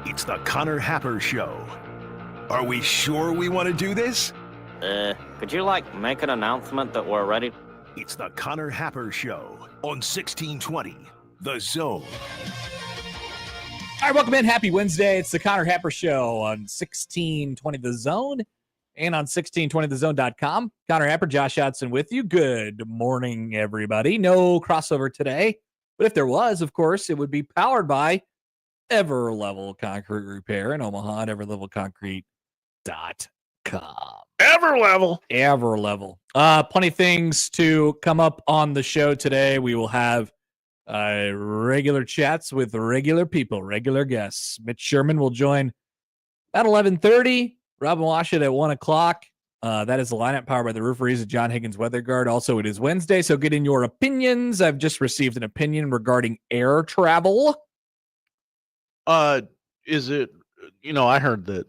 It's the Connor Happer Show. Are we sure we want to do this? Could you, make an announcement that we're ready? It's the Connor Happer Show on 1620, The Zone. All right, welcome in. Happy Wednesday. It's the Connor Happer Show on 1620 The Zone and on 1620thezone.com. Connor Happer, Josh Hudson with you. Good morning, everybody. No crossover today, but if there was, of course, it would be powered by Everlevel Concrete Repair in Omaha at everlevelconcrete.com. Everlevel. Plenty of things to come up on the show today. We will have regular chats with regular people, regular guests. Mitch Sherman will join at 11:30. Robin Washut at 1 o'clock. That is the lineup powered by the Rooferys at John Higgins Weather Guard. Also, it is Wednesday, so get in your opinions. I've just received an opinion regarding air travel. Is it, I heard that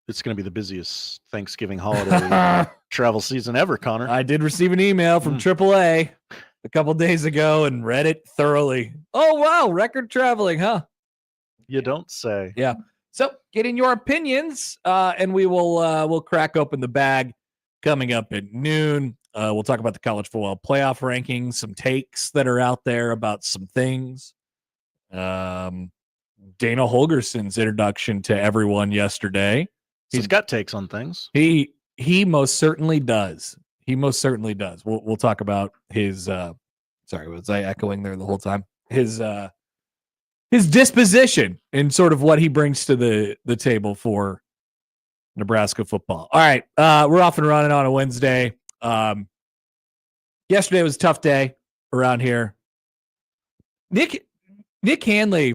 it's going to be the busiest Thanksgiving holiday travel season ever, Connor. I did receive an email from AAA a couple days ago and read it thoroughly. Oh, wow. Record traveling, huh? You don't say. Yeah. So get in your opinions, and we'll crack open the bag coming up at noon. We'll talk about the college football playoff rankings, some takes that are out there about some things. Dana Holgorsen's introduction to everyone yesterday. He's got takes on things. He most certainly does. We'll talk about his sorry, was I echoing there the whole time? His disposition and sort of what he brings to the table for Nebraska football. All right, we're off and running on a Wednesday. Yesterday was a tough day around here. Nick Hanley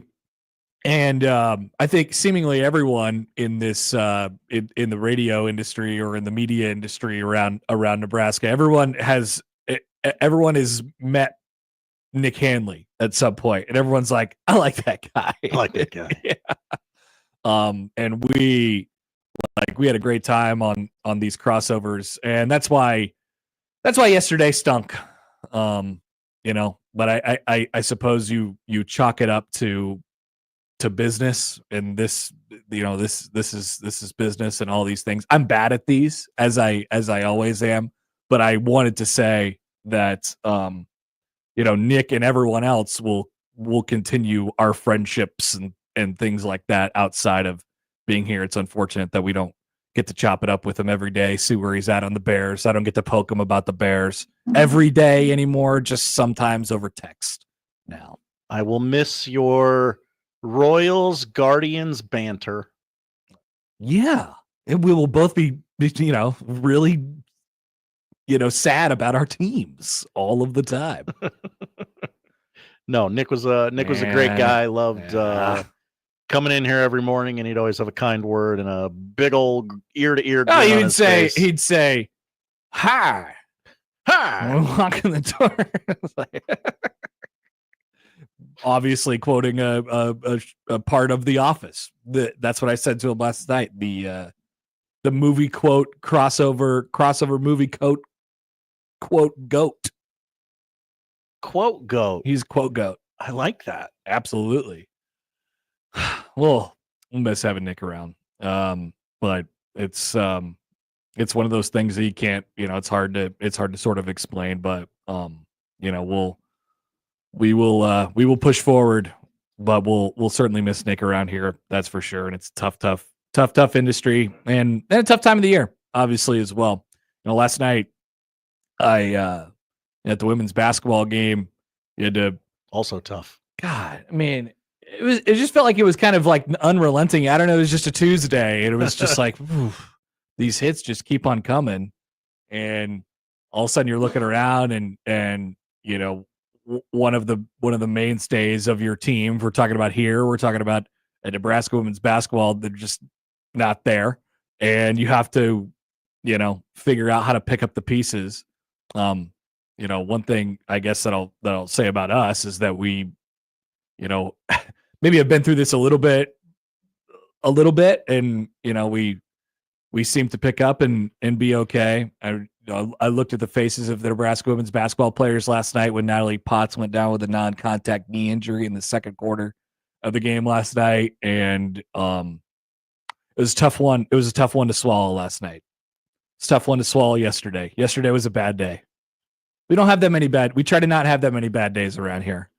and I think seemingly everyone in this in the radio industry or in the media industry around Nebraska, everyone has met Nick Hanley at some point, and everyone's like, I like that guy. Yeah. And we had a great time on these crossovers, and that's why yesterday stunk. But I suppose you chalk it up to business, and this is business and all these things. I'm bad at these, as I always am, but I wanted to say that Nick and everyone else will continue our friendships and things like that outside of being here. It's unfortunate that we don't get to chop it up with him every day, see where he's at on the Bears. I don't get to poke him about the Bears every day anymore, just sometimes over text now. I will miss your Royals Guardians banter. Yeah, and we will both be really sad about our teams all of the time. No, Nick was a great guy. Loved coming in here every morning, and he'd always have a kind word and a big old ear-to-ear grin on his face. He'd say, hi. When we walk in the door. Obviously quoting a part of The Office. That's what I said to him last night. The movie quote crossover movie quote goat. Quote goat. He's quote goat. I like that. Absolutely. Well, we'll miss having Nick around. But it's one of those things that you can't, it's hard to sort of explain, but we will push forward, but we'll certainly miss Nick around here. That's for sure. And it's tough industry and a tough time of the year, obviously, as well. Last night I at the women's basketball game, you had to also tough. God, I mean, it just felt like it was kind of like unrelenting. I don't know. It was just a Tuesday, and it was just like, these hits just keep on coming. And all of a sudden you're looking around and one of the mainstays of your team, we're talking about at Nebraska women's basketball, they're just not there. And you have to, figure out how to pick up the pieces. One thing I guess that I'll say about us is that we, maybe have been through this a little bit, and we seem to pick up and be okay. I looked at the faces of the Nebraska women's basketball players last night when Natalie Potts went down with a non-contact knee injury in the second quarter of the game last night, and it was a tough one. It was a tough one to swallow last night. It's a tough one to swallow yesterday. Yesterday was a bad day. We don't have that many bad. We try to not have that many bad days around here.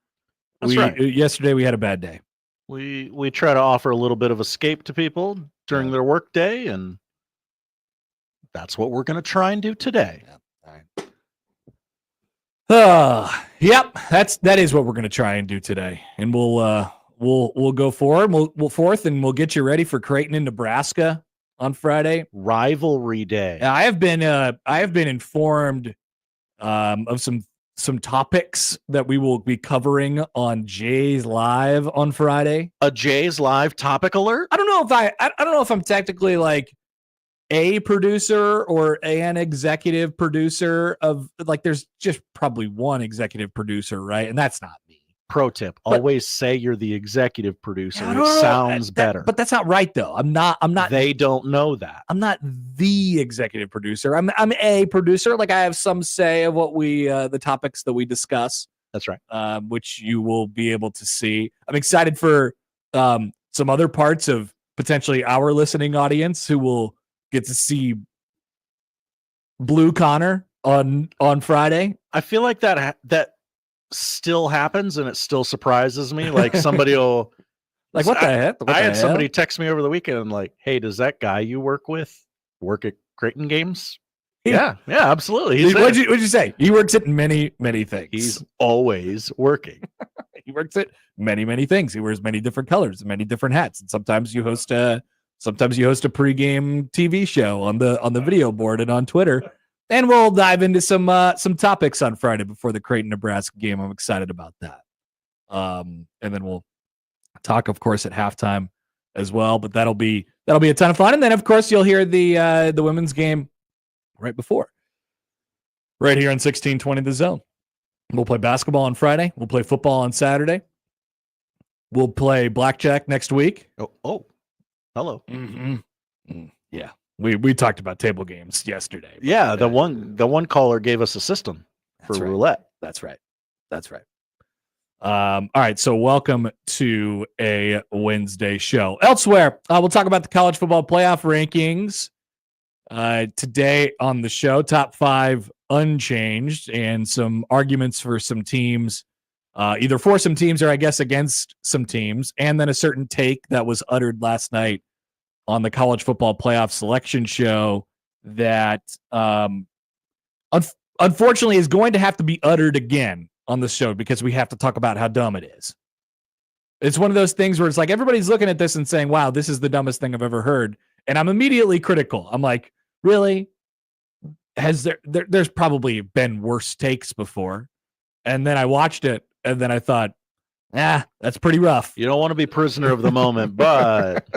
That's right. Yesterday we had a bad day. We try to offer a little bit of escape to people during their work day, and that's what we're going to try and do today. Yeah. All right. Yep, that is what we're going to try and do today, and we'll go forward. We'll forth, and we'll get you ready for Creighton in Nebraska on Friday. Rivalry day. I have been informed of some topics that we will be covering on Jay's Live on Friday. A Jay's Live topic alert? I don't know if I'm technically like a producer or an executive producer of, like, there's just probably one executive producer, right? And that's not me. Pro tip: always say you're the executive producer. It sounds better. But that's not right, though. I'm not. They don't know that. I'm not the executive producer. I'm a producer. Like, I have some say of what the topics that we discuss. That's right. Which you will be able to see. I'm excited for some other parts of potentially our listening audience who will get to see Blue Connor on Friday. I feel like that still happens, and it still surprises me. Like, somebody will like, what the heck? I had somebody text me over the weekend like, "Hey, does that guy you work with work at Creighton games?" Yeah, absolutely. What'd you say? He works at many things. He's always working. He works at many things. He wears many different colors and many different hats. And sometimes you host a pregame TV show on the video board and on Twitter. And we'll dive into some topics on Friday before the Creighton Nebraska game. I'm excited about that. And then we'll talk, of course, at halftime as well. But that'll be a ton of fun. And then, of course, you'll hear the women's game right before, right here on 1620 The Zone. We'll play basketball on Friday. We'll play football on Saturday. We'll play blackjack next week. Oh, hello. Mm-hmm. Yeah. We talked about table games yesterday. Yeah, the one caller gave us a system for roulette. That's right. All right, so welcome to a Wednesday show. Elsewhere, we'll talk about the college football playoff rankings today on the show. Top 5 unchanged, and some arguments for some teams, either for some teams or I guess against some teams, and then a certain take that was uttered last night on the college football playoff selection show that unfortunately is going to have to be uttered again on the show because we have to talk about how dumb it is. It's one of those things where it's like everybody's looking at this and saying, wow, this is the dumbest thing I've ever heard. And I'm immediately critical. I'm like, really? Has there's probably been worse takes before. And then I watched it and then I thought, that's pretty rough. You don't want to be prisoner of the moment, but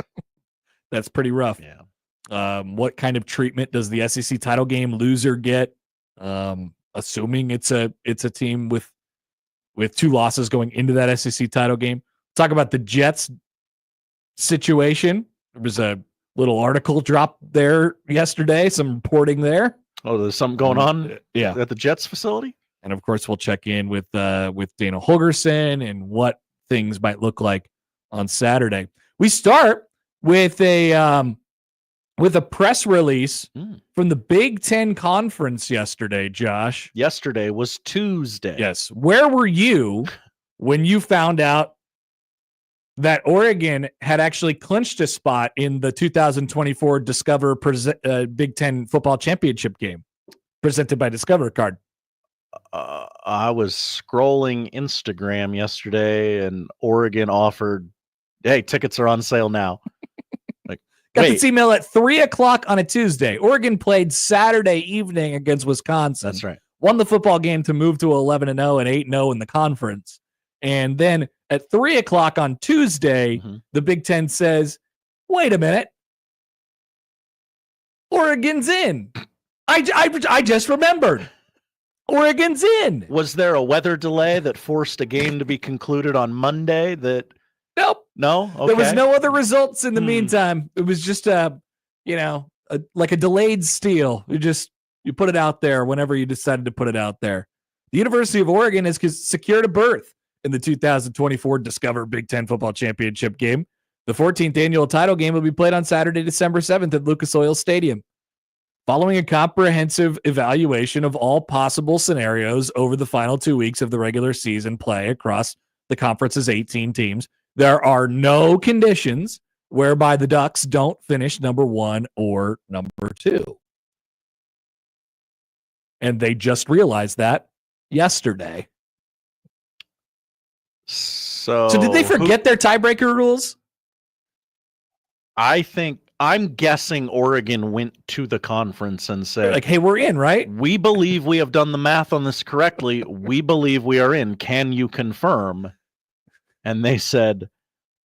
that's pretty rough. Yeah. What kind of treatment does the SEC title game loser get? Assuming it's a team with 2 losses going into that SEC title game. Talk about the Jets situation. There was a little article dropped there yesterday, some reporting there. Oh, there's something going on at the Jets facility? And of course, we'll check in with Dana Holgorsen and what things might look like on Saturday. We start with a press release from the Big Ten Conference yesterday, Josh. Yesterday was Tuesday. Yes. Where were you when you found out that Oregon had actually clinched a spot in the 2024 Discover Big Ten Football Championship game presented by Discover Card? I was scrolling Instagram yesterday, and Oregon offered, hey, tickets are on sale now. Got this email at 3:00 on a Tuesday. Oregon played Saturday evening against Wisconsin. That's right. Won the football game to move to 11-0 and 8-0 in the conference. And then at 3:00 on Tuesday, the Big Ten says, wait a minute. Oregon's in. I just remembered. Oregon's in. Was there a weather delay that forced a game to be concluded on Monday that... Nope. No? Okay. There was no other results in the meantime. It was just like a delayed steal. You put it out there whenever you decided to put it out there. The University of Oregon has secured a berth in the 2024 Discover Big Ten Football Championship game. The 14th annual title game will be played on Saturday, December 7th at Lucas Oil Stadium. Following a comprehensive evaluation of all possible scenarios over the final 2 weeks of the regular season play across the conference's 18 teams, there are no conditions whereby the Ducks don't finish number 1 or number 2. And they just realized that yesterday. So did they forget their tiebreaker rules? I'm guessing Oregon went to the conference and said, like, hey, we're in, right? We believe we have done the math on this correctly. We believe we are in. Can you confirm? And they said,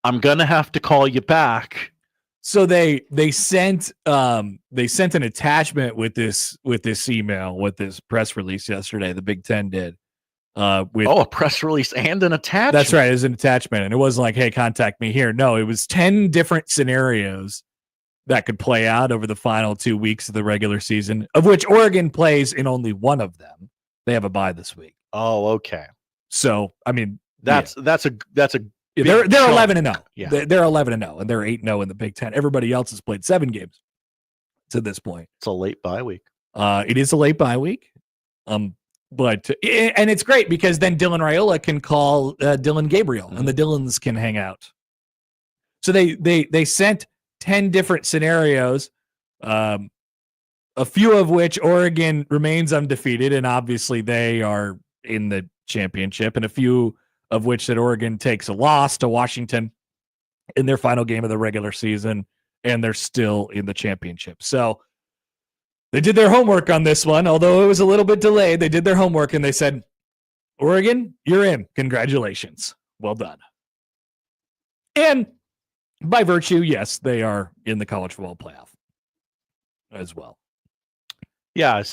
I'm going to have to call you back. So they sent an attachment with this email, with this press release yesterday. The Big Ten did. With a press release and an attachment. That's right. It was an attachment. And it wasn't like, hey, contact me here. No, it was 10 different scenarios that could play out over the final 2 weeks of the regular season, of which Oregon plays in only one of them. They have a bye this week. Oh, okay. So, I mean, that's a they're 11-0. Yeah. They're 11-0, and they're 8-0 in the Big Ten. Everybody else has played 7 games to this point. It's a late bye week. It is a late bye week. But and it's great because then Dylan Raiola can call Dylan Gabriel, and the Dylans can hang out. So they sent 10 different scenarios, a few of which Oregon remains undefeated, and obviously they are in the championship, and a few of which that Oregon takes a loss to Washington in their final game of the regular season, and they're still in the championship. So they did their homework on this one, although it was a little bit delayed. They did their homework, and they said, Oregon, you're in. Congratulations. Well done. And by virtue, yes, they are in the college football playoff as well. Yeah, it's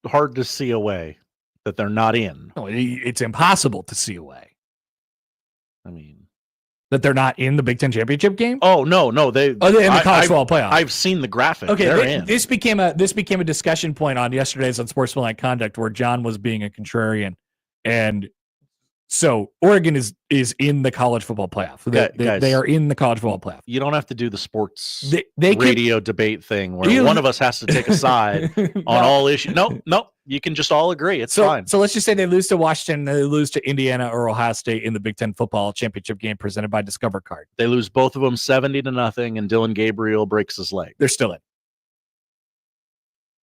hard to see a way that they're not in. No, it's impossible to see a way. I mean, that they're not in the Big Ten championship game? Oh, no, they're in the college football playoff. I've seen the graphic. Okay, they're in. This became a discussion point on yesterday's Unsportsmanlike Conduct, where John was being a contrarian, and so Oregon is in the college football playoff. They are in the college football playoff. You don't have to do the sports they radio debate thing where one of us has to take a side on all issues. No, you can just all agree. It's fine. So let's just say they lose to Washington, they lose to Indiana or Ohio State in the Big Ten football championship game presented by Discover Card. They lose both of them 70-0, and Dylan Gabriel breaks his leg. They're still in.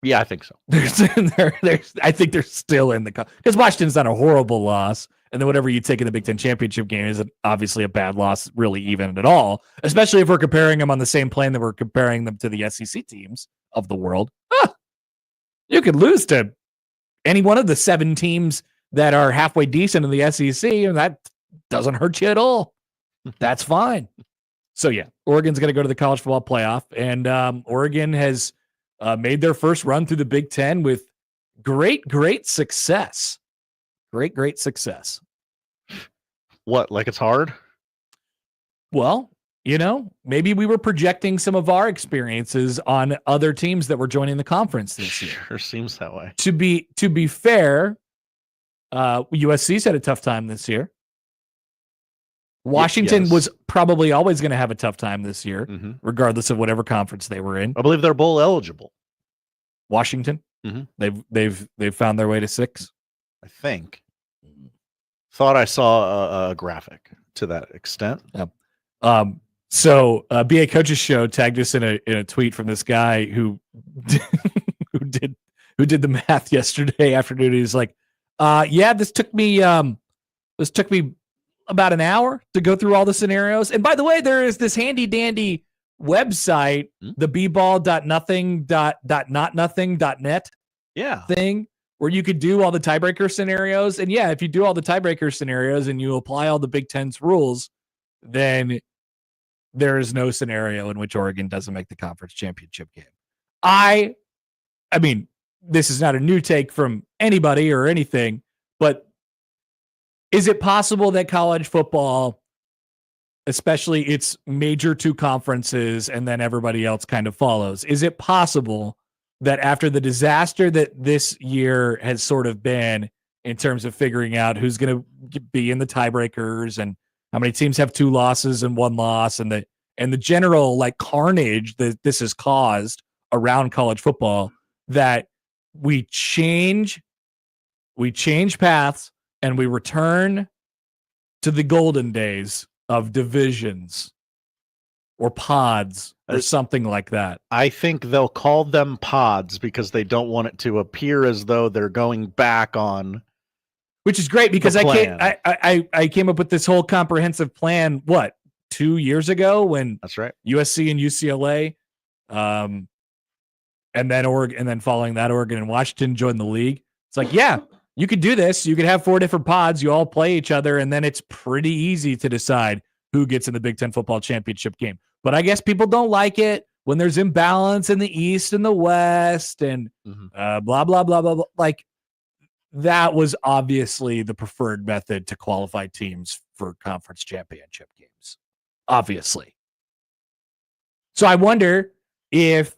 Yeah, I think so. I think they're still in the because Washington's not a horrible loss. And then whatever you take in the Big Ten championship game is obviously a bad loss, really even at all, especially if we're comparing them on the same plane that we're comparing them to the SEC teams of the world. You could lose to any one of the 7 teams that are halfway decent in the SEC, and that doesn't hurt you at all. That's fine. So, yeah, Oregon's going to go to the college football playoff, and Oregon has made their first run through the Big Ten with great success. Great success. What, like it's hard? Well, maybe we were projecting some of our experiences on other teams that were joining the conference this year. Sure seems that way. To be fair, USC's had a tough time this year. Washington was probably always going to have a tough time this year, regardless of whatever conference they were in. I believe they're bowl eligible. Washington, they've found their way to 6. I think. Thought I saw a graphic to that extent. Yep. So BA Coaches Show tagged us in a tweet from this guy who did the math yesterday afternoon. He's like, this took me about an hour to go through all the scenarios. And by the way, there is this handy dandy website, the bball.nothing.notnothing.net thing, where you could do all the tiebreaker scenarios. And if you do all the tiebreaker scenarios and you apply all the Big Ten's rules, then there is no scenario in which Oregon doesn't make the conference championship game. I mean, this is not a new take from anybody or anything, but is it possible that college football, especially its major 2 conferences and then everybody else kind of follows, is it possible that after the disaster that this year has sort of been in terms of figuring out who's going to be in the tiebreakers and how many teams have 2 losses and 1 loss, and the general like carnage that this has caused around college football, that we change paths and we return to the golden days of divisions or pods or something like that. I think they'll call them pods because they don't want it to appear as though they're going back on. Which is great because I came up with this whole comprehensive plan, 2 years ago when that's right. USC and UCLA, and then Oregon, and then following that, Oregon and Washington joined the league. It's like, yeah, you could do this. You could have 4 different pods. You all play each other, and then it's pretty easy to decide who gets in the Big Ten football championship game. But I guess people don't like it when there's imbalance in the East and the West and blah, blah, blah, blah, blah. Like, that was obviously the preferred method to qualify teams for conference championship games. Obviously. So I wonder if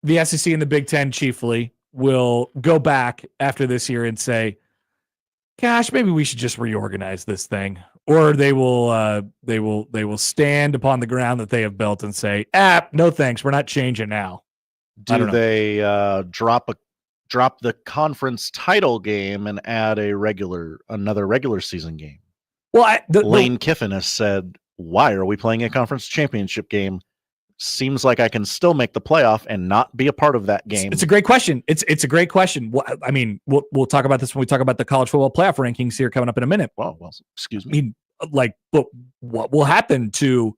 the SEC and the Big Ten chiefly will go back after this year and say, gosh, maybe we should just reorganize this thing. Or they will stand upon the ground that they have built and say, no thanks, we're not changing now. Do they drop the conference title game and add another regular season game? Well, Lane Kiffin has said, why are we playing a conference championship game? Seems like I can still make the playoff and not be a part of that game. It's a great question. It's a great question. I mean, we'll talk about this when we talk about the college football playoff rankings here coming up in a minute. Well, excuse me. I mean, but what will happen to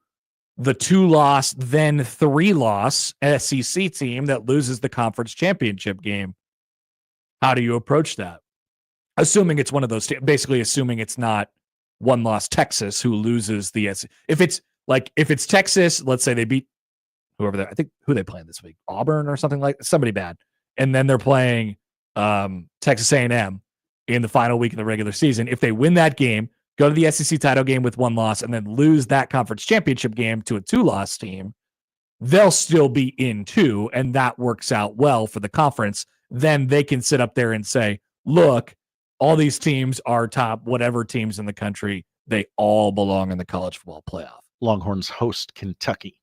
the 2-loss, then 3-loss SEC team that loses the conference championship game? How do you approach that? Assuming it's one of those, basically assuming it's not 1-loss Texas who loses the SEC. If it's Texas, let's say they beat whoever I think who they playing this week, Auburn or something like somebody bad, and then they're playing Texas A&M in the final week of the regular season. If they win that game, go to the SEC title game with 1 loss, and then lose that conference championship game to a 2-loss team, they'll still be in 2, and that works out well for the conference. Then they can sit up there and say, look, all these teams are top whatever teams in the country. They all belong in the college football playoff. Longhorns host Kentucky.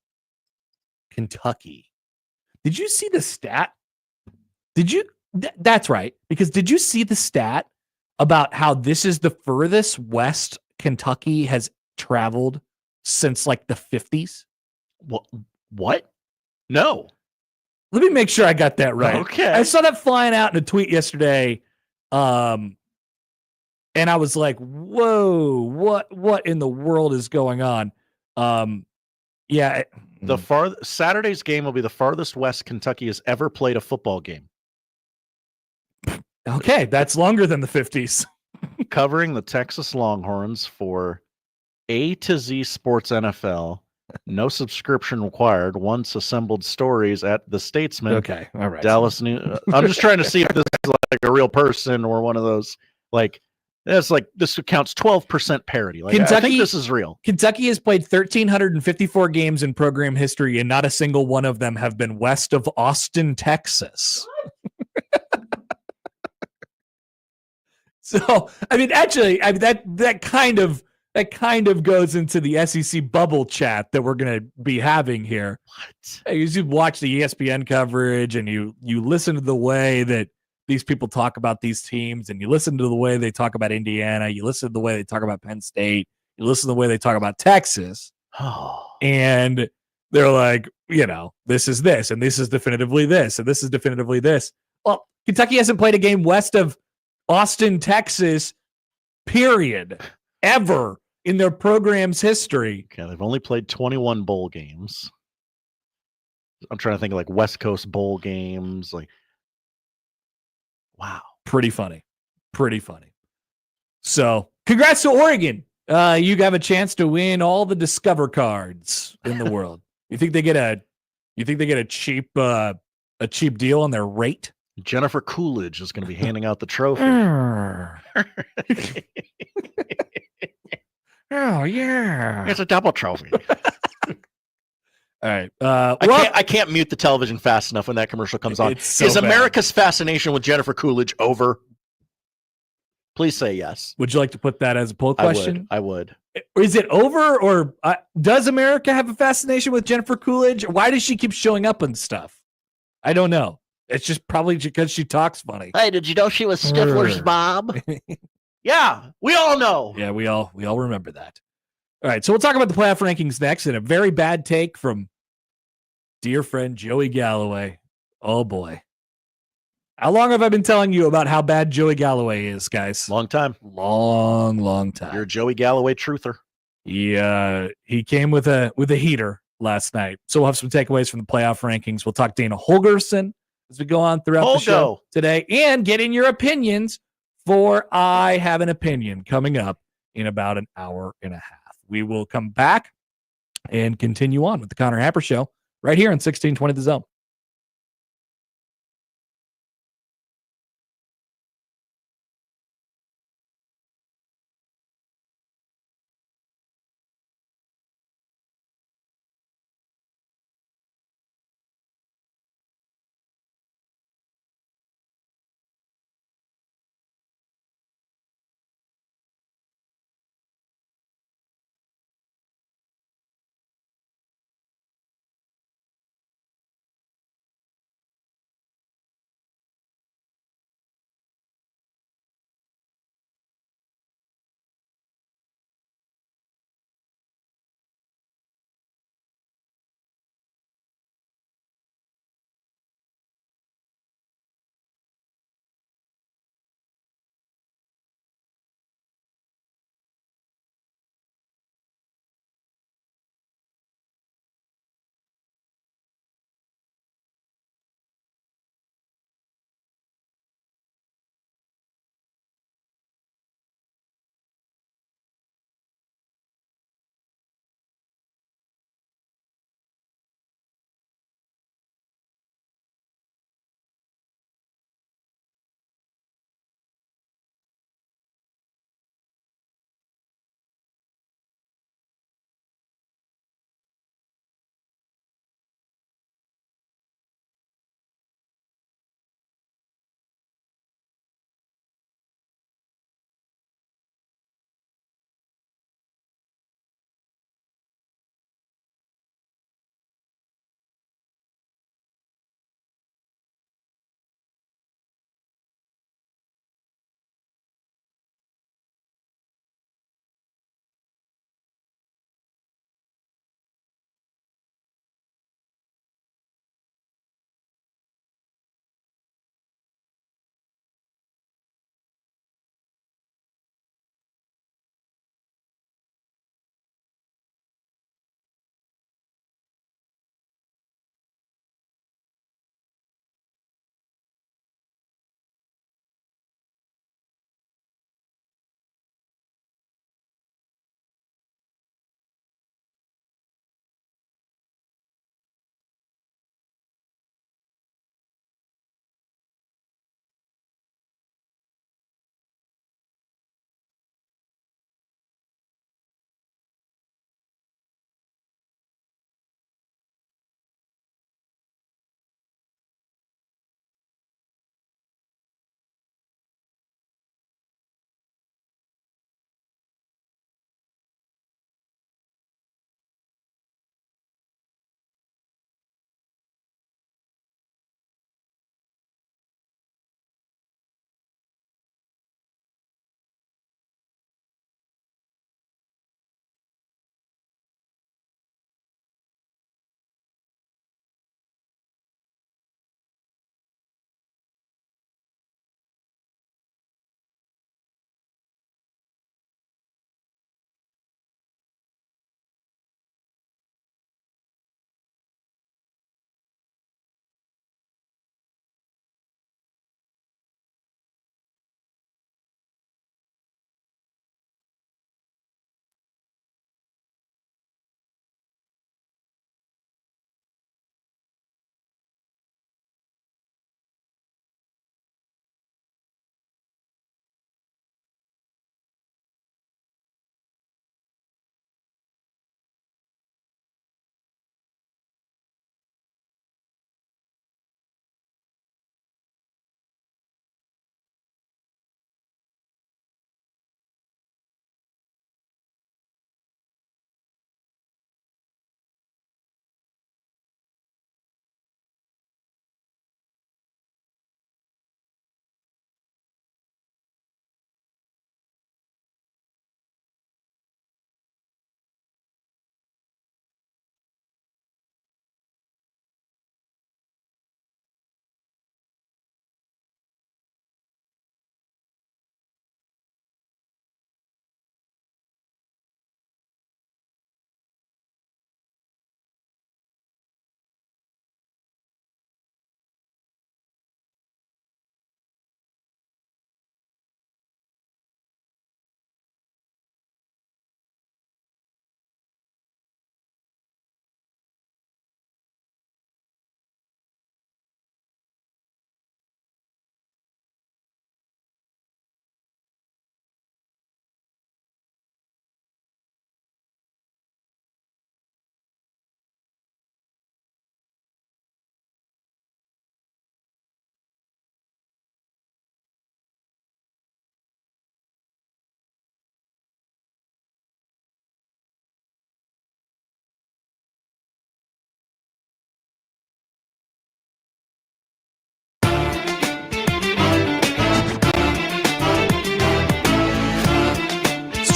Did you see the stat? That's right. Because did you see the stat about how this is the furthest west Kentucky has traveled since like the 50s? What? No. Let me make sure I got that right. Okay. I saw that flying out in a tweet yesterday. And I was like, whoa, what in the world is going on? Yeah. Saturday's game will be the farthest west Kentucky has ever played a football game. Okay, that's longer than the 50s. Covering the Texas Longhorns for A to Z Sports NFL. No subscription required. Once assembled stories at The Statesman. Okay, all right. Dallas News. I'm just trying to see if this is like a real person or one of those like. That's like this counts 12% parity. Like, I think this is real. Kentucky has played 1,354 games in program history, and not a single one of them have been west of Austin, Texas. So, I mean, actually, that kind of goes into the SEC bubble chat that we're going to be having here. What? You watch the ESPN coverage, and you listen to the way that these people talk about these teams, and you listen to the way they talk about Indiana, you listen to the way they talk about Penn State, you listen to the way they talk about Texas, and they're like, this is this, and this is definitively this, and this is definitively this. Well, Kentucky hasn't played a game west of Austin, Texas, period, ever in their program's history. Okay, they've only played 21 bowl games. I'm trying to think of like West Coast bowl games, like. Wow. Pretty funny. So congrats to Oregon. You have a chance to win all the Discover cards in the world. You think they get a cheap deal on their rate? Jennifer Coolidge is going to be handing out the trophy. Oh yeah. It's a double trophy. All right. I can't mute the television fast enough when that commercial comes on. So is bad. America's fascination with Jennifer Coolidge over? Please say yes. Would you like to put that as a poll question? I would. Is it over, or does America have a fascination with Jennifer Coolidge? Why does she keep showing up and stuff? I don't know. It's just probably because she talks funny. Hey, did you know she was Stifler's mom? Yeah, we all know. Yeah, we all remember that. All right, so we'll talk about the playoff rankings next, and a very bad take from dear friend Joey GalLOway. Oh boy. How long have I been telling you about how bad Joey GalLOway is, guys? Long time. Long time. You're a Joey GalLOway truther. He came with a heater last night. So we'll have some takeaways from the playoff rankings. We'll talk Dana Holgorsen as we go on throughout the show today, and get in your opinions for I Have an Opinion coming up in about an hour and a half. We will come back and continue on with the Connor Happer Show right here on 1620 The Zone.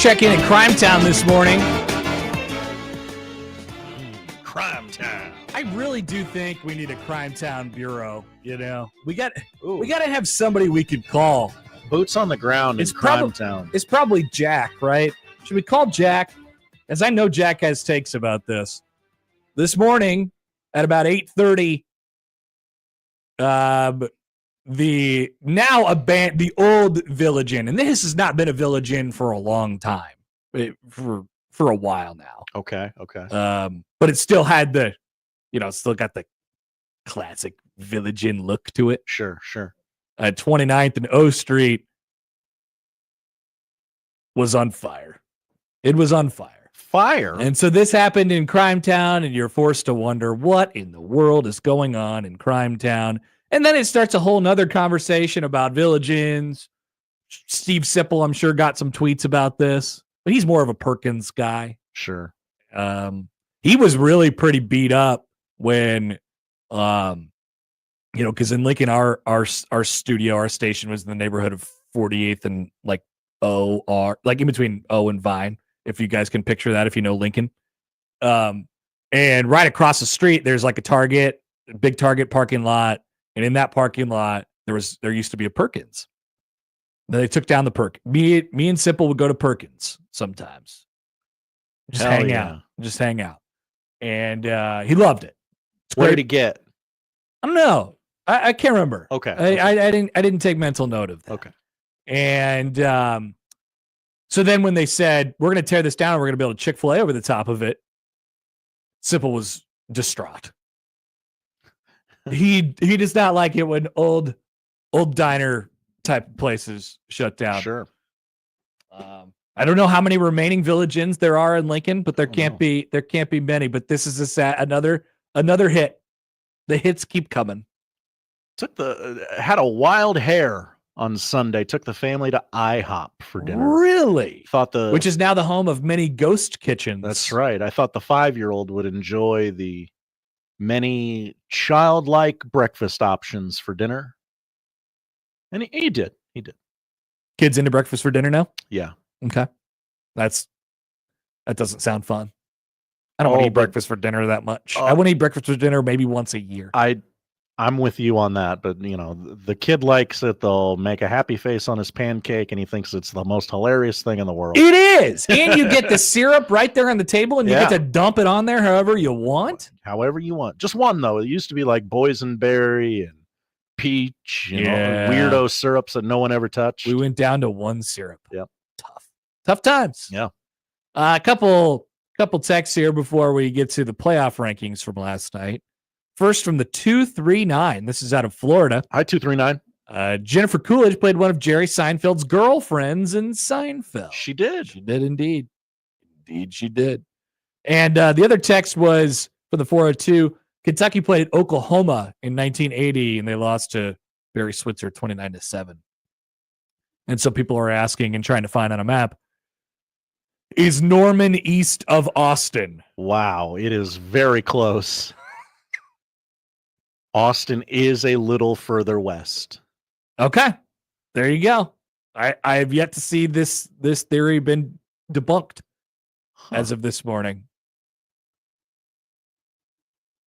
Let's check in Crime Town this morning. Crime Town. I really do think we need a Crime Town bureau. You know, we got to have somebody we could call. Boots on the ground in Crime Town. It's probably Jack, right? Should we call Jack? As I know Jack has takes about this. This morning at about 8:30, the old Village Inn, and this has not been a Village Inn for a long time, for a while now. Okay. But it still had still got the classic Village Inn look to it. Sure. 29th and O Street was on fire. It was on fire. And so this happened in Crime Town, and you're forced to wonder what in the world is going on in Crime Town. And then it starts a whole nother conversation about Village Inns. Steve Sipple, I'm sure, got some tweets about this, but he's more of a Perkins guy. Sure. He was really pretty beat up when, because in Lincoln, our studio, our station was in the neighborhood of 48th and OR, in between O and Vine, if you guys can picture that, if you know Lincoln. And right across the street, there's a Target, a big Target parking lot. And in that parking lot, there used to be a Perkins. Then they took down the Perkins. Me and Simple would go to Perkins sometimes. Just hang out. And he loved it. Where did he get? I don't know. I can't remember. Okay. I didn't take mental note of that. Okay. And so then when they said, we're going to tear this down, we're going to build a Chick-fil-A over the top of it, Simple was distraught. He does not like it when old diner type places shut down. Sure. I don't know how many remaining Village Inns there are in Lincoln, but there can't be many. But this is another hit. The hits keep coming. Had a wild hair on Sunday. Took the family to IHOP for dinner. Really? Which is now the home of many ghost kitchens. That's right. I thought the 5-year-old would enjoy the many childlike breakfast options for dinner. And he did. Kids into breakfast for dinner now? Yeah. Okay. That doesn't sound fun. I don't want to eat breakfast for dinner that much. I want to eat breakfast for dinner maybe once a year. I'm with you on that, but the kid likes it. They'll make a happy face on his pancake, and he thinks it's the most hilarious thing in the world. It is, and you get the syrup right there on the table, and you get to dump it on there however you want. However you want. Just one though. It used to be like boysenberry and peach, weirdo syrups that no one ever touched. We went down to one syrup. Yep. Tough times. Yeah. A couple texts here before we get to the playoff rankings from last night. First from the 239. This is out of Florida. Hi, 239. Jennifer Coolidge played one of Jerry Seinfeld's girlfriends in Seinfeld. She did. She did indeed. Indeed, she did. And the other text was for the 402. Kentucky played Oklahoma in 1980, and they lost to Barry Switzer 29-7. And so people are asking and trying to find on a map, is Norman east of Austin? Wow, it is very close. Austin is a little further west. Okay, there you go. I have yet to see this theory been debunked as of this morning.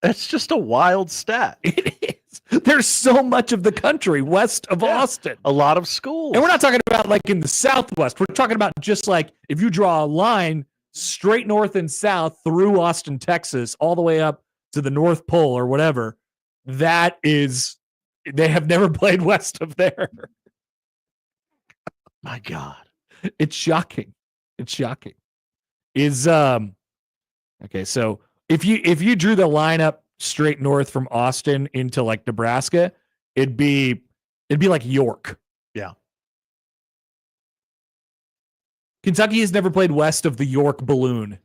That's just a wild stat. It is. There's so much of the country west of Austin. A lot of schools. And we're not talking about in the Southwest. We're talking about just if you draw a line straight north and south through Austin, Texas, all the way up to the North Pole or whatever. That is, they have never played west of there. My God. It's shocking. Okay, so if you drew the line up straight north from Austin into Nebraska, it'd be like York. Yeah. Kentucky has never played west of the York balloon.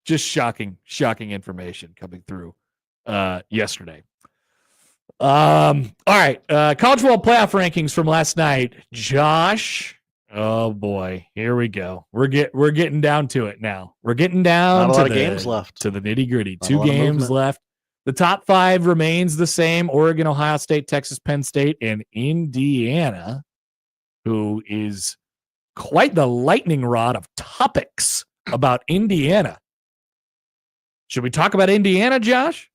Just shocking information coming through yesterday. All right. College football playoff rankings from last night. Josh. Oh boy. Here we go. We're getting down to it now. We're getting down to the games left. To the nitty-gritty. 2 games left. The top 5 remains the same. Oregon, Ohio State, Texas, Penn State, and Indiana, who is quite the lightning rod of topics about Indiana. Should we talk about Indiana, Josh?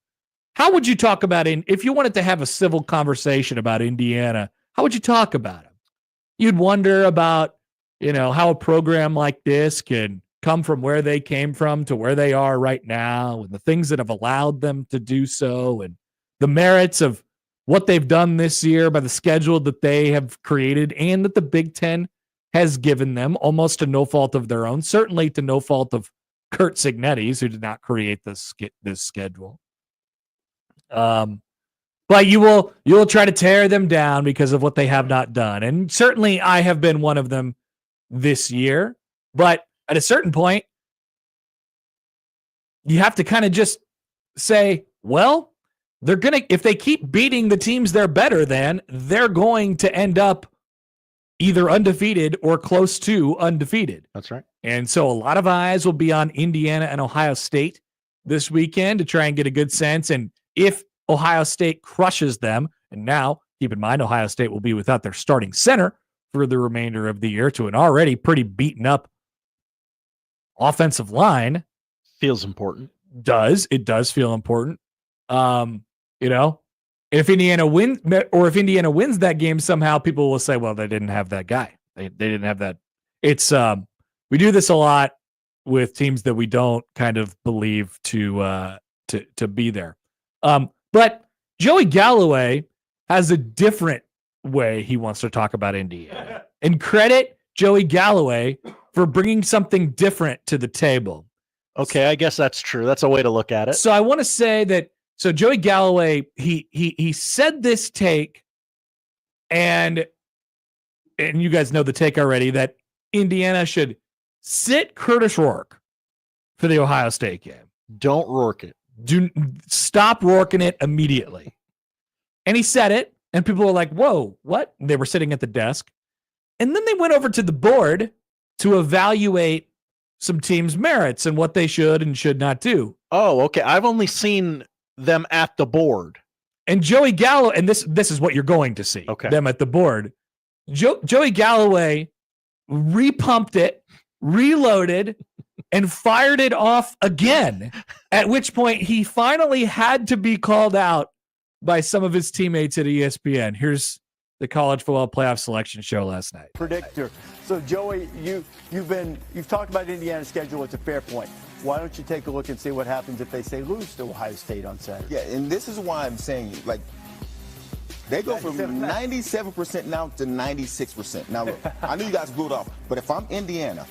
How would you talk about it if you wanted to have a civil conversation about Indiana? How would you talk about it? You'd wonder about, how a program like this can come from where they came from to where they are right now, and the things that have allowed them to do so, and the merits of what they've done this year by the schedule that they have created and that the Big Ten has given them, almost to no fault of their own, certainly to no fault of Kurt Signetti's, who did not create this schedule. But you will try to tear them down because of what they have not done. And certainly I have been one of them this year. But at a certain point, you have to kind of just say, well, if they keep beating the teams they're better than, they're going to end up either undefeated or close to undefeated. That's right. And so a lot of eyes will be on Indiana and Ohio State this weekend to try and get a good sense. And if Ohio State crushes them, and now keep in mind, Ohio State will be without their starting center for the remainder of the year to an already pretty beaten up offensive line. Feels important. It does feel important. If Indiana wins that game somehow, people will say, well, they didn't have that guy. They didn't have that. It's we do this a lot with teams that we don't kind of believe to be there. But Joey GalLOLway has a different way he wants to talk about Indiana. And credit Joey GalLOLway for bringing something different to the table. Okay, I guess that's true. That's a way to look at it. So I want to say that. So Joey GalLOLway, he said this take, and you guys know the take already, that Indiana should sit Curtis Rourke for the Ohio State game. Don't Rourke it. Stop Rourking it immediately. And he said it, and people were like, whoa, what? And they were sitting at the desk. And then they went over to the board to evaluate some teams' merits and what they should and should not do. Oh, okay. I've only seen them at the board. And Joey GalLOLway, and this is what you're going to see, them at the board. Joey GalLOLway repumped it, reloaded, and fired it off again, at which point he finally had to be called out by some of his teammates at ESPN. Here's the college football playoff selection show last night. Predictor. So Joey, you've talked about Indiana's schedule. It's a fair point. Why don't you take a look and see what happens if they say lose to Ohio State on Saturday? Yeah, and this is why I'm saying, they go from 97% now to 96%. Now, look, I know you guys blew it off, but if I'm Indiana,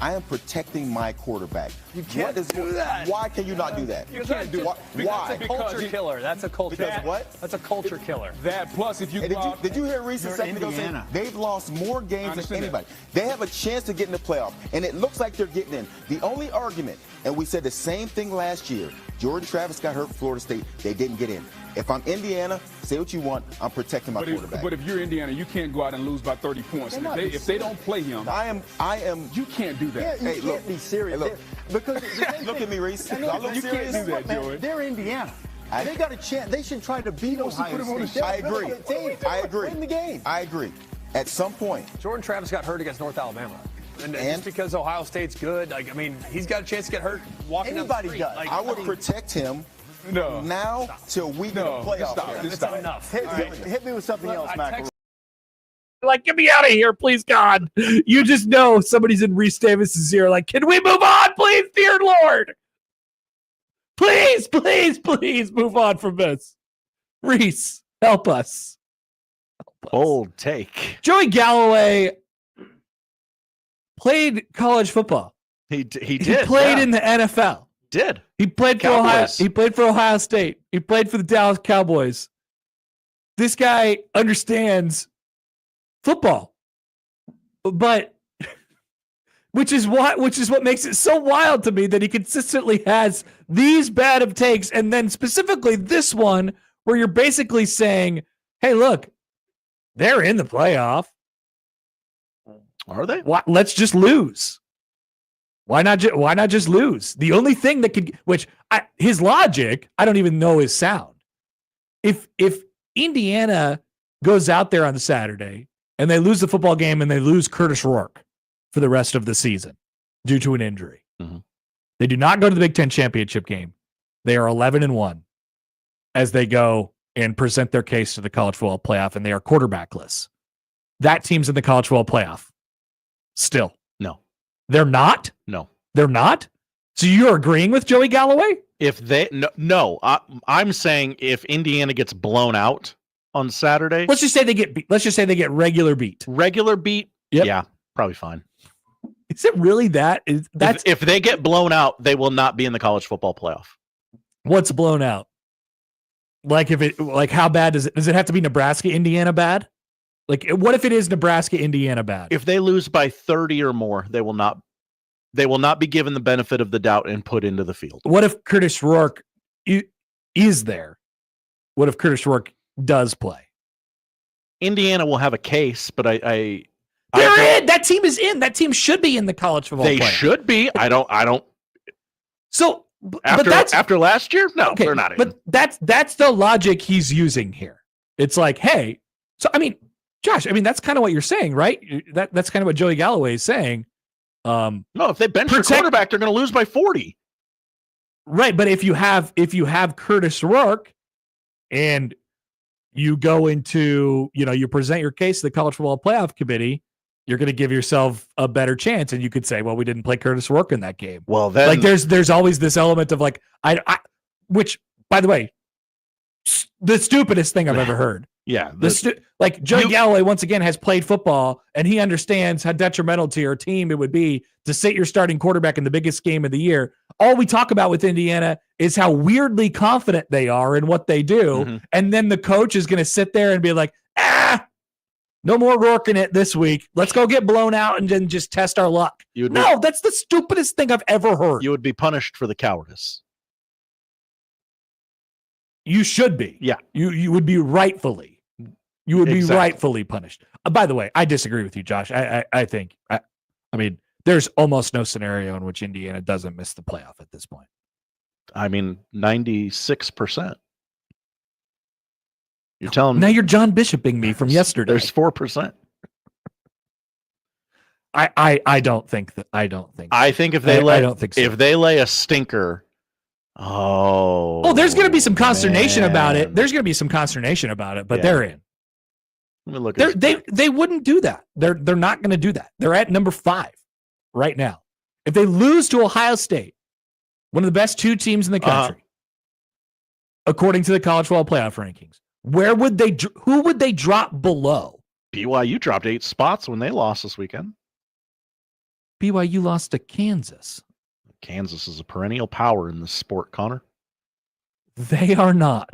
I am protecting my quarterback. You can't do that. Why can you not do that? You can't do it. Why? That's a culture killer. That's a culture. Because what? That's a culture killer. That plus if you did you hear Reese a second ago say they've lost more games than anybody? They have a chance to get in the playoff, and it looks like they're getting in. The only argument, and we said the same thing last year, Jordan Travis got hurt for Florida State. They didn't get in. If I'm Indiana, say what you want. I'm protecting my quarterback. But if you're Indiana, you can't go out and lose by 30 points. If they don't play him, I am. You can't do that. Yeah, you can't be serious. Hey, look. Because Look at me, Reese. you look serious. can't do that, Joey. They're Indiana. They got a chance. They should try to beat Ohio State. I agree. I agree. Win the game. I agree. At some point. Jordan Travis got hurt against North Alabama. And just because Ohio State's good, he's got a chance to get hurt walking down the street. Does. I would protect him now till we get a playoff. That's not enough. Hit me with something else, Mac. Like, get me out of here, please, God. You just know somebody's in Reese Davis's ear. Like, can we move on, please, dear Lord? Please, please, please move on from this. Reese, help us. Bold take. Joey GalLOLway played college football. He did. He played in the NFL. Did. He played for Ohio. He played for Ohio State. He played for the Dallas Cowboys. This guy understands football, but which is what makes it so wild to me that he consistently has these bad of takes, and then specifically this one where you're basically saying, "Hey, look, they're in the playoff. Are they? Let's just lose. Why not just lose? The only thing that could, his logic, I don't even know is sound. If Indiana goes out there on the Saturday and they lose the football game and they lose Curtis Rourke, for the rest of the season due to an injury. Mm-hmm. They do not go to the Big Ten championship game. They are 11-1 as they go and present their case to the college football playoff, and they are quarterbackless. That team's in the college football playoff. Still. No. They're not? No. They're not? So you're agreeing with Joey GalLOway? If they I'm saying if Indiana gets blown out on Saturday, Let's just say they get beat. Let's just say they get regular beat. Regular beat, Yep. Yeah, probably fine. Is it really that? If they get blown out, they will not be in the college football playoff. What's blown out? How bad does it have to be Nebraska, Indiana bad? Like, what if it is Nebraska, Indiana bad? If they lose by 30 or more, they will not be given the benefit of the doubt and put into the field. What if Curtis Rourke is there? What if Curtis Rourke does play? Indiana will have a case, but they're in. That team is in. That team should be in the college football playoff. They should be. I don't. So after last year, no, they're not in. But that's the logic he's using here. It's like, hey, so I mean, Josh, that's kind of what you're saying, right? That's kind of what Joey GalLOway is saying. No, if they bench your quarterback, they're going to lose by 40. Right, but if you have Curtis Rourke and you go into, you present your case to the College Football Playoff Committee, you're going to give yourself a better chance, and you could say, well, we didn't play Curtis Rourke in that game. Well, then, like there's always this element of like which, by the way, the stupidest thing I've ever heard. Yeah, Joey GalLOway once again has played football, and he understands how detrimental to your team it would be to sit your starting quarterback in the biggest game of the year. All we talk about with Indiana is how weirdly confident they are in what they do, mm-hmm. and then the coach is going to sit there and be like, no more Rourke in it this week. Let's go get blown out and then just test our luck. That's the stupidest thing I've ever heard. You would be punished for the cowardice. You should be. Yeah. You would be rightfully. You would be rightfully punished. By the way, I disagree with you, Josh. I think, there's almost no scenario in which Indiana doesn't miss the playoff at this point. 96%. You're telling me. Now you're John Bishoping me from yesterday. There's 4%. I don't think that. I think if they I don't think so. If they lay a stinker, there's going to be some consternation about it. There's going to be some consternation about it, but they're in. Let me look. They wouldn't do that. They're not going to do that. They're at number 5 right now. If they lose to Ohio State, one of the best 2 teams in the country, according to the college football playoff rankings, who would they drop below? BYU dropped 8 spots when they lost this weekend. BYU lost to Kansas. Kansas is a perennial power in this sport, Connor. They are not.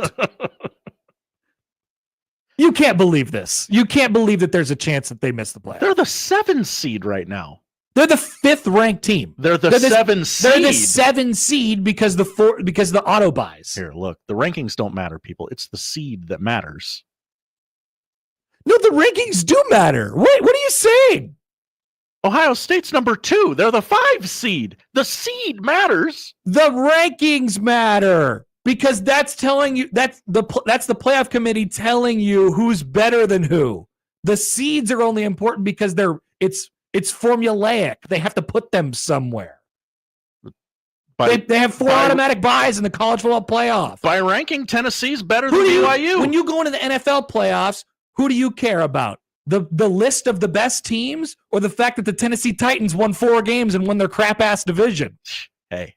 You can't believe this. You can't believe that there's a chance that they miss the playoffs. They're the 7 seed right now. They're the 5th ranked team. They're the 7 seed. They're the 7 seed because the auto buys. Here, look. The rankings don't matter, people. It's the seed that matters. No, the rankings do matter. What are you saying? Ohio State's number 2. They're the 5 seed. The seed matters. The rankings matter because that's telling you that's the playoff committee telling you who's better than who. The seeds are only important because it's formulaic. They have to put them somewhere. They have 4 automatic buys in the college football playoff. By ranking, Tennessee's better than BYU. When you go into the NFL playoffs, who do you care about? The list of the best teams or the fact that the Tennessee Titans won 4 games and won their crap-ass division? Hey,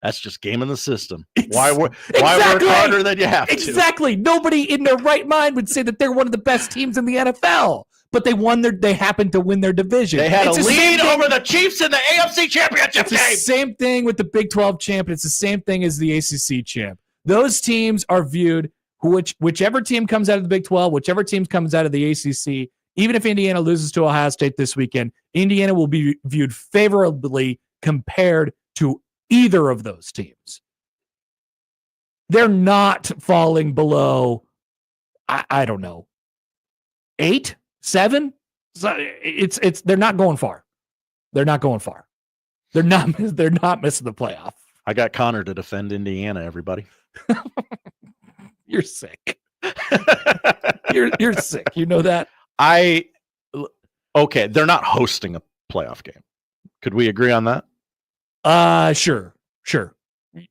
that's just game in the system. Why work harder than you have to? Exactly. Nobody in their right mind would say that they're one of the best teams in the NFL, but they happened to win their division. They had a lead over the Chiefs in the AFC Championship game. It's the same thing with the Big 12 champ. It's the same thing as the ACC champ. Those teams are viewed, whichever team comes out of the Big 12, whichever team comes out of the ACC, even if Indiana loses to Ohio State this weekend, Indiana will be viewed favorably compared to either of those teams. They're not falling below, I don't know, 8, 7. So they're not going far. They're not going far. They're not missing the playoff. I got Connor to defend Indiana, everybody. You're sick. You're sick. You know that? Okay, they're not hosting a playoff game. Could we agree on that? Sure.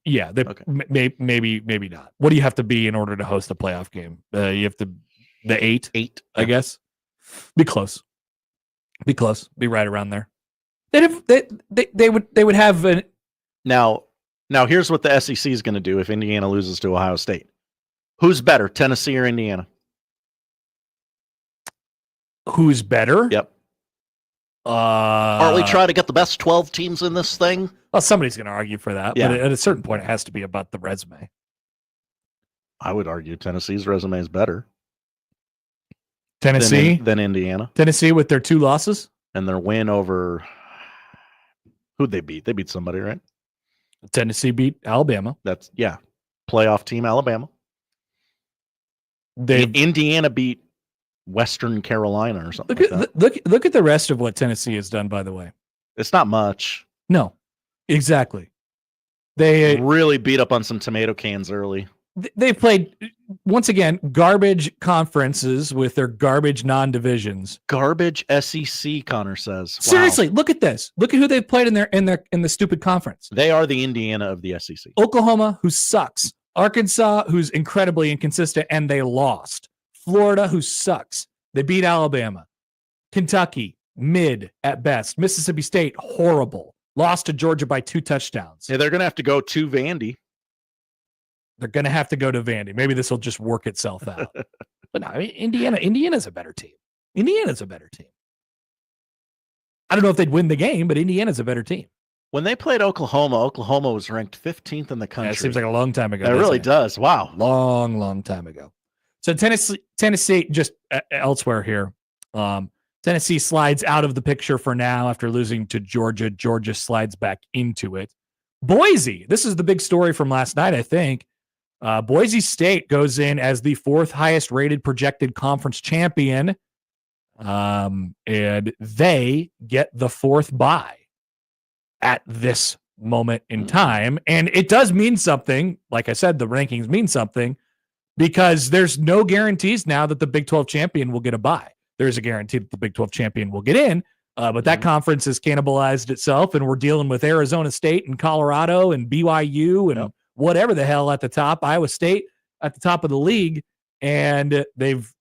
Yeah, Okay. maybe not. What do you have to be in order to host a playoff game? You have to the 8, I guess. Be close. Be right around there. They would have an Now here's what the SEC is going to do if Indiana loses to Ohio State. Who's better, Tennessee or Indiana? Who's better? Yep. Aren't we trying to get the best 12 teams in this thing? Well, somebody's going to argue for that, Yeah. but at a certain point, it has to be about the resume. I would argue Tennessee's resume is better. Tennessee than Indiana. Tennessee with their 2 losses and their win over who'd they beat? They beat somebody, right? Tennessee beat Alabama. That's playoff team Alabama. Indiana beat Western Carolina or something. Look at the rest of what Tennessee has done. By the way, it's not much. No, exactly. They really beat up on some tomato cans early. They've played, once again, garbage conferences with their garbage non-divisions. Garbage SEC, Connor says. Wow. Seriously, look at this. Look at who they've played in the stupid conference. They are the Indiana of the SEC. Oklahoma, who sucks. Arkansas, who's incredibly inconsistent, and they lost. Florida, who sucks. They beat Alabama. Kentucky, mid at best. Mississippi State, horrible. Lost to Georgia by 2 touchdowns. Yeah, they're going to have to go to Vandy. They're going to have to go to Vandy. Maybe this will just work itself out. But no, I mean, Indiana's a better team. Indiana's a better team. I don't know if they'd win the game, but Indiana's a better team. When they played Oklahoma was ranked 15th in the country. Yeah, it seems like a long time ago. It really does. Wow. Long time ago. So Tennessee just elsewhere here. Tennessee slides out of the picture for now after losing to Georgia. Georgia slides back into it. Boise, this is the big story from last night, I think. Boise State goes in as the 4th highest rated projected conference champion. And they get the 4th bye at this moment in time. And it does mean something. Like I said, the rankings mean something because there's no guarantees now that the Big 12 champion will get a bye. There's a guarantee that the Big 12 champion will get in, but that conference has cannibalized itself, and we're dealing with Arizona State and Colorado and BYU and whatever the hell at the top, Iowa State at the top of the league, and they've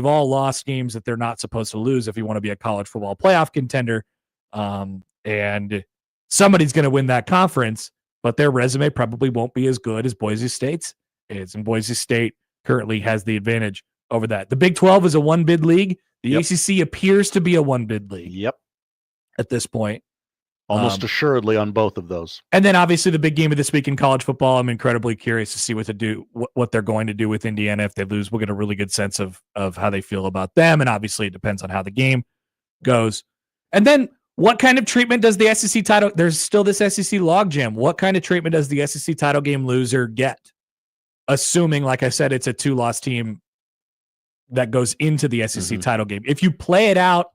all lost games that they're not supposed to lose if you want to be a college football playoff contender, and somebody's going to win that conference, but their resume probably won't be as good as Boise State's is, and Boise State currently has the advantage over that. The Big 12 is a 1-bid league. The ACC appears to be a 1-bid league. Yep. At this point. Almost assuredly on both of those. And then obviously the big game of this week in college football, I'm incredibly curious to see what they're going to do with Indiana if they lose. We'll get a really good sense of how they feel about them. And obviously it depends on how the game goes. And then what kind of treatment does the SEC title, there's still this SEC logjam. What kind of treatment does the SEC title game loser get? Assuming, like I said, it's a 2-loss team that goes into the SEC title game. If you play it out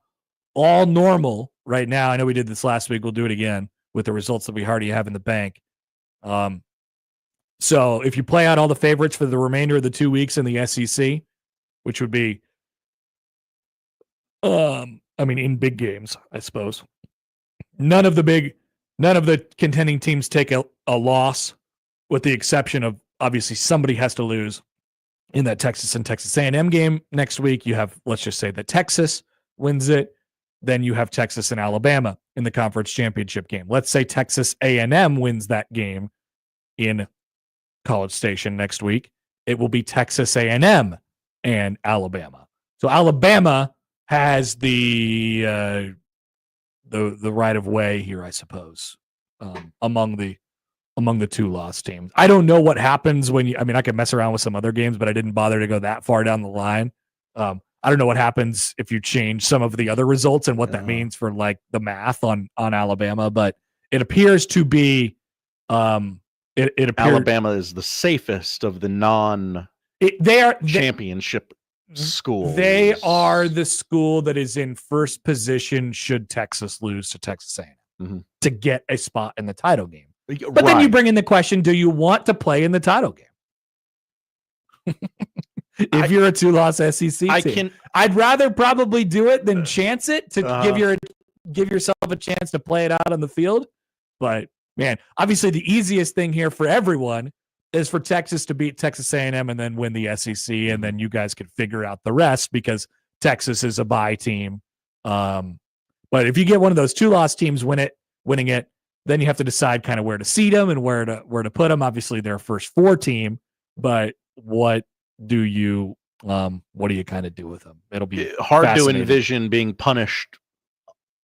all normal right now, I know we did this last week. We'll do it again with the results that we already have in the bank. So if you play out all the favorites for the remainder of the 2 weeks in the SEC, which would be, in big games, I suppose, none of the contending teams take a loss, with the exception of obviously somebody has to lose. In that Texas and Texas A&M game next week, you have, let's just say that Texas wins it. Then you have Texas and Alabama in the conference championship game. Let's say Texas A&M wins that game in College Station next week. It will be Texas A&M and Alabama. So Alabama has the right of way here, I suppose, among the 2-loss teams. I don't know what happens when I could mess around with some other games, but I didn't bother to go that far down the line. I don't know what happens if you change some of the other results and what that means for like the math on Alabama, but it appears to be Alabama is the safest of the championship schools. They are the school that is in first position should Texas lose to Texas A&M to get a spot in the title game. But then you bring in the question, do you want to play in the title game? If you're a 2-loss SEC team. I'd rather probably do it than chance it to give yourself a chance to play it out on the field. But man, obviously the easiest thing here for everyone is for Texas to beat Texas A&M and then win the SEC, and then you guys can figure out the rest because Texas is a bye team. But if you get one of those 2-loss teams winning it, then you have to decide kind of where to seed them and where to put them. Obviously, they're a first 4 team, but what do you kind of do with them? It'll be hard to envision being punished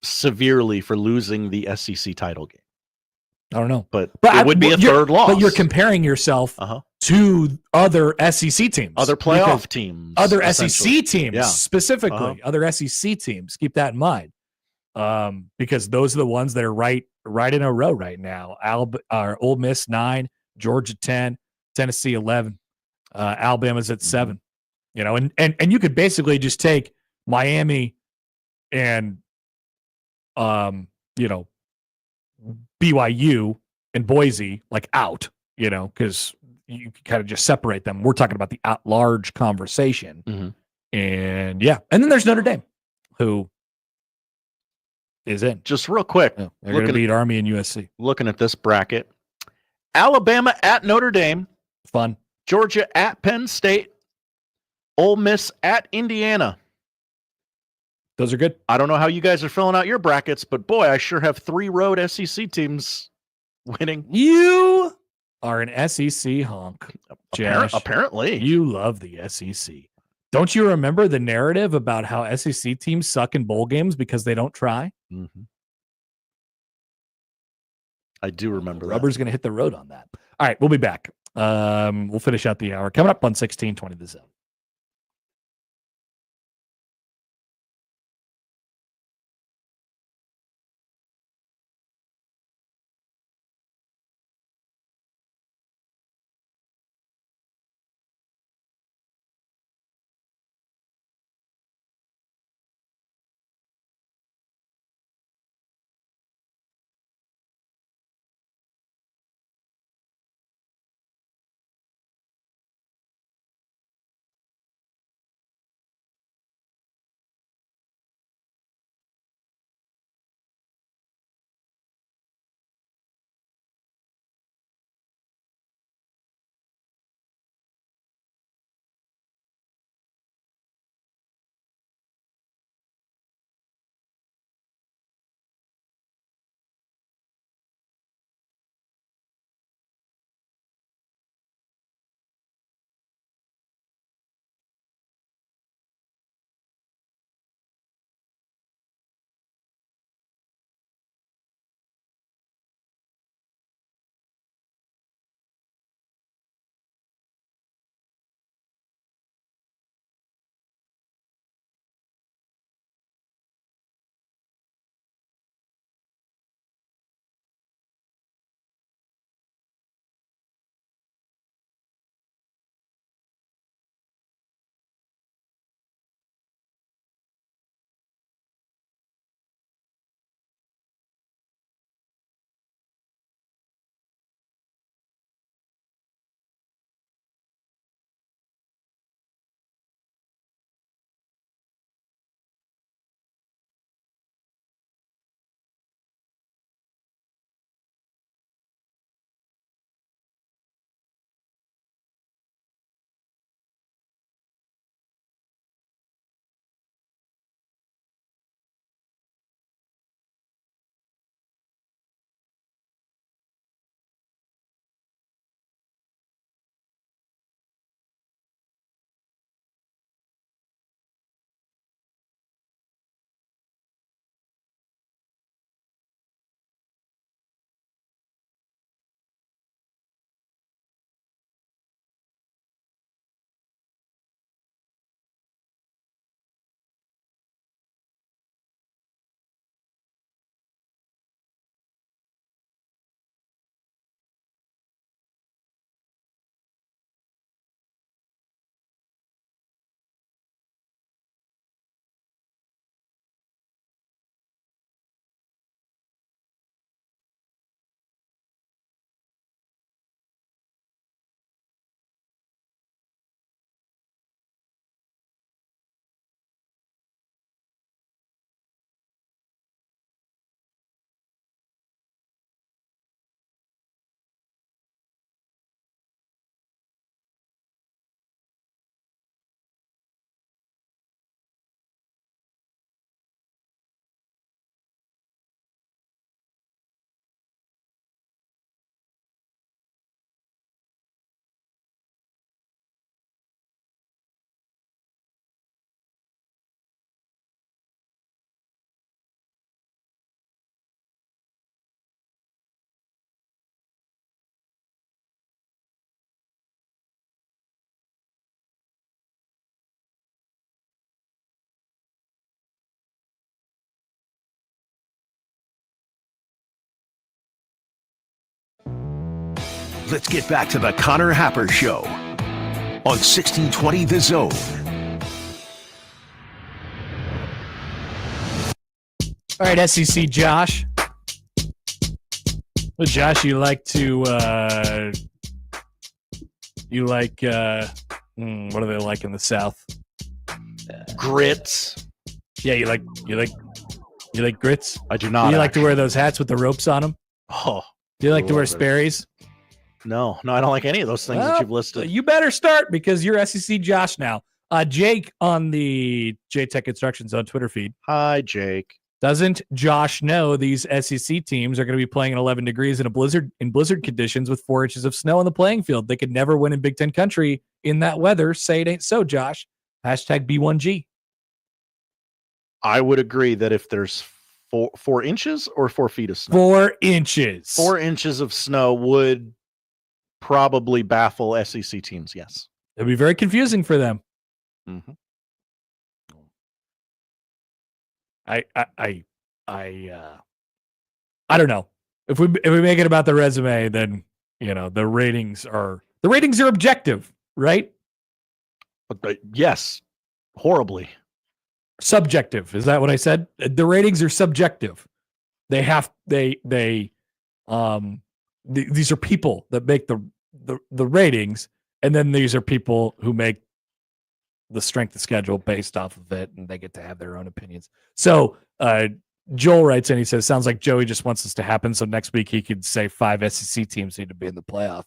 severely for losing the SEC title game. I don't know, but it would be a third loss. But you're comparing yourself to other SEC teams, other playoff teams, other SEC teams, specifically Uh-huh. other SEC teams. Keep that in mind, because those are the ones that are right in a row right now. Ole Miss 9, Georgia 10, Tennessee 11, Alabama's at 7. You know, and you could basically just take Miami and you know, BYU and Boise like out, you know, because you kind of just separate them. We're talking about the at-large conversation. And yeah, and then there's Notre Dame, who is in. Just real quick, they're going to beat Army and USC. Looking at this bracket, Alabama at Notre Dame, fun. Georgia at Penn State, Ole Miss at Indiana. Those are good. I don't know how you guys are filling out your brackets, but boy, I sure have 3 road SEC teams winning. You are an SEC honk, Josh. Apparently. You love the SEC. Don't you remember the narrative about how SEC teams suck in bowl games because they don't try? I do remember that. Rubber's going to hit the road on that. All right, we'll be back. We'll finish out the hour. Coming up on 1620 The Zone. let's get back to the Connor Happer Show on 1620 The Zone. All right, SEC Josh. Well, Josh, you like to what do they like in the South? Grits. Yeah, you like grits? I do not. You like to wear those hats with the ropes on them? Oh. Do you like to wear it. Sperry's? No, I don't like any of those things that you've listed. You better start because you're SEC Josh now. Jake on the JTech Instruction Zone Twitter feed. Hi, Jake. Doesn't Josh know these SEC teams are going to be playing at 11 degrees in blizzard conditions with 4 inches of snow on the playing field? They could never win in Big Ten country in that weather. Say it ain't so, Josh. Hashtag B1G. I would agree that if there's 4 inches or 4 feet of snow. 4 inches. 4 inches of snow would probably baffle SEC teams. Yes. It'd be very confusing for them. Mm-hmm. I don't know. If we make it about the resume, then the ratings are objective, right? Yes, horribly subjective. Is that what I said? The ratings are subjective. These are people that make the ratings, and then these are people who make the strength of schedule based off of it, and they get to have their own opinions. So Joel writes in, he says, sounds like Joey just wants this to happen, so next week he could say 5 SEC teams need to be in the playoff.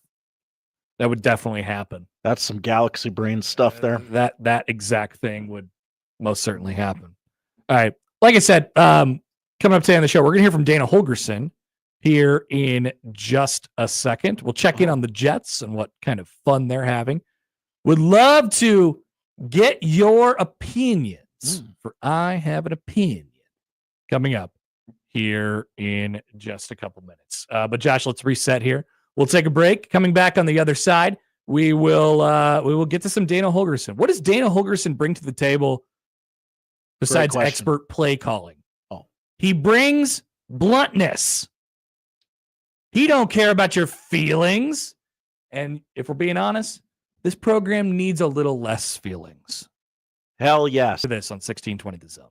That would definitely happen. That's some galaxy brain stuff there. That exact thing would most certainly happen. All right. Like I said, coming up today on the show, we're going to hear from Dana Holgorsen here in just a second. We'll check in on the Jets and what kind of fun they're having. Would love to get your opinions, for I have an opinion, coming up here in just a couple minutes. But Josh, let's reset here. We'll take a break. Coming back on the other side, we will get to some Dana Holgorsen. What does Dana Holgorsen bring to the table besides expert play calling? Oh, he brings bluntness. He don't care about your feelings. And if we're being honest, this program needs a little less feelings. Hell yes. For this on 1620 The Zone.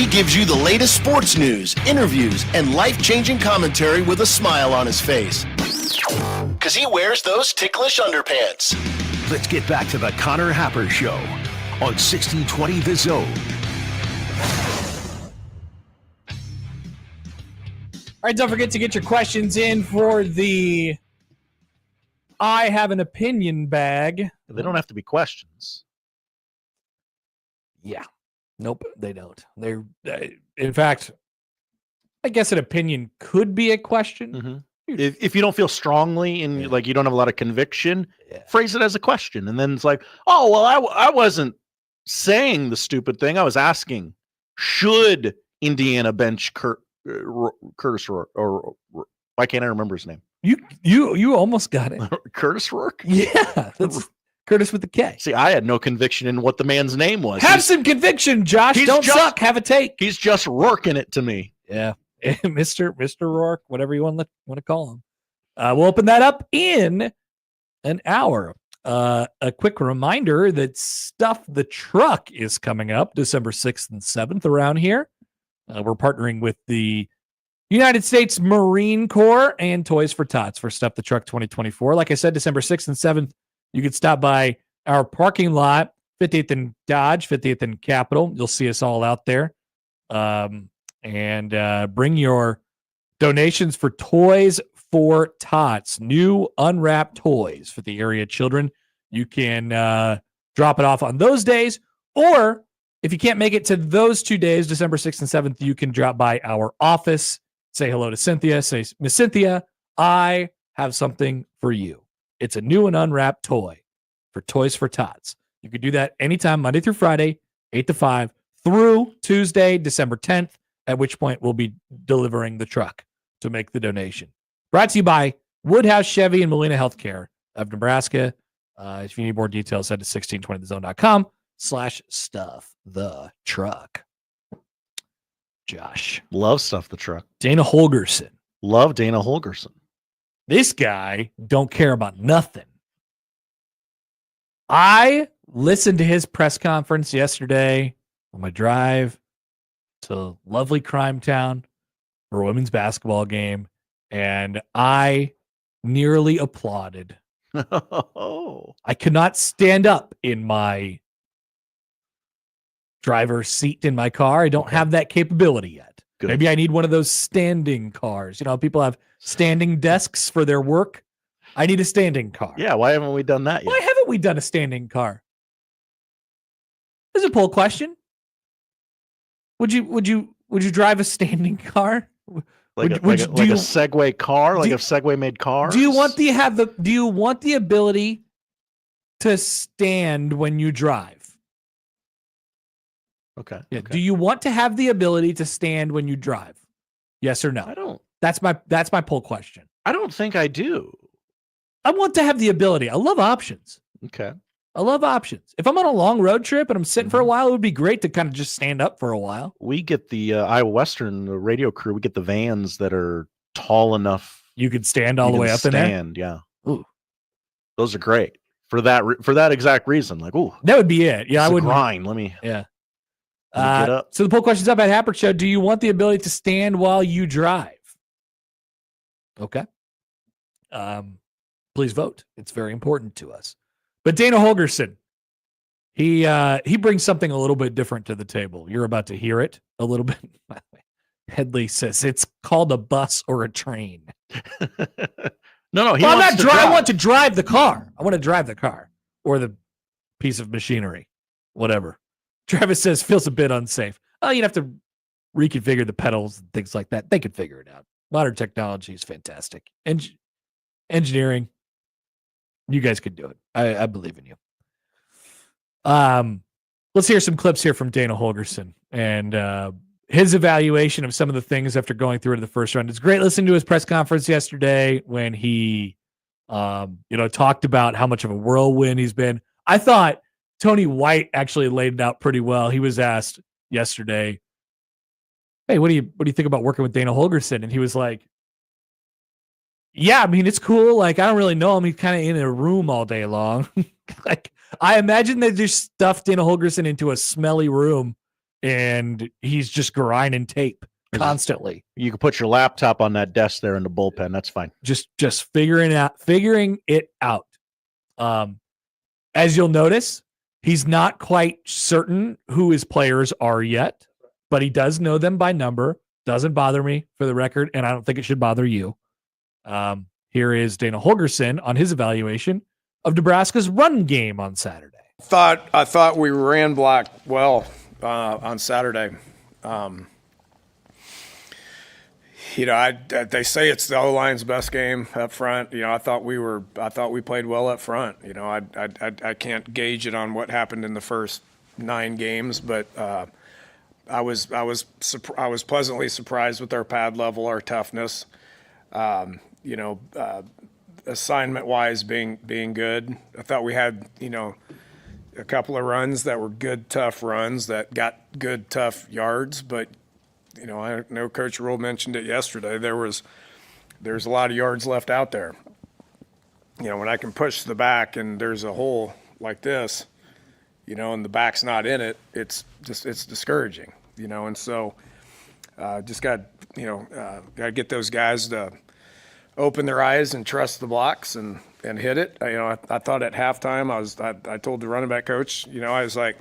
He gives you the latest sports news, interviews, and life-changing commentary with a smile on his face. Because he wears those ticklish underpants. Let's get back to the Connor Happer Show on 1620 The Zone. All right, don't forget to get your questions in for the I Have an Opinion bag. They don't have to be questions. Yeah. Nope, they don't. They're, in fact, I guess an opinion could be a question. Mm-hmm. If you don't feel strongly and like you don't have a lot of conviction, phrase it as a question. And then it's like, oh, well, I wasn't saying the stupid thing. I was asking, should Indiana bench Curtis Rourke? Or why can't I remember his name? You almost got it. Curtis Rourke? Yeah, that's Curtis with the K. See, I had no conviction in what the man's name was. Have some conviction, Josh. Don't suck. Have a take. He's just working it to me. Yeah. Mr. Rourke, whatever you want to call him. We'll open that up in an hour. A quick reminder that Stuff the Truck is coming up December 6th and 7th around here. We're partnering with the United States Marine Corps and Toys for Tots for Stuff the Truck 2024. Like I said, December 6th and 7th, you can stop by our parking lot, 50th and Dodge, 50th and Capitol. You'll see us all out there. And bring your donations for Toys for Tots, new unwrapped toys for the area children. You can drop it off on those days, or if you can't make it to those 2 days, December 6th and 7th, you can drop by our office, say hello to Cynthia, say, Miss Cynthia, I have something for you. It's a new and unwrapped toy for Toys for Tots. You can do that anytime, Monday through Friday, 8 to 5, through Tuesday, December 10th, at which point we'll be delivering the truck to make the donation. Brought to you by Woodhouse Chevy and Molina Healthcare of Nebraska. If you need more details, head to 1620thezone.com/stuff-the-truck. Josh. Love Stuff the Truck. Dana Holgorsen. Love Dana Holgorsen. This guy don't care about nothing. I listened to his press conference yesterday on my drive to lovely Crime Town for a women's basketball game, and I nearly applauded. I could not stand up in my driver's seat in my car. I don't have that capability yet. Good. Maybe I need one of those standing cars. You know, people have standing desks for their work. I need a standing car. Yeah, why haven't we done that yet? Why haven't we done a standing car? This is a poll question. Would you drive a standing car? Like a Segway car, like if Segway made cars? Do you want the ability to stand when you drive? Okay. Yeah. Okay. Do you want to have the ability to stand when you drive? Yes or no? I don't. That's my poll question. I don't think I do. I want to have the ability. I love options. Okay. I love options. If I'm on a long road trip and I'm sitting for a while, it would be great to kind of just stand up for a while. We get the Iowa Western radio crew. We get the vans that are tall enough. You could stand all the way up in there? Yeah. Ooh. Those are great for that exact reason. Like, ooh. That would be it. Yeah, I would grind. Let me get up. So the poll question's up at Happer Show. Do you want the ability to stand while you drive? Okay. Please vote. It's very important to us. But Dana Holgorsen, he brings something a little bit different to the table. You're about to hear it a little bit. Headley says it's called a bus or a train. No. I want to drive the car. I want to drive the car or the piece of machinery, whatever. Travis says feels a bit unsafe. Oh, you'd have to reconfigure the pedals and things like that. They could figure it out. Modern technology is fantastic. Engineering, you guys could do it. I believe in you. Let's hear some clips here from Dana Holgorsen and his evaluation of some of the things after going through to the first round. It's great listening to his press conference yesterday when he, talked about how much of a whirlwind he's been. I thought Tony White actually laid it out pretty well. He was asked yesterday, "Hey, what do you think about working with Dana Holgorsen?" And he was like, "Yeah, I mean, it's cool. Like, I don't really know him. He's kind of in a room all day long." Like, I imagine they just stuffed Dana Holgorsen into a smelly room and he's just grinding tape constantly. You can put your laptop on that desk there in the bullpen. That's fine. Just figuring it out. As you'll notice, he's not quite certain who his players are yet, but he does know them by number. Doesn't bother me, for the record, and I don't think it should bother you. Here is Dana Holgorsen on his evaluation of Nebraska's run game on Saturday. I thought we ran block well on Saturday. They say it's the O-line's best game up front. I thought we played well up front. I can't gauge it on what happened in the first 9 games, but I was pleasantly surprised with our pad level, our toughness. Assignment wise being good. I thought we had, a couple of runs that were good, tough runs that got good, tough yards, but I know Coach Rule mentioned it yesterday. There's a lot of yards left out there. When I can push the back and there's a hole like this, and the back's not in it, it's discouraging, and so just got to get those guys to open their eyes and trust the blocks and hit it. I thought at halftime I told the running back coach, I was like,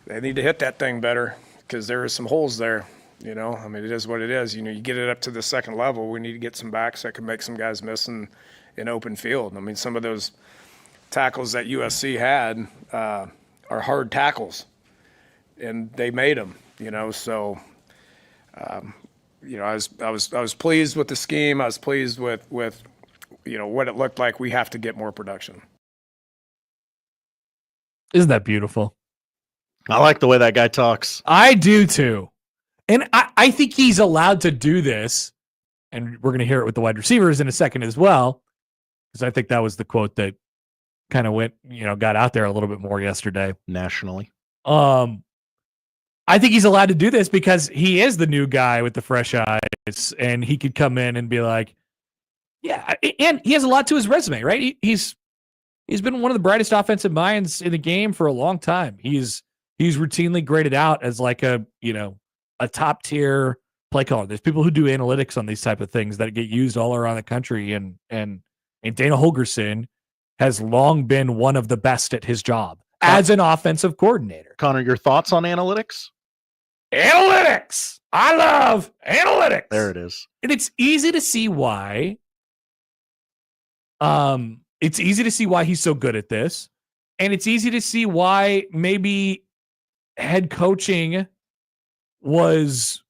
they need to hit that thing better because there are some holes there. It is what it is. You get it up to the second level. We need to get some backs that can make some guys miss in open field. Some of those tackles that USC had are hard tackles, and they made them. So I was pleased with the scheme. I was pleased with what it looked like. We have to get more production. Isn't that beautiful? I like the way that guy talks. I do too. And I think he's allowed to do this, and we're going to hear it with the wide receivers in a second as well, because I think that was the quote that kind of got out there a little bit more yesterday. Nationally. I think he's allowed to do this because he is the new guy with the fresh eyes, and he could come in and be like, yeah, and he has a lot to his resume, right? He's been one of the brightest offensive minds in the game for a long time. He's routinely graded out as like a top tier play caller. There's people who do analytics on these type of things that get used all around the country. And Dana Holgorsen has long been one of the best at his job as an offensive coordinator. Connor, your thoughts on analytics? Analytics. I love analytics. There it is. And it's easy to see why. It's easy to see why he's so good at this. And it's easy to see why maybe head coaching was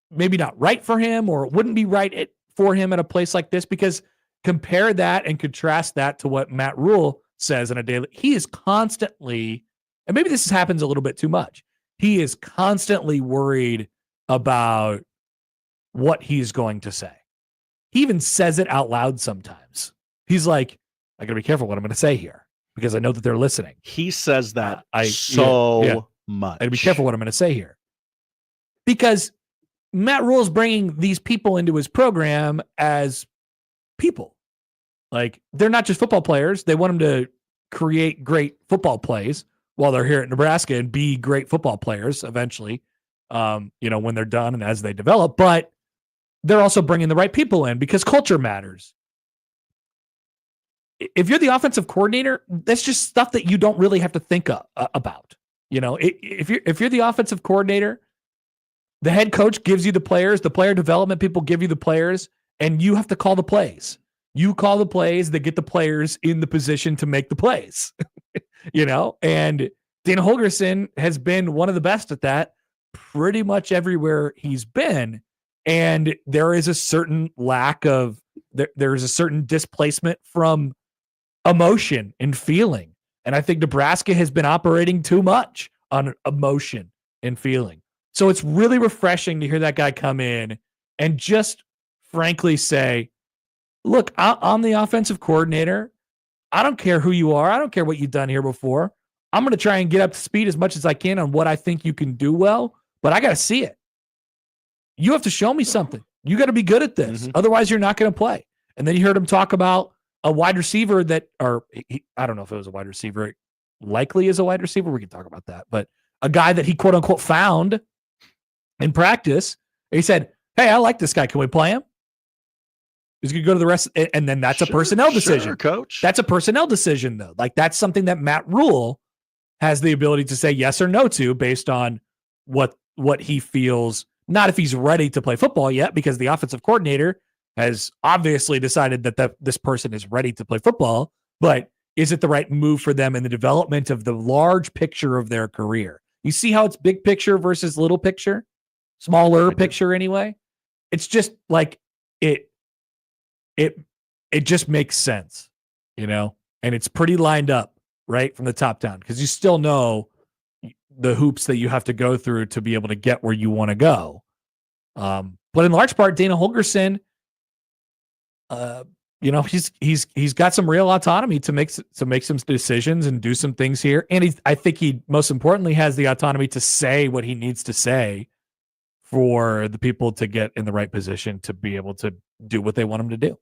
maybe not right for him, or it wouldn't be right for him at a place like this, because compare that and contrast that to what Matt Rule says in a daily. He is constantly, and maybe this happens a little bit too much, he is constantly worried about what he's going to say. He even says it out loud sometimes. He's like, I gotta be careful what I'm going to say here because I know that they're listening. He says that much. I gotta be careful what I'm going to say here. Because Matt Rule's bringing these people into his program as people. Like, they're not just football players. They want them to create great football plays while they're here at Nebraska and be great football players eventually, when they're done and as they develop. But they're also bringing the right people in because culture matters. If you're the offensive coordinator, that's just stuff that you don't really have to think about. If you're the offensive coordinator, the head coach gives you the players, the player development people give you the players, and you have to call the plays. You call the plays that get the players in the position to make the plays. And Dana Holgorsen has been one of the best at that pretty much everywhere he's been. And there is a certain lack of, there's a certain displacement from emotion and feeling. And I think Nebraska has been operating too much on emotion and feeling. So it's really refreshing to hear that guy come in and just frankly say, look, I'm the offensive coordinator. I don't care who you are. I don't care what you've done here before. I'm going to try and get up to speed as much as I can on what I think you can do well, but I got to see it. You have to show me something. You got to be good at this. Otherwise, you're not going to play. And then you heard him talk about a wide receiver I don't know if it was a wide receiver. It likely is a wide receiver. We can talk about that. But a guy that he quote unquote found in practice. He said, "Hey, I like this guy. Can we play him?" He's going to go to the rest. And then that's a personnel decision. Sure, coach. That's a personnel decision, though. Like, that's something that Matt Rule has the ability to say yes or no to based on what he feels, not if he's ready to play football yet, because the offensive coordinator has obviously decided that this person is ready to play football, but is it the right move for them in the development of the large picture of their career? You see how it's big picture versus little picture? Smaller picture anyway? It's just like it just makes sense, you know? And it's pretty lined up right from the top down, because you still know the hoops that you have to go through to be able to get where you want to go. But in large part, Dana Holgorsen, you know, he's got some real autonomy to make some decisions and do some things here. And I think he most importantly has the autonomy to say what he needs to say for the people to get in the right position to be able to do what they want him to do.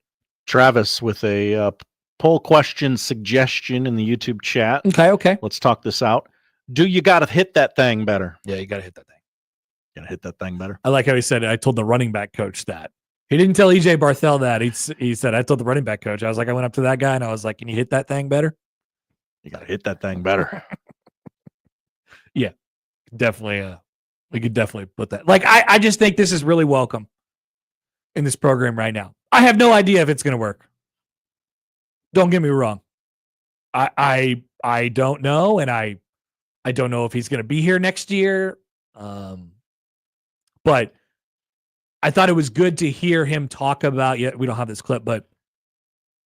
Travis with a poll question suggestion in the YouTube chat. Okay. Let's talk this out. Do you got to hit that thing better? Yeah, you got to hit that thing. Got to hit that thing better. I like how he said, I told the running back coach that. He didn't tell EJ Barthel that. He said, I told the running back coach. I was like, I went up to that guy and I was like, can you hit that thing better? You got to hit that thing better. Yeah, definitely. We could definitely put that. Like, I just think this is really welcome in this program right now. I have no idea if it's going to work. Don't get me wrong. I don't know, and I don't know if he's going to be here next year. But I thought it was good to hear him talk about. Yeah, we don't have this clip, but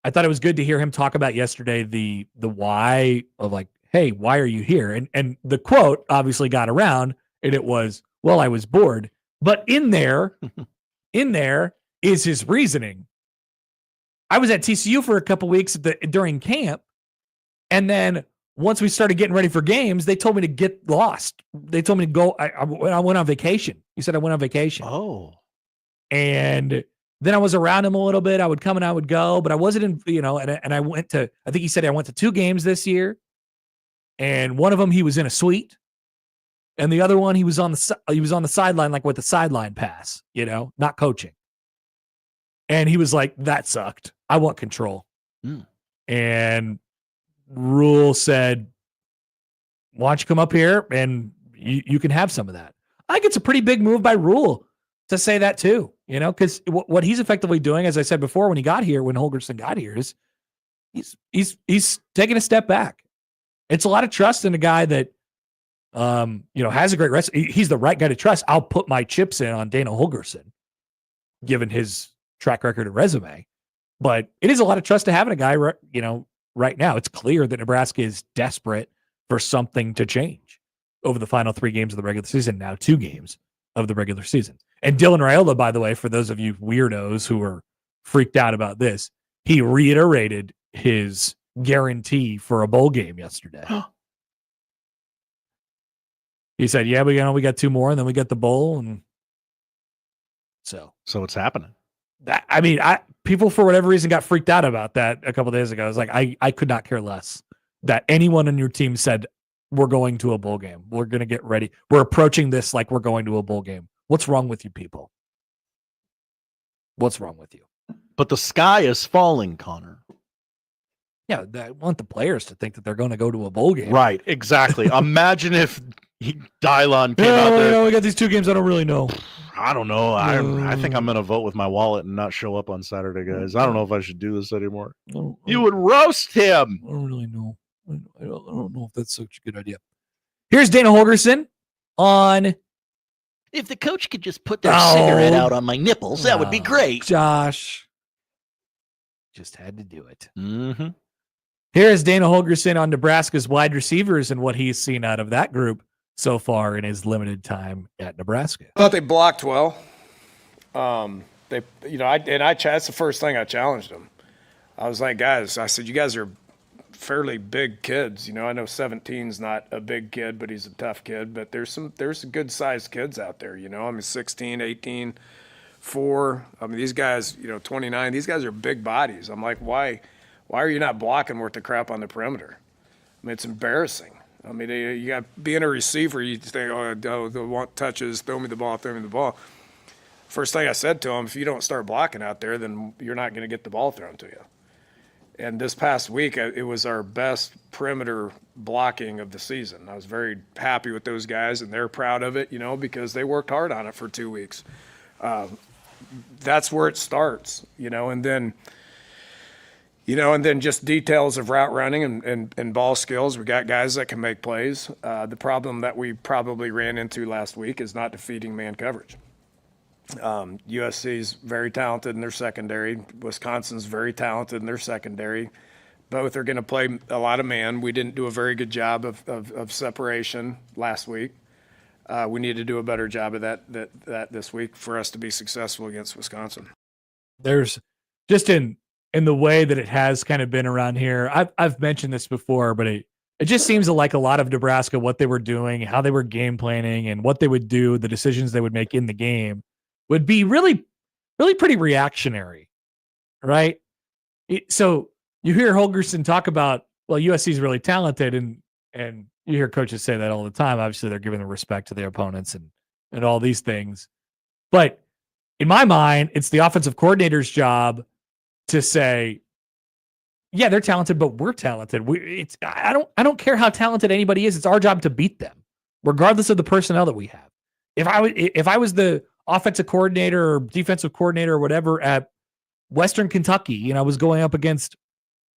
I thought it was good to hear him talk about yesterday the why of, like, hey, why are you here? And the quote obviously got around, and it was, well, I was bored. But in there is his reasoning. I was at TCU for a couple weeks during camp, and then once we started getting ready for games, they told me to get lost. They told me to go. I went on vacation. He said I went on vacation. Oh. And then I was around him a little bit. I would come and I would go, but I wasn't in, you know, and I went to, I think he said I went to 2 games this year. And one of them, he was in a suite. And the other one, he was on the sideline, like with the sideline pass, you know, not coaching. And he was like, that sucked. I want control. And Rule said, why don't you come up here and you can have some of that. I think it's a pretty big move by Rule to say that too, you know, because what he's effectively doing, as I said before, when Holgorsen got here, is he's taking a step back. It's a lot of trust in a guy that, you know, has a great rest. He's the right guy to trust. I'll put my chips in on Dana Holgorsen, given his track record and resume. But it is a lot of trust to have in a guy, you know, right now. It's clear that Nebraska is desperate for something to change over the final 3 games of the regular season, now 2 games of the regular season. And Dylan Raiola, by the way, for those of you weirdos who are freaked out about this, he reiterated his guarantee for a bowl game yesterday. He said, yeah, we got 2 more, and then we got the bowl. And so it's happening. People, for whatever reason, got freaked out about that a couple of days ago. I was like, I could not care less that anyone on your team said, we're going to a bowl game. We're going to get ready. We're approaching this like we're going to a bowl game. What's wrong with you people? What's wrong with you? But the sky is falling, Connor. Yeah, I want the players to think that they're going to go to a bowl game. Right, exactly. Imagine if Dylon came out there. We got these 2 games. I don't really know. I don't know. I think I'm going to vote with my wallet and not show up on Saturday, guys. I don't know if I should do this anymore. You would roast him. I don't really know. I don't know if that's such a good idea. Here's Dana Holgorsen on. If the coach could just put their cigarette out on my nipples, that would be great. Josh. Just had to do it. Mm-hmm. Here is Dana Holgorsen on Nebraska's wide receivers and what he's seen out of that group so far in his limited time at Nebraska. I thought they blocked well. That's the first thing I challenged them. I was like, guys, I said, you guys are fairly big kids. You know, I know 17's not a big kid, but he's a tough kid. But there's some good sized kids out there, you know. I mean, 16, 18, 4. I mean, these guys, you know, 29, these guys are big bodies. I'm like, why are you not blocking worth the crap on the perimeter? I mean, it's embarrassing. I mean, you got being a receiver, you think, they want touches, throw me the ball. First thing I said to him, if you don't start blocking out there, then you're not going to get the ball thrown to you. And this past week, it was our best perimeter blocking of the season. I was very happy with those guys, and they're proud of it, because they worked hard on it for 2 weeks. That's where it starts, and then just details of route running and ball skills. We got guys that can make plays. The problem that we probably ran into last week is not defeating man coverage. USC's very talented in their secondary. Wisconsin's very talented in their secondary. Both are going to play a lot of man. We didn't do a very good job of separation last week. We need to do a better job of that this week for us to be successful against Wisconsin. There's just in the way that it has kind of been around here. I've mentioned this before, but it just seems like a lot of Nebraska, what they were doing, how they were game planning, and what they would do, the decisions they would make in the game would be really, really pretty reactionary, right? So you hear Holgorsen talk about, well, USC is really talented, and you hear coaches say that all the time. Obviously, they're giving the respect to their opponents and all these things. But in my mind, it's the offensive coordinator's job to say, yeah, they're talented, but we're talented. I don't care how talented anybody is. It's our job to beat them, regardless of the personnel that we have. If I was the offensive coordinator or defensive coordinator or whatever at Western Kentucky, and I was going up against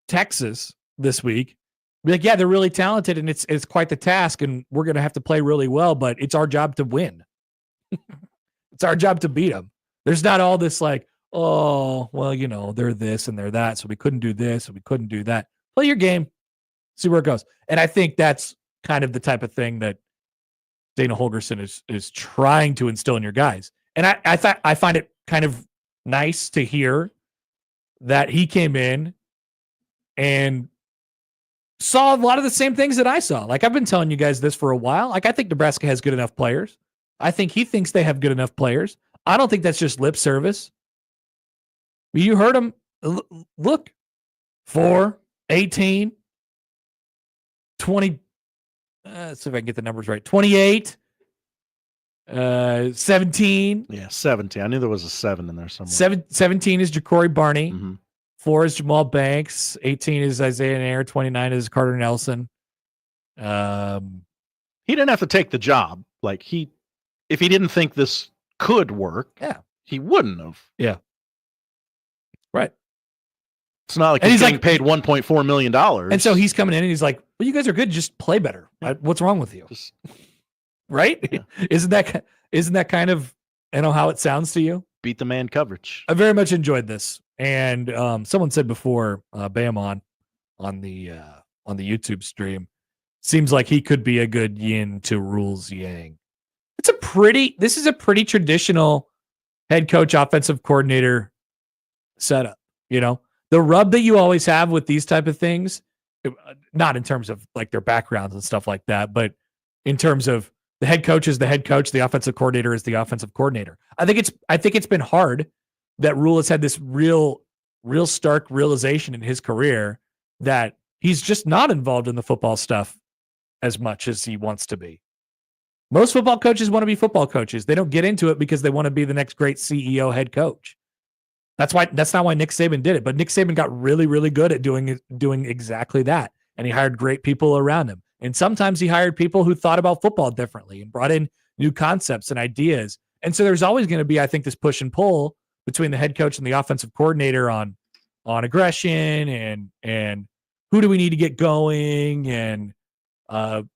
Texas this week, be like, yeah, they're really talented, and it's quite the task, and we're going to have to play really well, but it's our job to win. It's our job to beat them. There's not all this like, oh, well, they're this and they're that, so we couldn't do this and we couldn't do that. Play your game, see where it goes. And I think that's kind of the type of thing that Dana Holgorsen is trying to instill in your guys. And I find it kind of nice to hear that he came in and saw a lot of the same things that I saw. Like, I've been telling you guys this for a while. Like, I think Nebraska has good enough players. I think he thinks they have good enough players. I don't think that's just lip service. You heard him. Look, 4, 18, 20. Let's see if I can get the numbers right. 28, 17. Yeah, 17. I knew there was a 7 in there somewhere. 17 is Ja'Cory Barney. Mm-hmm. 4 is Jamal Banks. 18 is Isaiah Nair. 29 is Carter Nelson. He didn't have to take the job. Like, if he didn't think this could work, he wouldn't have. Yeah. Right. It's not like he's getting paid $1.4 million. And so he's coming in and he's like, well, you guys are good. Just play better. What's wrong with you? Right? Yeah. Isn't that kind of, how it sounds to you? Beat the man coverage. I very much enjoyed this. And someone said before, Bam on the YouTube stream, seems like he could be a good yin to Rule's yang. This is a pretty traditional head coach, offensive coordinator setup. The rub that you always have with these type of things, not in terms of like their backgrounds and stuff like that, but in terms of the head coach is the head coach, the offensive coordinator is the offensive coordinator. I think it's been hard that Rule has had this real stark realization in his career that he's just not involved in the football stuff as much as he wants to be. Most football coaches want to be football coaches. They don't get into it because they want to be the next great CEO head coach. That's not why Nick Saban did it. But Nick Saban got really, really good at doing exactly that. And he hired great people around him. And sometimes he hired people who thought about football differently and brought in new concepts and ideas. And so there's always going to be, I think, this push and pull between the head coach and the offensive coordinator on aggression and who do we need to get going and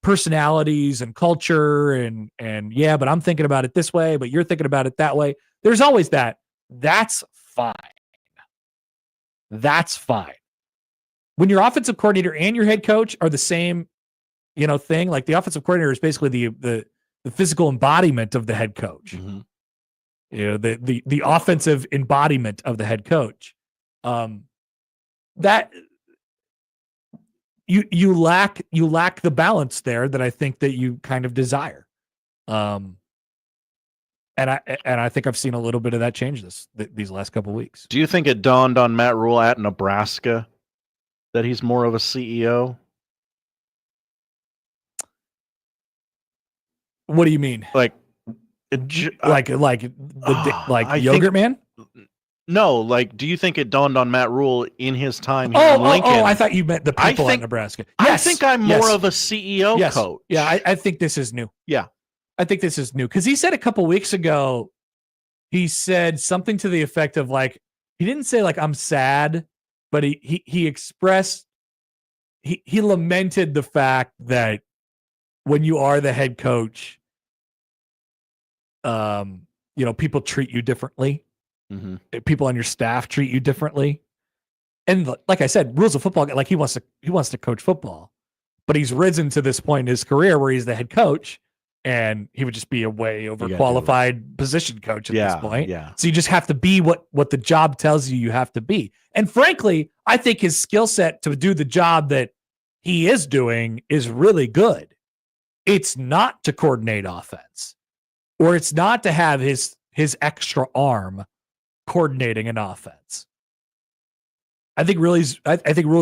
personalities and culture and yeah, but I'm thinking about it this way, but you're thinking about it that way. There's always that. That's fine. That's fine. When your offensive coordinator and your head coach are the same, thing, like the offensive coordinator is basically the physical embodiment of the head coach. Mm-hmm. The offensive embodiment of the head coach. That you lack the balance there that I think that you kind of desire. And I think I've seen a little bit of that change these last couple of weeks. Do you think it dawned on Matt Rule at Nebraska that he's more of a CEO? What do you mean? Like Yogurt Man? No, like, do you think it dawned on Matt Rule in his time here in Lincoln? I thought you meant the people at Nebraska. I think I'm more of a CEO coach. Yeah, I think this is new. Yeah. I think this is new because he said a couple weeks ago, he said something to the effect of like, he didn't say like, I'm sad, but he expressed, he lamented the fact that when you are the head coach, people treat you differently. Mm-hmm. People on your staff treat you differently. And like I said, rules of football, like he wants to coach football, but he's risen to this point in his career where he's the head coach and he would just be a way overqualified position coach at this point. Yeah. So you just have to be what the job tells you have to be. And frankly, I think his skill set to do the job that he is doing is really good. It's not to coordinate offense, or it's not to have his extra arm coordinating an offense. I think Rule's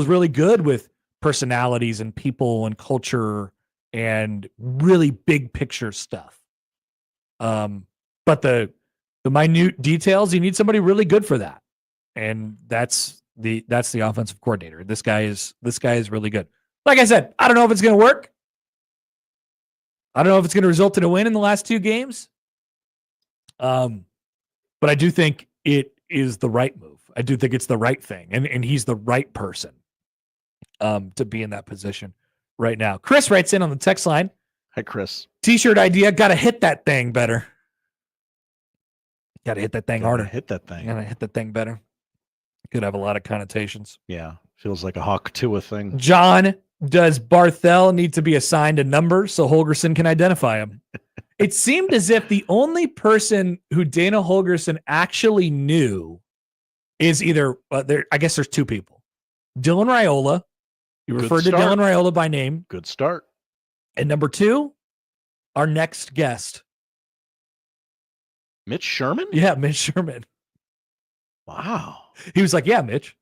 really good with personalities and people and culture and really big picture stuff. But the minute details, you need somebody really good for that. And that's the offensive coordinator. This guy is really good. Like I said, I don't know if it's going to work. I don't know if it's going to result in a win in the last 2 games. But I do think it is the right move. I do think it's the right thing. And he's the right person to be in that position right now. Chris writes in on the text line. Hi, Chris. T-shirt idea. Got to hit that thing better. Got to hit that thing harder. Hit that thing. Got to hit that thing better. Could have a lot of connotations. Yeah. Feels like a Hawk Tua thing. John, does Barthel need to be assigned a number so Holgorsen can identify him? It seemed as if the only person who Dana Holgorsen actually knew is either, I guess there's 2 people. Dylan Raiola. You referred to Dylan Raiola by name. Good start. And number 2, our next guest. Mitch Sherman? Yeah, Mitch Sherman. Wow. He was like, yeah, Mitch.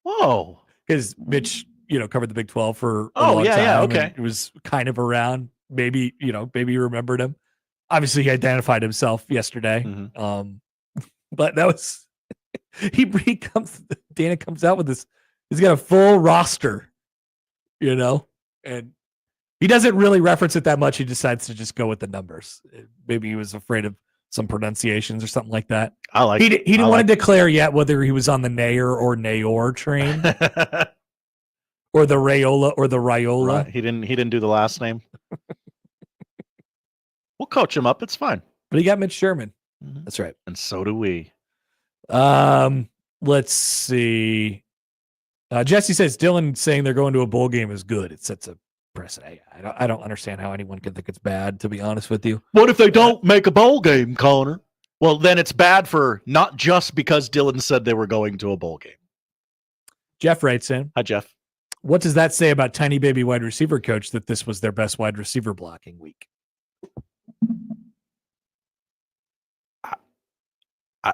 Whoa. Because Mitch, covered the Big 12 for a long time. Yeah, okay. It was kind of around. Maybe you remembered him. Obviously, he identified himself yesterday. Mm-hmm. But that was Dana comes out with this. He's got a full roster, and he doesn't really reference it that much. He decides to just go with the numbers. Maybe he was afraid of some pronunciations or something like that. He didn't want to declare yet whether he was on the Nayer or Nayor train. Or the Raiola or the Raiola. Right. He didn't do the last name. We'll coach him up. It's fine. But he got Mitch Sherman. Mm-hmm. That's right. And so do we. Let's see. Jesse says Dylan saying they're going to a bowl game is good. It sets a precedent. I don't understand how anyone can think it's bad, to be honest with you. What if they don't make a bowl game, Connor? Well, then it's bad for not just because Dylan said they were going to a bowl game. Jeff writes in. Hi, Jeff. What does that say about tiny baby wide receiver coach that this was their best wide receiver blocking week? I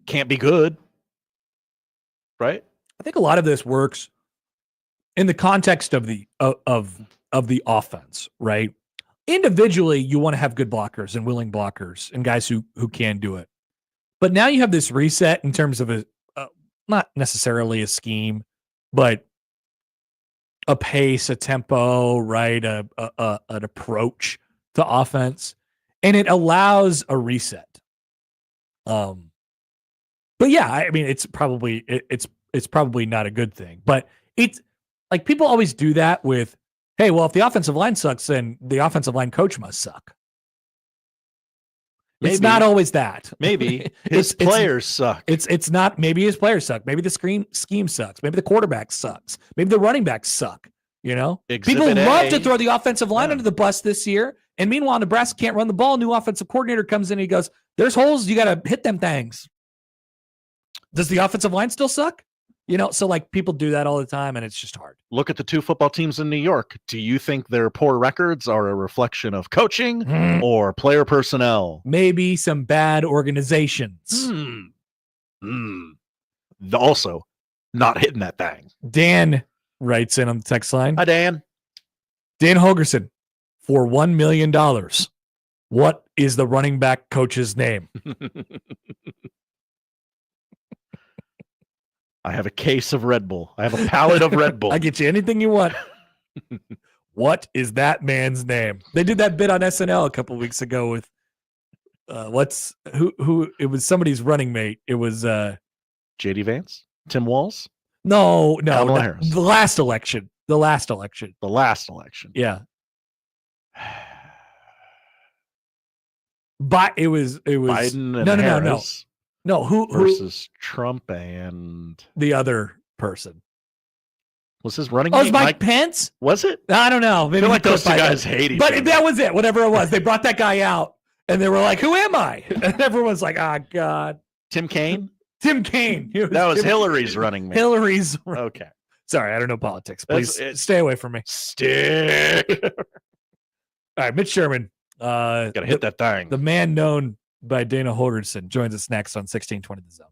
can't be good, right? I think a lot of this works in the context of the offense, right? Individually, you want to have good blockers and willing blockers and guys who can do it. But now you have this reset in terms of not necessarily a scheme, but a pace, a tempo, right? An approach to offense, and it allows a reset. But yeah, I mean, it's probably not a good thing. But it's like people always do that with, hey, well, if the offensive line sucks, then the offensive line coach must suck. Maybe. It's not always that. Maybe his players suck. It's not. Maybe his players suck. Maybe the scheme sucks. Maybe the quarterback sucks. Maybe the running back suck. People love to throw the offensive line under the bus this year. And meanwhile, Nebraska can't run the ball. New offensive coordinator comes in and he goes, there's holes. You got to hit them things. Does the offensive line still suck? So like people do that all the time and it's just hard. Look at the 2 football teams in New York. Do you think their poor records are a reflection of coaching or player personnel? Maybe some bad organizations. Also, not hitting that thing. Dan writes in on the text line. Hi, Dan. Dan Holgorsen, for $1 million. What is the running back coach's name? I have a case of Red Bull. I have a pallet of Red Bull. I get you anything you want. What is that man's name? They did that bit on SNL a couple weeks ago with who it was somebody's running mate. It was JD Vance? Tim Walz? no, Kamala Harris. the last election. The last election. Yeah. But it was Biden and no. Harris No, who versus Trump and the other person? was his running Oh, it mate was Mike Pence? Was it? I don't know. Maybe I feel like he those two quit by guys then. hate each But other. that was it. Whatever it was, they brought that guy out, and they were like, "Who am I?" And everyone's like, "Ah, God." Tim Kaine? Tim Kaine. That was Tim Hillary's running mate. Hillary's. Okay. Sorry, I don't know politics. Please That's- stay away from me. Stick. All right, Mitch Sherman. Gotta hit that thing. The man known by Dana Holgorsen joins us next on 1620 The Zone.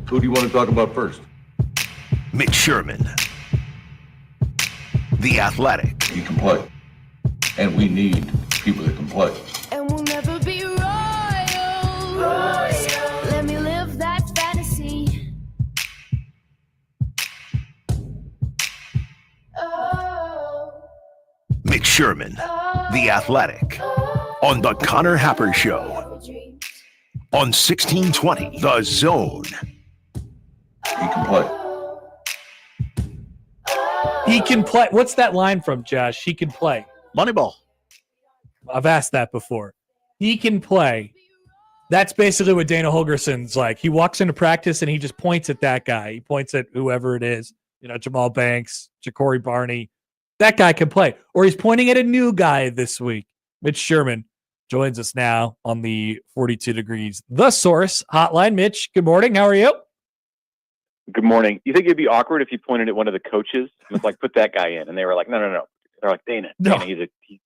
Who do you want to talk about first? Mitch Sherman, The Athletic. He can play. And we need people that can play. And we'll never be royal. Let me live that fantasy. Mitch Sherman, The Athletic. On the Connor Happer Show. On 1620, The Zone. He can play. He can play. What's that line from, Josh? He can play. Moneyball. I've asked that before. He can play. That's basically what Dana Holgorsen's like. He walks into practice and he just points at that guy. He points at whoever it is. Jamal Banks, Ja'Cory Barney. That guy can play. Or he's pointing at a new guy this week. Mitch Sherman joins us now on the 42 Degrees The Source hotline. Mitch, good morning. How are you? Good morning. You think it'd be awkward if you pointed at one of the coaches and was like, put that guy in? And they were like, no. They're like, Dana,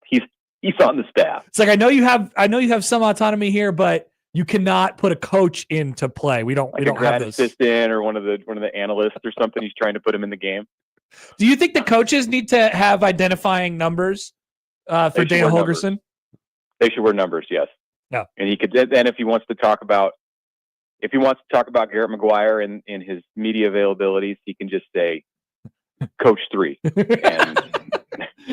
he's on the staff. It's like, I know you have some autonomy here, but you cannot put a coach in to play. We don't have this. Assistant or one of the analysts or something. He's trying to put him in the game. Do you think the coaches need to have identifying numbers for Dana Holgorsen? They should wear numbers, yes. No. And he could then, if he wants to talk about Garrett McGuire and his media availabilities, he can just say Coach 3.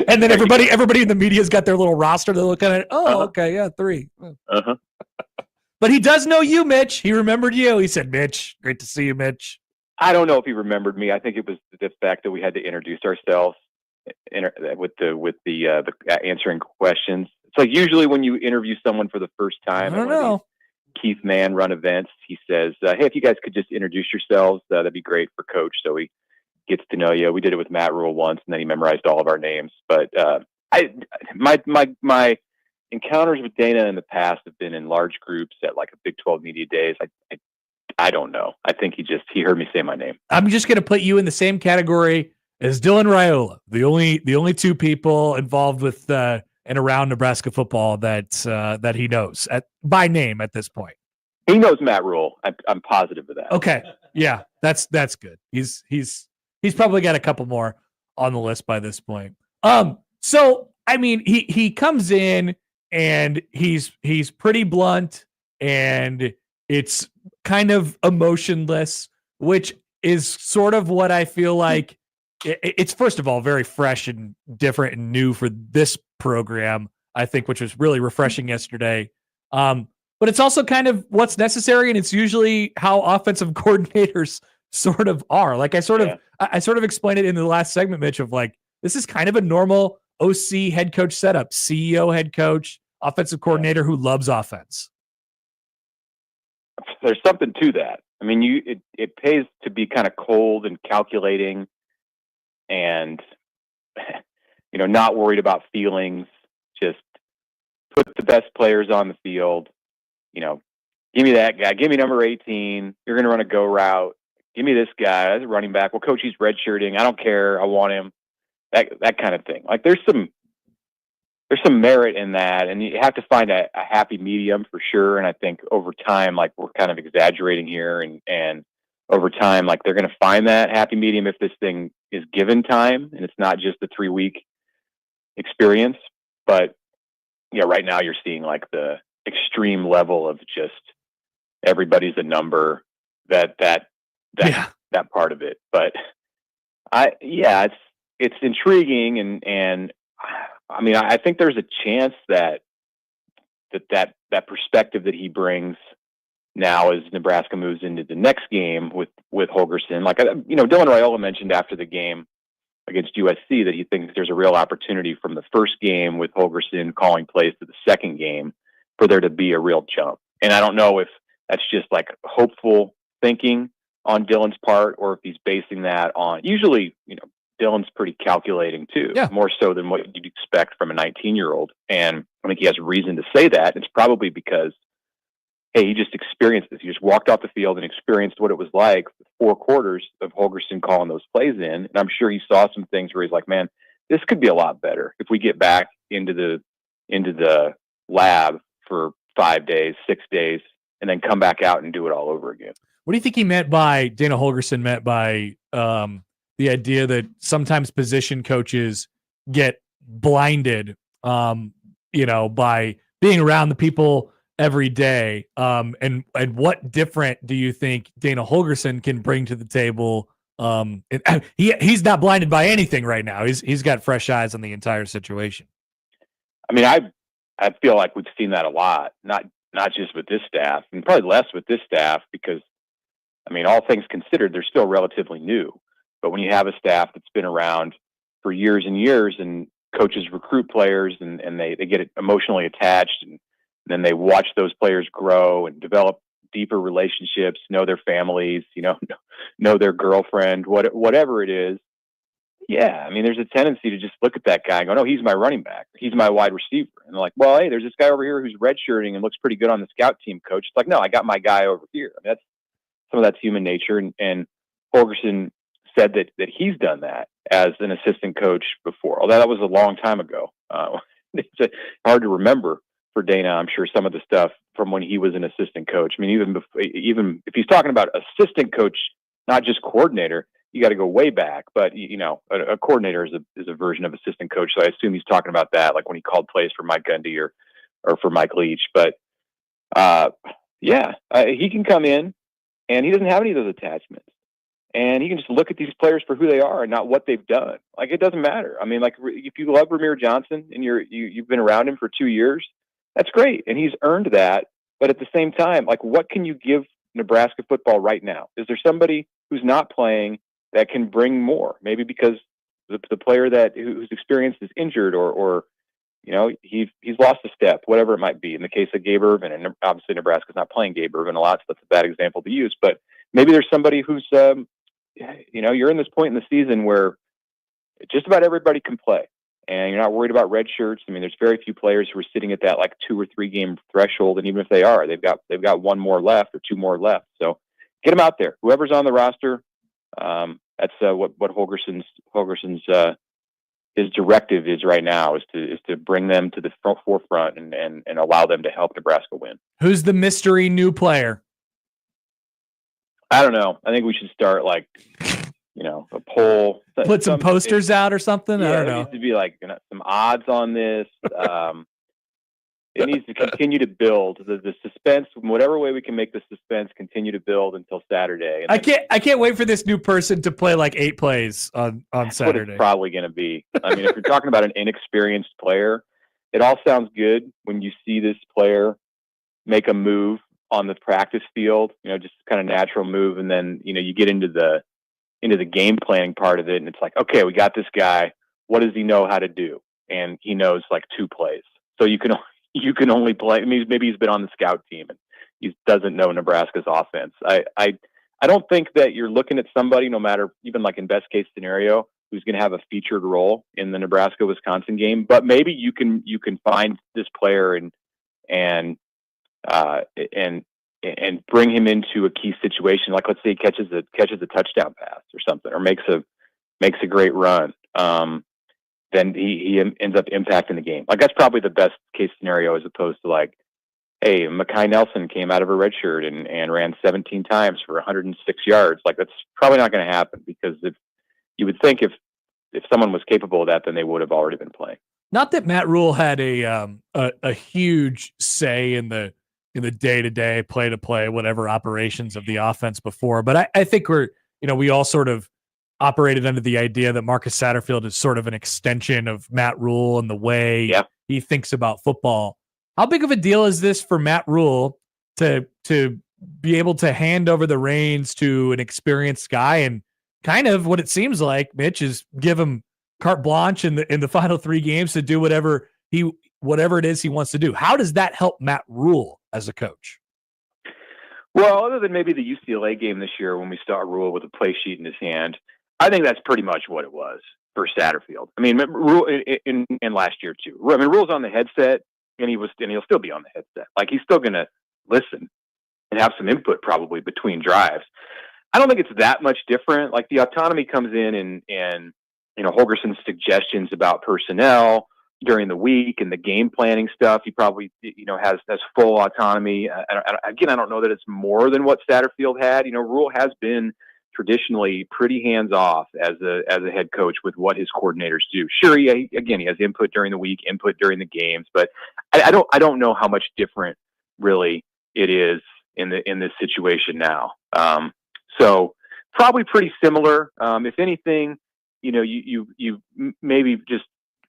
And then everybody in the media's got their little roster. They're looking at it. Oh, okay, yeah, 3. Uh-huh. But he does know you, Mitch. He remembered you. He said, Mitch, great to see you, Mitch. I don't know if he remembered me. I think it was the fact that we had to introduce ourselves with the answering questions. It's like usually when you interview someone for the first time, I don't know. Keith Mann run events, he says, hey, if you guys could just introduce yourselves, that'd be great for Coach. So he gets to know you. We did it with Matt Rule once, and then he memorized all of our names. But my encounters with Dana in the past have been in large groups at like a Big 12 media days. I don't know. I think he heard me say my name. I'm just going to put you in the same category as Dylan Raiola, the only two people involved with and around Nebraska football that he knows by name at this point. He knows Matt Rule. I'm positive of that. Okay, yeah, that's good. He's probably got a couple more on the list by this point. So I mean, he comes in and he's pretty blunt and it's kind of emotionless, which is sort of what I feel like. It's first of all very fresh and different and new for this program, I think, which was really refreshing yesterday. But it's also kind of what's necessary, and it's usually how offensive coordinators sort of are. Like I sort of explained it in the last segment, Mitch, of like this is kind of a normal OC head coach setup, CEO head coach, offensive coordinator who loves offense. There's something to that. I mean, it pays to be kind of cold and calculating and, not worried about feelings. Just put the best players on the field. Give me that guy. Give me number 18. You're going to run a go route. Give me this guy as a running back. Well, coach, he's redshirting. I don't care. I want him. That kind of thing. Like there's some merit in that, and you have to find a happy medium for sure. And I think over time, like we're kind of exaggerating here, and over time, like they're going to find that happy medium if this thing is given time and it's not just a 3-week experience. But right now you're seeing like the extreme level of just everybody's a number. That part of it. But it's intriguing, and I mean, I think there's a chance that perspective that he brings now as Nebraska moves into the next game with Holgorsen. Like, Dylan Raiola mentioned after the game against USC that he thinks there's a real opportunity from the first game with Holgorsen calling plays to the second game for there to be a real jump. And I don't know if that's just like hopeful thinking on Dylan's part or if he's basing that on usually, Dylan's pretty calculating too, more so than what you'd expect from a 19-year-old. And I think he has reason to say that. It's probably because, hey, he just experienced this. He just walked off the field and experienced what it was like for 4 quarters of Holgorsen calling those plays in. And I'm sure he saw some things where he's like, man, this could be a lot better if we get back into the lab for 5 days, 6 days, and then come back out and do it all over again. What do you think Dana Holgorsen meant by the idea that sometimes position coaches get blinded, by being around the people every day? And what different do you think Dana Holgorsen can bring to the table? He's not blinded by anything right now. He's got fresh eyes on the entire situation. I mean, I feel like we've seen that a lot, not just with this staff, and probably less with this staff because, I mean, all things considered, they're still relatively new. But when you have a staff that's been around for years and years, and coaches recruit players, and they get emotionally attached, and then they watch those players grow and develop deeper relationships, know their families, know their girlfriend, whatever it is. Yeah, I mean, there's a tendency to just look at that guy and go, no, he's my running back. He's my wide receiver. And they're like, well, hey, there's this guy over here who's redshirting and looks pretty good on the scout team, coach. It's like, no, I got my guy over here. I mean, some of that's human nature. And Holgorsen said that he's done that as an assistant coach before, although that was a long time ago. It's hard to remember for Dana, I'm sure, some of the stuff from when he was an assistant coach. I mean, even if he's talking about assistant coach, not just coordinator, you got to go way back. But a coordinator is a version of assistant coach, so I assume he's talking about that, like when he called plays for Mike Gundy or for Mike Leach. But he can come in and he doesn't have any of those attachments, and he can just look at these players for who they are and not what they've done. Like, it doesn't matter. I mean, like, if you love Ramir Johnson and you've been around him for 2 years, that's great, and he's earned that. But at the same time, like, what can you give Nebraska football right now? Is there somebody who's not playing that can bring more? Maybe because the player whose experience is injured, or he's lost a step, whatever it might be. In the case of Gabe Ervin, and obviously Nebraska's not playing Gabe Ervin a lot, so that's a bad example to use. But maybe there's somebody who's, you're in this point in the season where just about everybody can play, and you're not worried about red shirts. I mean, there's very few players who are sitting at that like 2 or 3 game threshold, and even if they are, they've got 1 more left or 2 more left. So get them out there. Whoever's on the roster. That's what Holgorsen's his directive is right now, is to bring them to the forefront and allow them to help Nebraska win. Who's the mystery new player? I don't know. I think we should start a poll. Put some posters out or something. Yeah, I don't know. There needs to be some odds on this. It needs to continue to build the suspense, whatever way we can make the suspense continue to build until Saturday. And I can't wait for this new person to play like 8 plays on Saturday. What it's probably going to be. I mean, if you're talking about an inexperienced player, it all sounds good when you see this player make a move on the practice field, just kind of natural move. And then, you get into the game planning part of it. And it's like, okay, we got this guy. What does he know how to do? And he knows like 2 plays. So you can only play. I mean, maybe he's been on the scout team and he doesn't know Nebraska's offense. I don't think that you're looking at somebody, no matter, even like in best case scenario, who's going to have a featured role in the Nebraska-Wisconsin game. But maybe you can find this player and bring him into a key situation. Like, let's say he catches a touchdown pass or something, or makes a great run. Then he ends up impacting the game. Like, that's probably the best case scenario, as opposed to like, hey, Mekhi Nelson came out of a red shirt and ran 17 times for 106 yards. Like, that's probably not going to happen, because if you would think if someone was capable of that, then they would have already been playing. Not that Matt Rule had a huge say in the day-to-day, play-to-play, whatever operations of the offense before, but I think we all sort of operated under the idea that Marcus Satterfield is sort of an extension of Matt Rule and the way he thinks about football. How big of a deal is this for Matt Rule to be able to hand over the reins to an experienced guy, and kind of what it seems like, Mitch, is give him carte blanche in the final 3 games to do whatever it is he wants to do? How does that help Matt Rule as a coach? Well, other than maybe the UCLA game this year when we saw Rule with a play sheet in his hand, I think that's pretty much what it was for Satterfield. I mean, Rule in last year too. I mean, Rule's on the headset, and he'll still be on the headset. Like, he's still going to listen and have some input probably between drives. I don't think it's that much different. Like, the autonomy comes in and Holgorsen's suggestions about personnel, during the week and the game planning stuff. He probably, has full autonomy. I don't know that it's more than what Satterfield had. Rule has been traditionally pretty hands off as a head coach with what his coordinators do. Sure, he has input during the week, input during the games, but I don't know how much different really it is in this situation now. So probably pretty similar. If anything, you maybe just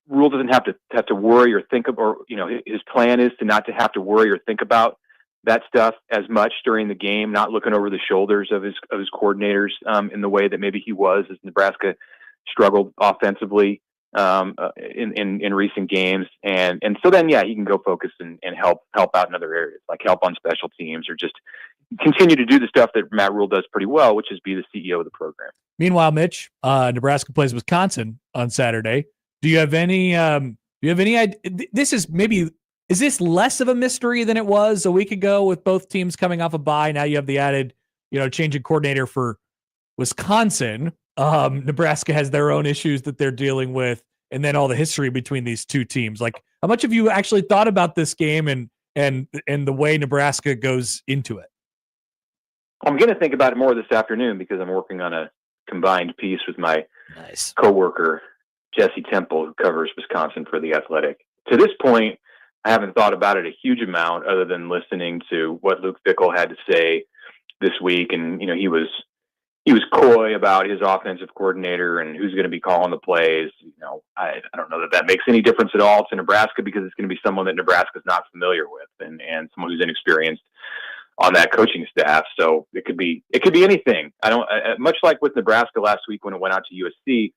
Rule doesn't have to worry or think of, or his plan is to not to have to worry or think about that stuff as much during the game, not looking over the shoulders of his coordinators in the way that maybe he was as Nebraska struggled offensively in recent games, and so then he can go focus and help out in other areas, like help on special teams, or just continue to do the stuff that Matt Rule does pretty well, which is be the CEO of the program. Meanwhile, Mitch, Nebraska plays Wisconsin on Saturday. Do you have any? This is maybe. Is this less of a mystery than it was a week ago with both teams coming off a bye? Now you have the added, change in coordinator for Wisconsin. Nebraska has their own issues that they're dealing with, and then all the history between these two teams. Like, how much have you actually thought about this game and the way Nebraska goes into it? I'm going to think about it more this afternoon because I'm working on a combined piece with my coworker, Jesse Temple, who covers Wisconsin for The Athletic. To this point, I haven't thought about it a huge amount other than listening to what Luke Fickell had to say this week. And, he was coy about his offensive coordinator and who's going to be calling the plays. I don't know that makes any difference at all to Nebraska, because it's going to be someone that Nebraska's not familiar with and someone who's inexperienced on that coaching staff. So it could be anything. Much like with Nebraska last week when it went out to USC,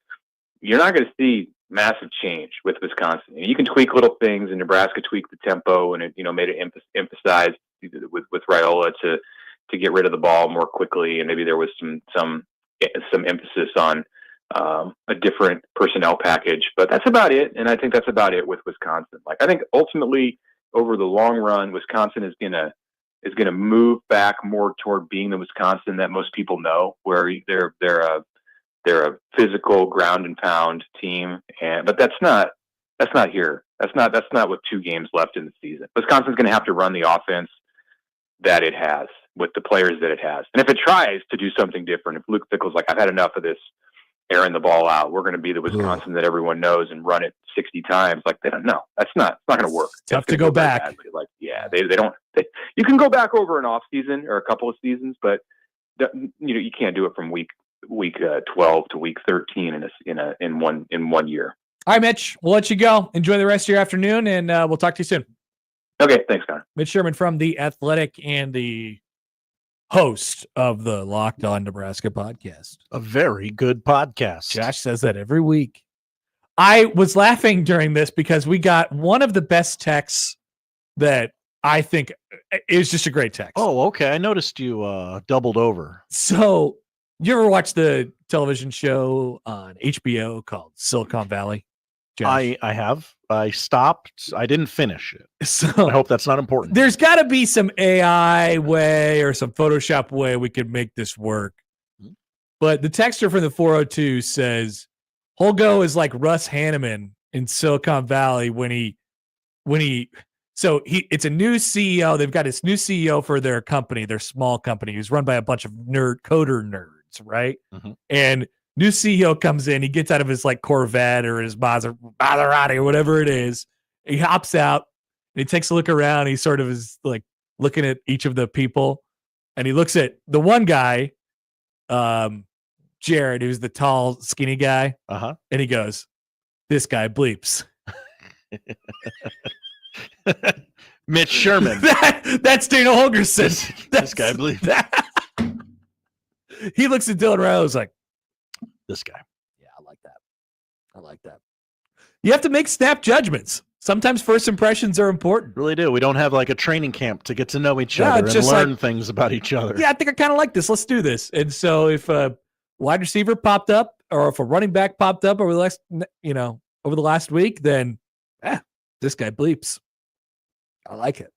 you're not going to see massive change with Wisconsin. You can tweak little things, and Nebraska tweaked the tempo, and it made it emphasized with Raiola to get rid of the ball more quickly, and maybe there was some emphasis on a different personnel package. But that's about it, and I think that's about it with Wisconsin. Like, I think ultimately over the long run, Wisconsin is gonna move back more toward being the Wisconsin that most people know, where they're a physical ground and pound team, but that's not here. That's not with 2 games left in the season. Wisconsin's going to have to run the offense that it has with the players that it has. And if it tries to do something different, if Luke Fickell's like, I've had enough of this airing the ball out, we're going to be the Wisconsin that everyone knows and run it 60 times. Like, they don't know. It's not going to work. It's tough to go back. Badly. Like, they don't. You can go back over an off season or a couple of seasons, but you can't do it from week 12 to week 13 in one year. All right, Mitch, we'll let you go. Enjoy the rest of your afternoon, and we'll talk to you soon. Okay, thanks, Connor. Mitch Sherman from The Athletic and the host of the Locked On Nebraska podcast. A very good podcast. Josh says that every week. I was laughing during this because we got one of the best texts that I think is just a great text. Oh, okay. I noticed you doubled over. So, you ever watch the television show on HBO called Silicon Valley? Josh? I have. I stopped. I didn't finish it. So I hope that's not important. There's got to be some AI way or some Photoshop way we could make this work. But the texter from the 402 says Holgo is like Russ Hanneman in Silicon Valley it's a new CEO. They've got this new CEO for their company, their small company, who's run by a bunch of coder nerds, right? Mm-hmm. And new CEO comes in, he gets out of his like Corvette or his Maserati or whatever it is. He hops out and he takes a look around. He sort of is like looking at each of the people, and he looks at the one guy, Jared, who's the tall, skinny guy. Uh-huh. And he goes, "This guy bleeps." Mitch Sherman. That's Dana Holgorsen. This guy bleeps. He looks at Dylan Rose like, this guy. Yeah, I like that. You have to make snap judgments. Sometimes first impressions are important. Really do. We don't have like a training camp to get to know each other and learn things about each other. Yeah, I think I kind of like this. Let's do this. And so if a wide receiver popped up or if a running back popped up over the last week, then this guy bleeps. I like it.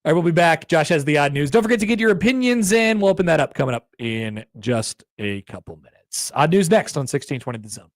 All right, we'll be back. Josh has the odd news. Don't forget to get your opinions in. We'll open that up coming up in just a couple minutes. Odd news next on 1620 The Zone.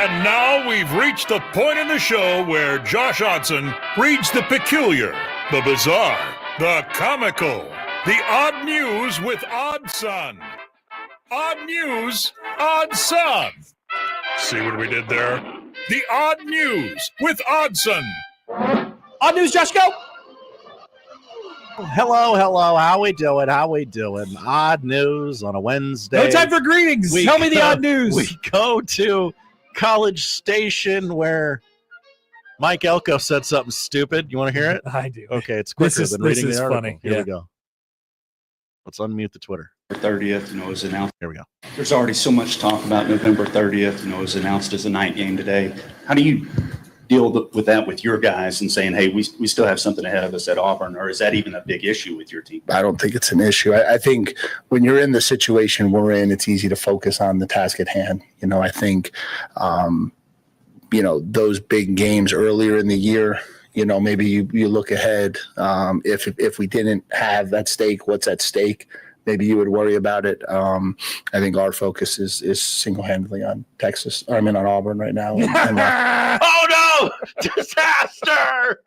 And now we've reached the point in the show where Josh Odson reads the peculiar, the bizarre, the comical, the odd news with Odd Son. Odd news, Odd Son. See what we did there? The odd news with Oddson. Odd news, Josh, go. Hello. How we doing? Odd news on a Wednesday. No time for greetings. Tell me the odd news. We go to College Station where Mike Elko said something stupid. You want to hear it? I do. Okay, it's quicker than reading the article. Funny. Here we go. Let's unmute the Twitter. 30th, it was announced. Here we go. There's already so much talk about November 30th, it was announced as a night game today. How do you deal with that with your guys and saying, hey, we still have something ahead of us at Auburn, or is that even a big issue with your team? I don't think it's an issue. I think when you're in the situation we're in, it's easy to focus on the task at hand. I think, those big games earlier in the year, maybe you look ahead. If we didn't have that stake, what's at stake? Maybe you would worry about it. I think our focus is single-handedly on on Auburn right now. Oh no! Disaster!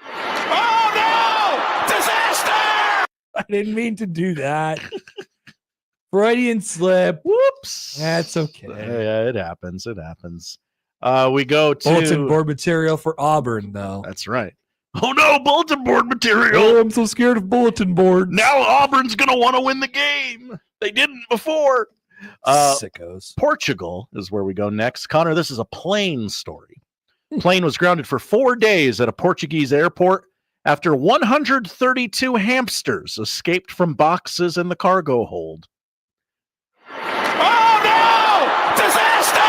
Oh no! Disaster! I didn't mean to do that. Freudian slip. Whoops. That's okay. Yeah, it happens. We go to bulletin board material for Auburn, though. That's right. Oh no, bulletin board material. Oh, I'm so scared of bulletin boards. Now Auburn's going to want to win the game. They didn't before. Sickos. Portugal is where we go next. Connor, this is a plane story. Plane was grounded for 4 days at a Portuguese airport after 132 hamsters escaped from boxes in the cargo hold. Oh no! Disaster!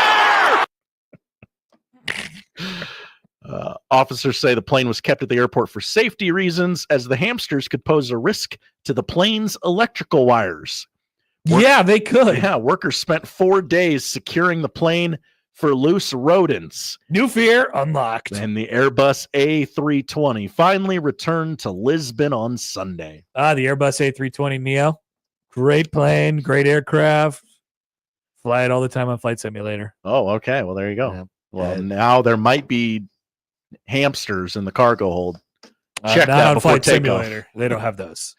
Officers say the plane was kept at the airport for safety reasons, as the hamsters could pose a risk to the plane's electrical wires. Yeah, they could. Yeah, workers spent 4 days securing the plane for loose rodents. New fear unlocked. And the Airbus A320 finally returned to Lisbon on Sunday. The Airbus A320 Neo. Great plane, great aircraft. Fly it all the time on Flight Simulator. Oh, okay. Well, there you go. Yeah. Well, now there might be hamsters in the cargo hold. Check that before Flight takeoff. Simulator. They don't have those.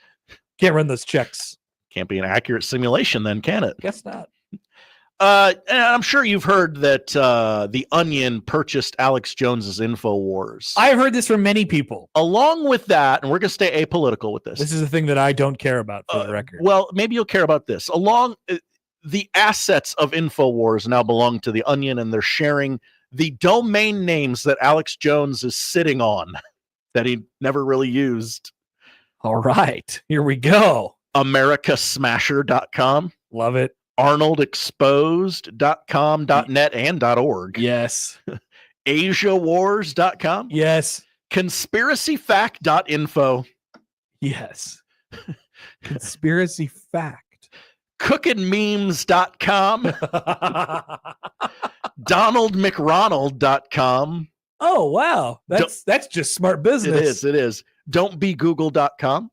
Can't run those checks. Can't be an accurate simulation then, can it? Guess not. And I'm sure you've heard that The Onion purchased Alex Jones's InfoWars. I've heard this from many people. Along with that, and we're going to stay apolitical with this. This is a thing that I don't care about, for the record. Well, maybe you'll care about this. The assets of InfoWars now belong to The Onion, and they're sharing the domain names that Alex Jones is sitting on that he never really used. All right, here we go. AmericaSmasher.com. Love it. ArnoldExposed.com, .net, and .org. Yes. AsiaWars.com. Yes. ConspiracyFact.info. Yes. Conspiracy fact. CookingMemes.com. DonaldMcRonald.com. Oh, wow. That's just smart business. It is. Don'tBeGoogle.com.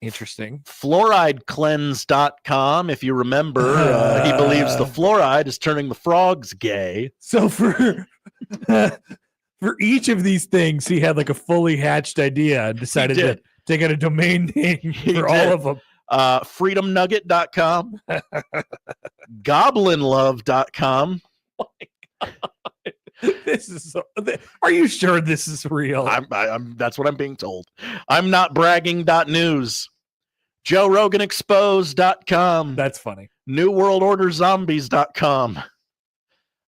Interesting. FluorideCleanse.com. If you remember, he believes the fluoride is turning the frogs gay. So for each of these things, he had like a fully hatched idea and decided to take out a domain name for all of them. FreedomNugget.com. GoblinLove.com. Oh my God. This is are you sure this is real? I'm that's what I'm being told. I'm not bragging.news. JoeRoganExposed.com. That's funny. NewWorldOrderZombies.com.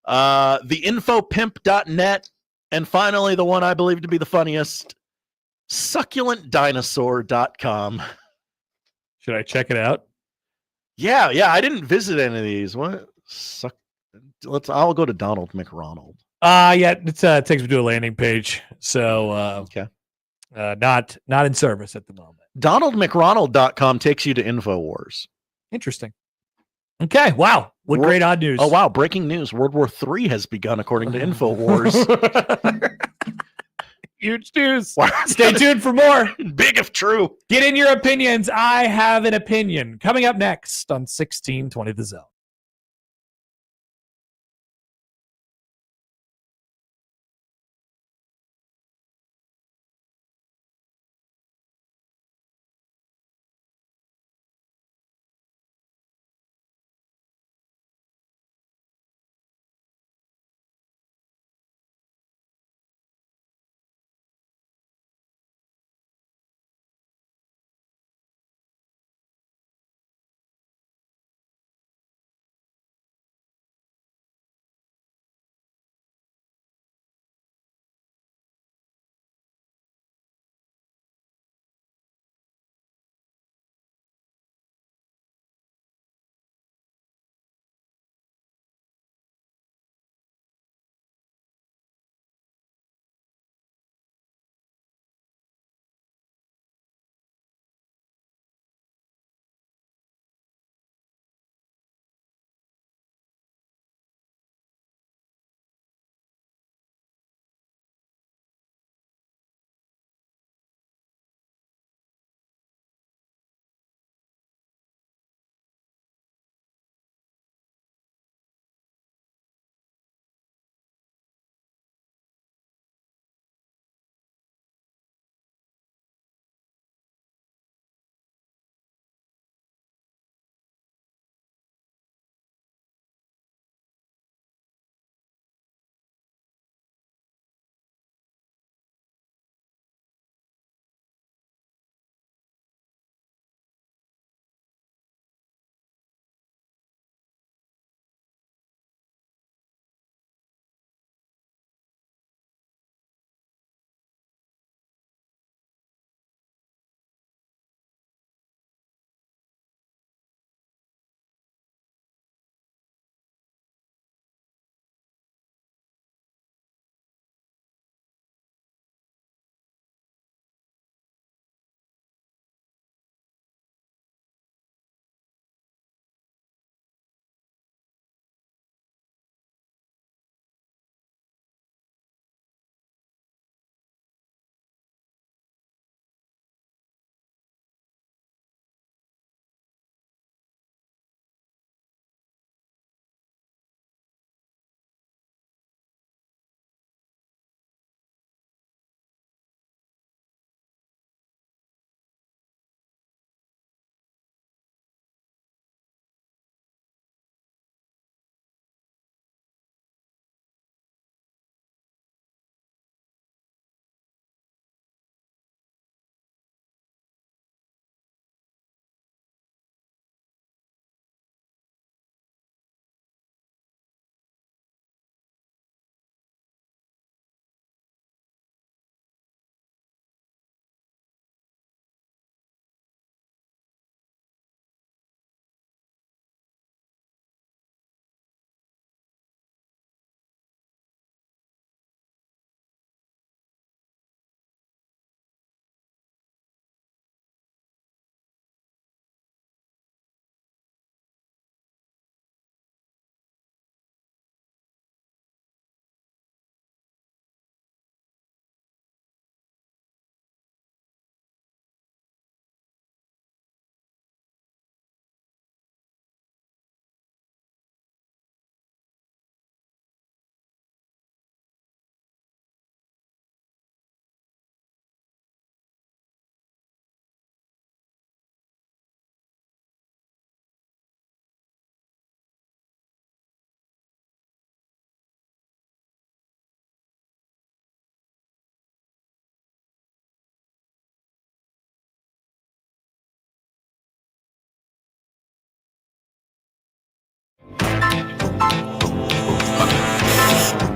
TheInfoPimp.net. And finally, the one I believe to be the funniest, SucculentDinosaur.com. Should I check it out? Yeah. I didn't visit any of these. What? I'll go to Donald McRonald. Yeah, it takes me to a landing page. So okay. Not in service at the moment. DonaldMcRonald.com takes you to InfoWars. Interesting. Okay. Wow. What great odd news. Oh, wow. Breaking news. World War III has begun, according to InfoWars. Huge news. Stay tuned for more. Big if true. Get in your opinions. I have an opinion. Coming up next on 1620 The Zone.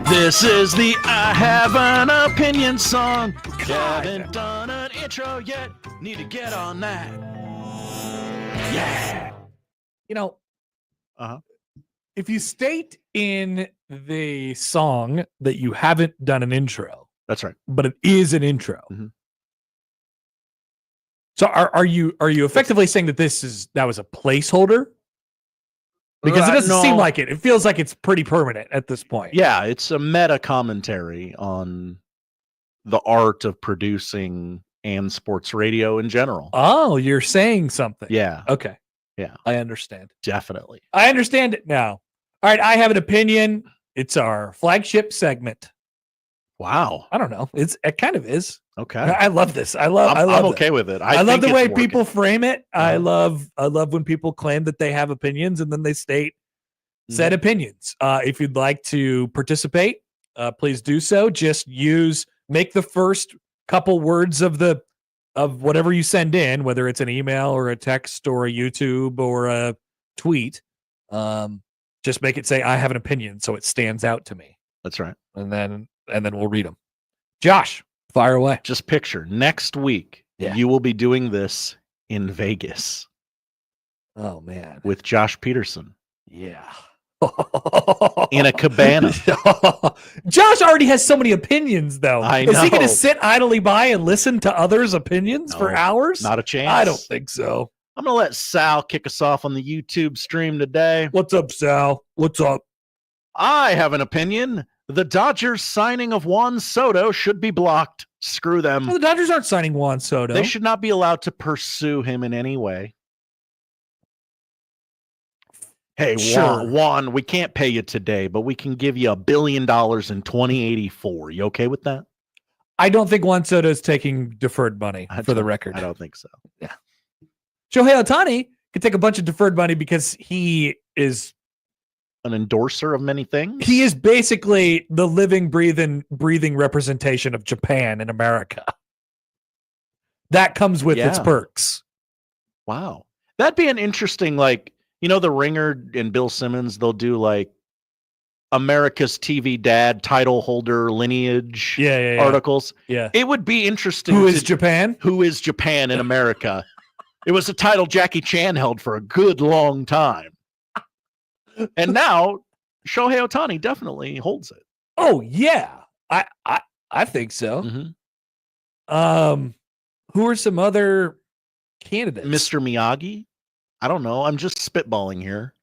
This is the I Have an Opinion song. Haven't done an intro yet. Need to get on that. Yeah. You know, if you state in the song that you haven't done an intro, that's right, but it is an intro. So are you effectively saying that that was a placeholder? Because it doesn't seem like it. It feels like it's pretty permanent at this point. Yeah, it's a meta commentary on the art of producing and sports radio in general. Oh, you're saying something. Yeah. Okay. Yeah. I understand. Definitely. I understand it now. All right, I have an opinion. It's our flagship segment. Wow. I don't know. It kind of is. Okay. I love this. I'm okay with it. I love the way people frame it. I love when people claim that they have opinions and then they state said opinions. If you'd like to participate, please do so. Just make the first couple words of whatever you send in, whether it's an email or a text or a YouTube or a tweet. Just make it say I have an opinion so it stands out to me. That's right. And then we'll read them. Josh, fire away. Just picture next week you will be doing this in Vegas. Oh man. With Josh Peterson. Yeah. In a cabana. Josh already has so many opinions though. I know. Is he going to sit idly by and listen to others' opinions for hours? Not a chance. I don't think so. I'm going to let Sal kick us off on the YouTube stream today. What's up, Sal? What's up? I have an opinion. The Dodgers signing of Juan Soto should be blocked. Screw them. Well, the Dodgers aren't signing Juan Soto. They should not be allowed to pursue him in any way. Hey, Sure. Juan, we can't pay you today, but we can give you $1 billion in 2084. You okay with that? I don't think Juan Soto is taking deferred money, for the record. I don't think so. Yeah. Shohei Ohtani could take a bunch of deferred money because he is an endorser of many things. He is basically the living, breathing representation of Japan in America. That comes with its perks. Wow. That'd be an interesting, the Ringer and Bill Simmons, they'll do America's TV dad title holder lineage articles. Yeah. It would be interesting. Who is Japan? Who is Japan in America? It was a title Jackie Chan held for a good long time. And now Shohei Ohtani definitely holds it. Oh yeah. I think so. Who are some other candidates? Mr. Miyagi? I don't know. I'm just spitballing here.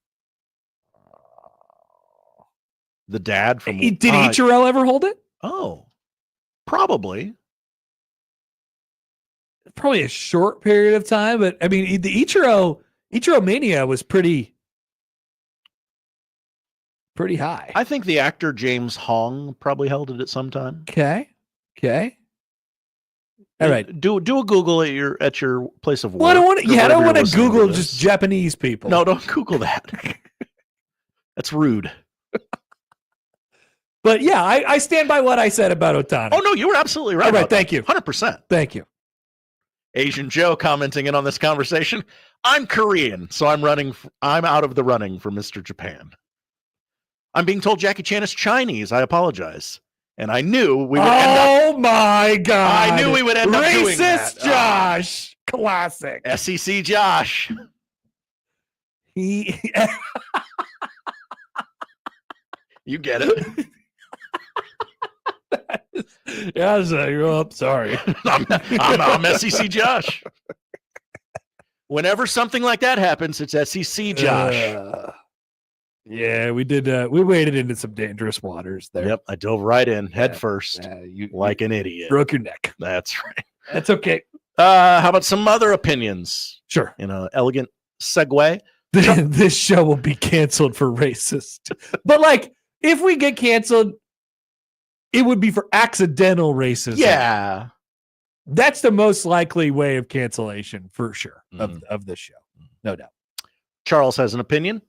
The dad from Did Ichiro ever hold it? Oh. Probably a short period of time, but I mean the Ichiro mania was pretty high. I think the actor James Hong probably held it at some time. Okay. All right. Do a Google at your place of work. Well, I don't want to Google just Japanese people. No, don't Google that. That's rude. But yeah, I stand by what I said about Ohtani. Oh no, you were absolutely right. All right, thank you. 100%. Thank you. Asian Joe commenting in on this conversation. I'm Korean, so I'm out of the running for Mr. Japan. I'm being told Jackie Chan is Chinese. I apologize. And I knew we would end up. Oh my God. I knew we would end up doing that. Racist Josh. Classic. SEC Josh. You get it. Yeah, sorry. I'm SEC Josh. Whenever something like that happens, it's SEC Josh. Yeah, we did. We waded into some dangerous waters there. Yep, I dove right in head first, like an idiot. Broke your neck. That's right. That's okay. How about some other opinions? Sure. In an elegant segue. This show will be canceled for racist. But if we get canceled, it would be for accidental racism. Yeah. That's the most likely way of cancellation for sure of this show. No doubt. Charles has an opinion.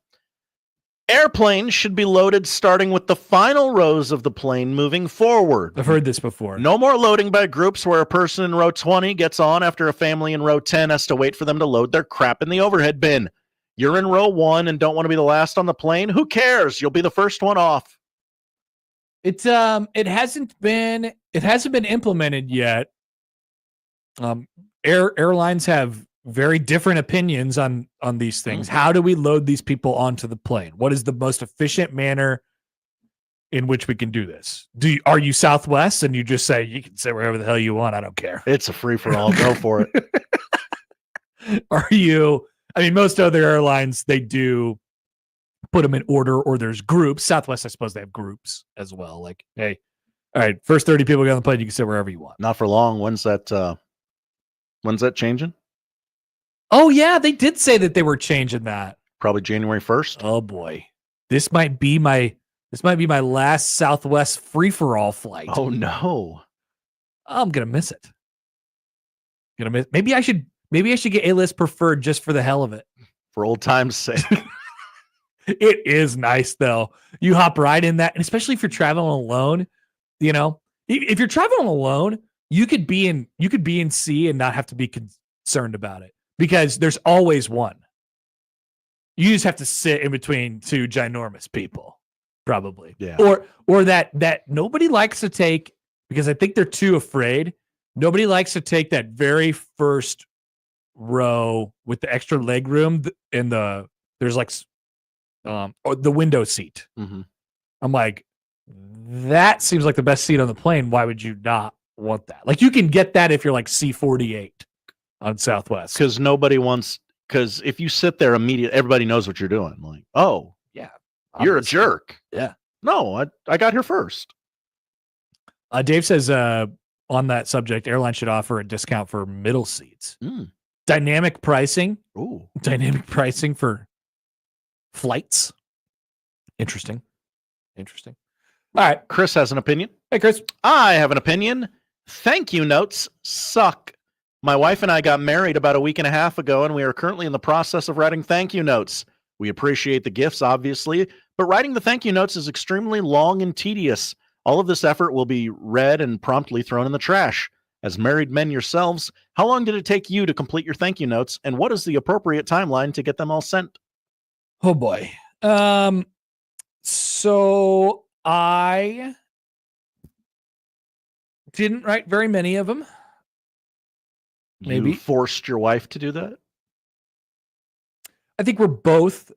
Airplanes should be loaded starting with the final rows of the plane moving forward. I've heard this before. No more loading by groups where a person in row 20 gets on after a family in row 10 has to wait for them to load their crap in the overhead bin. You're in row 1 and don't want to be the last on the plane? Who cares? You'll be the first one off. It hasn't been implemented yet. Airlines have very different opinions on these things. How do we load these people onto the plane? What is the most efficient manner in which we can do this? Are you Southwest and you just say you can say wherever the hell you want? I don't care. It's a free for all. Go for it. Are you? I mean, most other airlines, they do put them in order, or there's groups. Southwest, I suppose they have groups as well. Like, hey, all right, first 30 people get on the plane, you can sit wherever you want. Not for long. When's that changing? Oh yeah, they did say that they were changing that. Probably January 1st. Oh boy. This might be my last Southwest free for all flight. Oh no. I'm gonna miss it. Maybe I should get A-list preferred just for the hell of it. For old time's sake. It is nice though. You hop right in that, and especially if you're traveling alone, you know, if you're traveling alone, you could be in C and not have to be concerned about it because there's always one. You just have to sit in between two ginormous people, probably. Yeah. Or that nobody likes to take because I think they're too afraid. Nobody likes to take that very first row with the extra leg room and there's like or the window seat. Mm-hmm. I'm like, that seems like the best seat on the plane. Why would you not want that? Like, you can get that if you're like C48 on Southwest. Because if you sit there immediately, everybody knows what you're doing. Like, oh, yeah, you're a jerk. Yeah. No, I got here first. Dave says on that subject, airlines should offer a discount for middle seats. Dynamic pricing. Ooh. Dynamic pricing for flights. Interesting. All right. Chris has an opinion. Hey, Chris. I have an opinion. Thank you notes suck. My wife and I got married about a week and a half ago, and we are currently in the process of writing thank you notes. We appreciate the gifts, obviously, but writing the thank you notes is extremely long and tedious. All of this effort will be read and promptly thrown in the trash. As married men yourselves, how long did it take you to complete your thank you notes, and what is the appropriate timeline to get them all sent? Oh boy. So I didn't write very many of them. Maybe You forced your wife to do that? I think we're both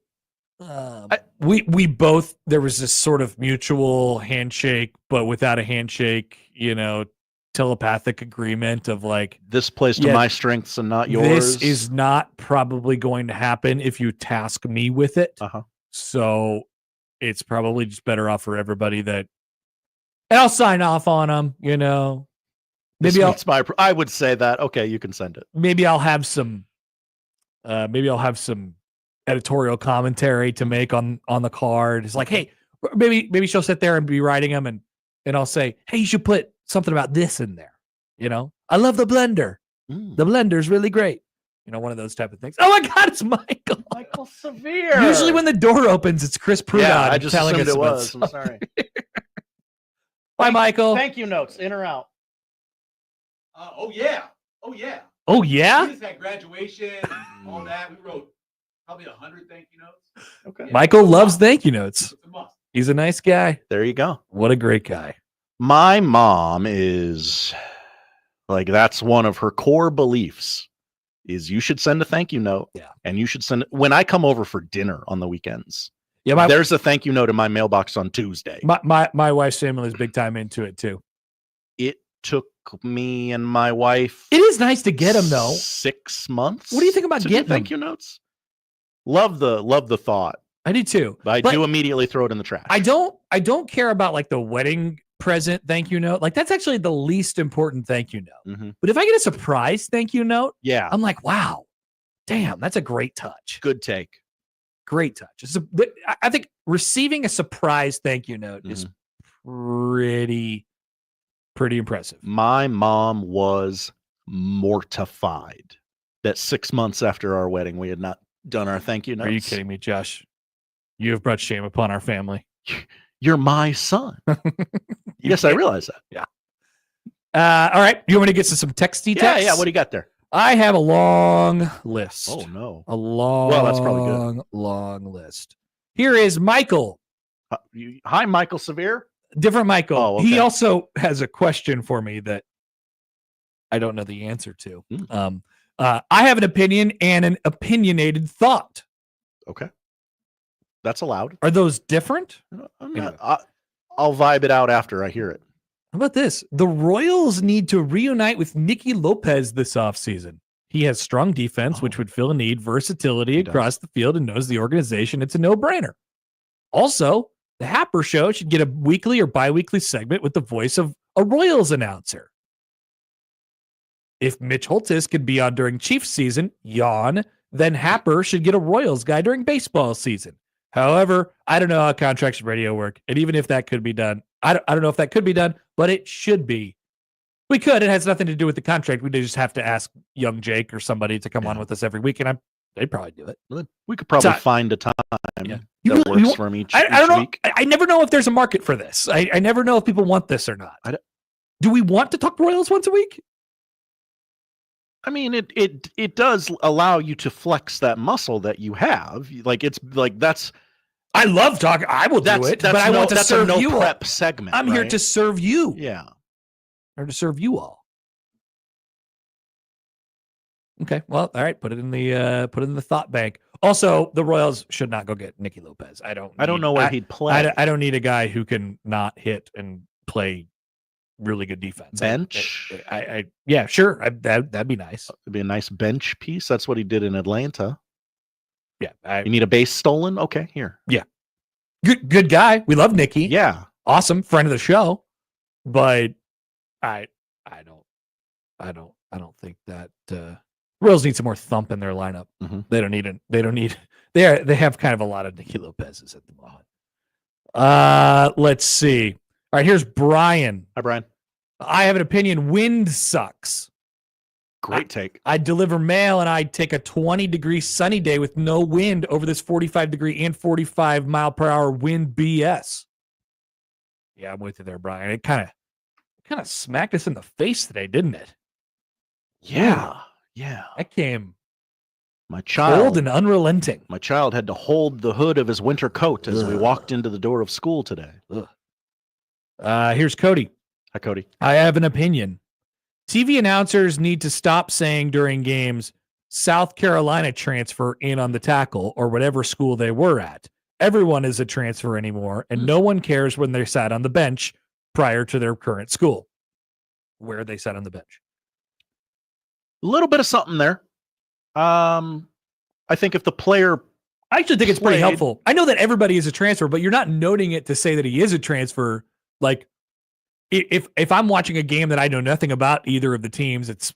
we both, there was this sort of mutual handshake, but without a handshake, you know, telepathic agreement of like, this plays to my strengths and not yours. This is not probably going to happen if you task me with it. So it's probably just better off for everybody that, and I'll sign off on them, you know. Maybe I would say that. Okay, you can send it. Maybe I'll have some editorial commentary to make on the card. It's like, hey, maybe she'll sit there and be writing them, and I'll say, hey, you should put something about this in there. You know, I love the blender. The blender's really great. You know, one of those type of things. Oh my God, it's Michael. Michael Severe. Usually when the door opens, it's Chris Prudon. Yeah, I just telling assumed us it about was. I'm sorry. Bye, Michael. Thank you notes, in or out? Oh yeah. Oh yeah. We just had graduation and all that. We wrote probably 100 thank you notes. Okay. Yeah, Michael loves thank you notes. He's a nice guy. There you go. What a great guy. My mom is like, that's one of her core beliefs is you should send a thank you note. Yeah. And you should send it when I come over for dinner on the weekends. Yeah. There's a thank you note in my mailbox on Tuesday. My wife's family is big time into it too. It took me and my wife. It is nice to get them though. 6 months. What do you think about getting thank you notes? Love the thought. I do too. But I do immediately throw it in the trash. I don't care about like the wedding present thank you note. Like that's actually the least important thank you note. Mm-hmm. But if I get a surprise thank you note, yeah, I'm like, wow, damn, that's a great touch. Good take. Great touch. I think receiving a surprise thank you note is pretty impressive. My mom was mortified that 6 months after our wedding, we had not done our thank you notes. Are you kidding me, Josh? You have brought shame upon our family. You're my son. Yes, I realize that. Yeah. All right. You want me to get to some texty text? Yeah. What do you got there? I have a long list. Oh, no. Well, that's probably good. Long list. Here is Michael. Hi, Michael Severe. Different Michael. Oh, okay. He also has a question for me that I don't know the answer to. I have an opinion and an opinionated thought. Okay. That's allowed. Are those different? I'll vibe it out after I hear it. How about this? The Royals need to reunite with Nicky Lopez this offseason. He has strong defense, which would fill a need, versatility across the field, and knows the organization. It's a no-brainer. Also, the Happer Show should get a weekly or bi-weekly segment with the voice of a Royals announcer. If Mitch Holtis could be on during Chiefs season, yawn, then Happer should get a Royals guy during baseball season. However, I don't know how contracts and radio work, and even if that could be done, I don't know if that could be done, but it should be. We could. It has nothing to do with the contract. We just have to ask young Jake or somebody to come on with us every week, and they'd probably do it. We could probably find a time that works for me each I don't know. week. I never know if there's a market for this. I never know if people want this or not. Do we want to talk Royals once a week? I mean, it does allow you to flex that muscle that you have. Like it's like that's. I love talking. I will do it, but I want to serve you. Prep segment. I'm here to serve you. Yeah, or to serve you all. Okay, well, all right. Put it in the thought bank. Also, the Royals should not go get Nicky Lopez. I don't know where he'd play. I don't need a guy who can not hit and play really good defense. Bench. Yeah, sure. That'd be nice. It'd be a nice bench piece. That's what he did in Atlanta. Yeah. You need a base stolen? Okay, here. Yeah. Good guy. We love Nicky. Yeah. Awesome. Friend of the show. But I don't think that Royals need some more thump in their lineup. Mm-hmm. They have kind of a lot of Nicky Lopez's at the moment. Let's see. All right, here's Brian. Hi, Brian. I have an opinion. Wind sucks. Great take. I'd deliver mail and I'd take a 20-degree sunny day with no wind over this 45-degree and 45-mile-per-hour wind BS. Yeah, I'm with you there, Brian. It kind of smacked us in the face today, didn't it? Yeah. That came cold and unrelenting. My child had to hold the hood of his winter coat as we walked into the door of school today. Here's Cody. Hi, Cody. I have an opinion. TV announcers need to stop saying during games, South Carolina transfer in on the tackle or whatever school they were at. Everyone is a transfer anymore, and no one cares when they sat on the bench prior to their current school, where they sat on the bench. A little bit of something there. I think if the player... I actually think it's pretty helpful. I know that everybody is a transfer, but you're not noting it to say that he is a transfer. Like, if I'm watching a game that I know nothing about either of the teams, it's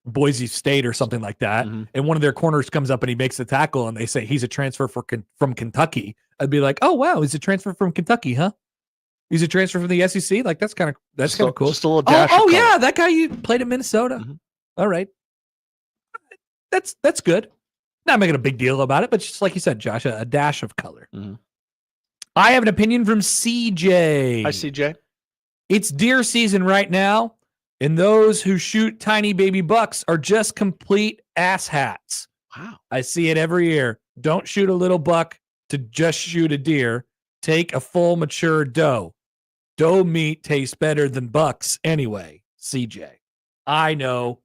Boise State or something like that, and one of their corners comes up and he makes the tackle and they say he's a transfer from Kentucky, I'd be like, oh, wow, he's a transfer from Kentucky, huh? He's a transfer from the SEC? Like, that's kind of cool. Just a little dash of color. Yeah, that guy you played at Minnesota. All right. That's good. Not making a big deal about it, but just like you said, Josh, a dash of color. I have an opinion from CJ. Hi, CJ. It's deer season right now, and those who shoot tiny baby bucks are just complete asshats. Wow. I see it every year. Don't shoot a little buck to just shoot a deer. Take a full mature doe. Doe meat tastes better than bucks anyway, CJ. I know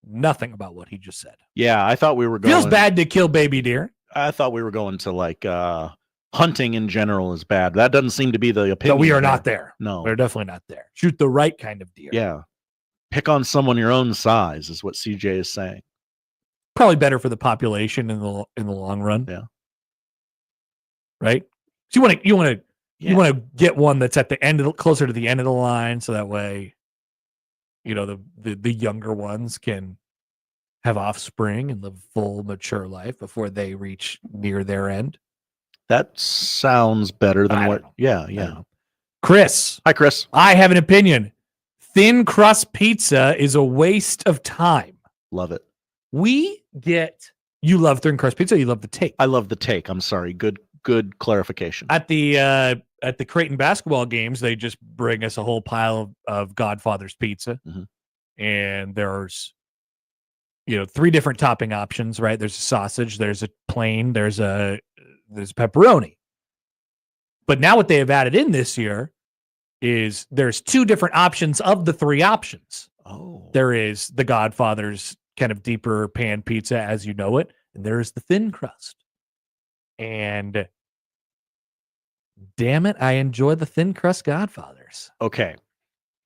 nothing about what he just said. Yeah, I thought we were going... Feels bad to kill baby deer. I thought we were going to like... hunting in general is bad. That doesn't seem to be the opinion. No, we are not there. No. We're definitely not there. Shoot the right kind of deer. Yeah. Pick on someone your own size is what CJ is saying. Probably better for the population in the long run. Yeah. Right? So you want to get one that's at the end closer to the end of the line, so that way, the younger ones can have offspring and live full mature life before they reach near their end. That sounds better than what... Yeah. Chris. Hi, Chris. I have an opinion. Thin crust pizza is a waste of time. Love it. You love thin crust pizza, you love the take. I love the take. I'm sorry. Good clarification. At the Creighton basketball games, they just bring us a whole pile of Godfather's pizza. And there's 3 different topping options, right? There's a sausage, there's a plain, there's pepperoni. But now what they have added in this year is there's two different options of the three options. Oh. There is the Godfather's kind of deeper pan pizza as you know it, and there's the thin crust. And damn it, I enjoy the thin crust Godfathers. Okay.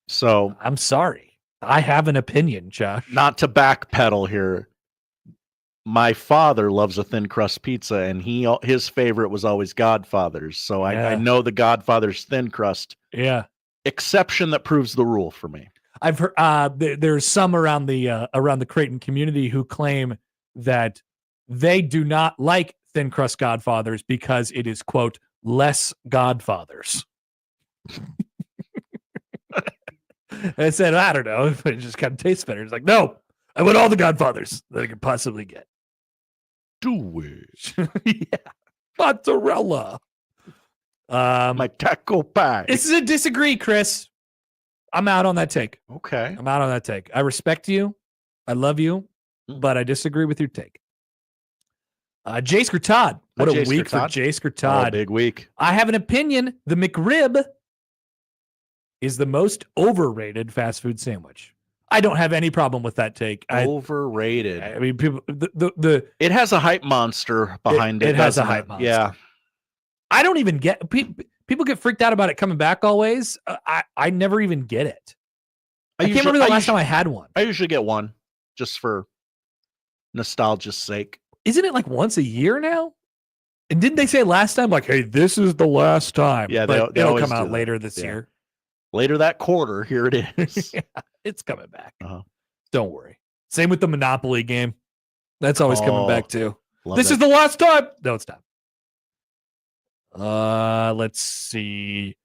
So I'm sorry. I have an opinion, Josh. Not to backpedal here. My father loves a thin crust pizza, and his favorite was always Godfather's. So I know the Godfather's thin crust. Yeah. Exception that proves the rule for me. I've heard there's some around the Creighton community who claim that they do not like thin crust Godfathers because it is, quote, less Godfathers. I said, I don't know, it just kind of tastes better. It's like, no, I want all the Godfathers that I could possibly get. Do it. Yeah. Mozzarella. My taco pie. This is a disagree, Chris. I'm out on that take. Okay. I'm out on that take. I respect you. I love you, but I disagree with your take. Jay Scurtad. What a week for Jay Scurtad. Big week. I have an opinion. The McRib is the most overrated fast food sandwich. I don't have any problem with that take. Overrated. I mean, people. It has a hype monster behind it. It has a hype monster. Yeah. I don't even get people get freaked out about it coming back always. I never even get it. I can't remember the last time I had one. I usually get one just for nostalgia's sake. Isn't it like once a year now? And didn't they say last time, like, hey, this is the last time? Yeah, but they it'll always come out do later that. this year. Later that quarter, here it is. Yeah, it's coming back. Uh-huh. Don't worry. Same with the Monopoly game. That's always coming back too. This is that. the last time. No, it's not. Let's see.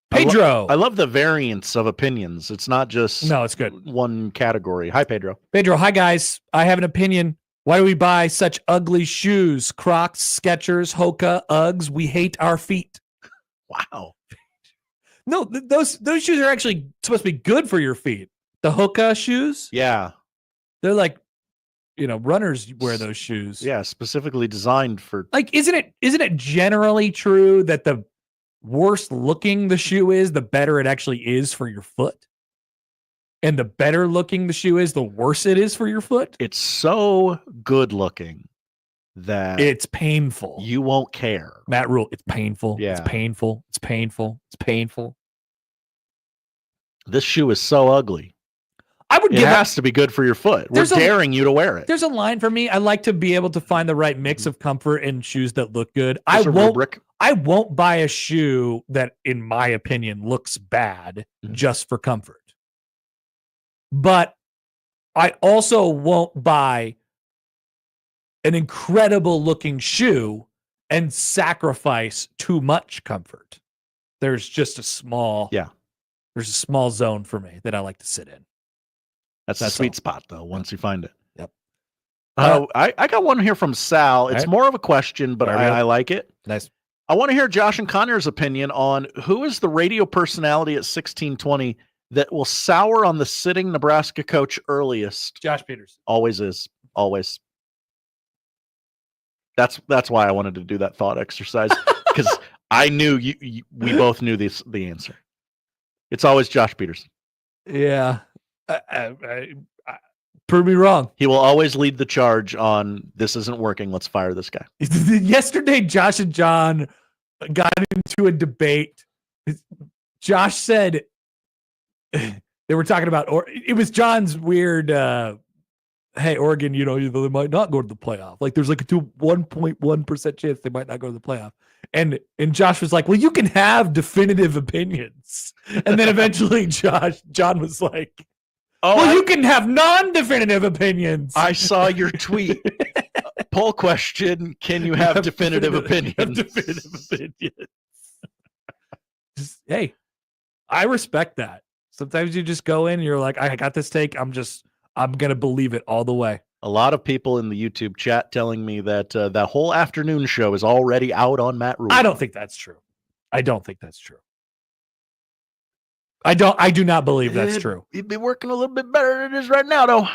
Pedro. I love the variance of opinions. It's not just it's good. One category. Hi, Pedro. Pedro, hi guys. I have an opinion. Why do we buy such ugly shoes? Crocs, Skechers, Hoka, Uggs. We hate our feet. Wow. No, those shoes are actually supposed to be good for your feet. The Hoka shoes. Yeah. They're like, runners wear those shoes. Yeah, specifically designed for. Like, isn't it generally true that the worse looking the shoe is, the better it actually is for your foot? And the better looking the shoe is, the worse it is for your foot? It's so good looking that it's painful. You won't care. Matt Rule, it's painful. Yeah. It's painful. It's painful. It's painful. This shoe is so ugly. It has to be good for your foot. We're daring you to wear it. There's a line for me. I like to be able to find the right mix of comfort and shoes that look good. There's a rubric. I won't buy a shoe that, in my opinion, looks bad just for comfort. But I also won't buy an incredible looking shoe and sacrifice too much comfort. There's just a small zone for me that I like to sit in. That's the sweet spot, though, once you find it. Yep. I got one here from Sal. It's more of a question, but I like it. Nice. I want to hear Josh and Connor's opinion on who is the radio personality at 1620 that will sour on the sitting Nebraska coach earliest. Josh Peters. Always is. Always. That's why I wanted to do that thought exercise, because I knew we both knew the answer. It's always Josh Peters. Yeah. Prove me wrong. He will always lead the charge on this isn't working. Let's fire this guy. Yesterday, Josh and John got into a debate. Josh said they were talking about, or it was John's weird, hey, Oregon, they might not go to the playoff. Like there's like a 1.1% chance they might not go to the playoff. And Josh was like, well, you can have definitive opinions. And then eventually John was like, you can have non-definitive opinions. I saw your tweet. Poll question, can you have definitive opinions? Hey, I respect that. Sometimes you just go in and you're like, I got this take. I'm going to believe it all the way. A lot of people in the YouTube chat telling me that that whole afternoon show is already out on Matt Rule. I don't think that's true. I do not believe that's true. He'd be working a little bit better than it is right now, though.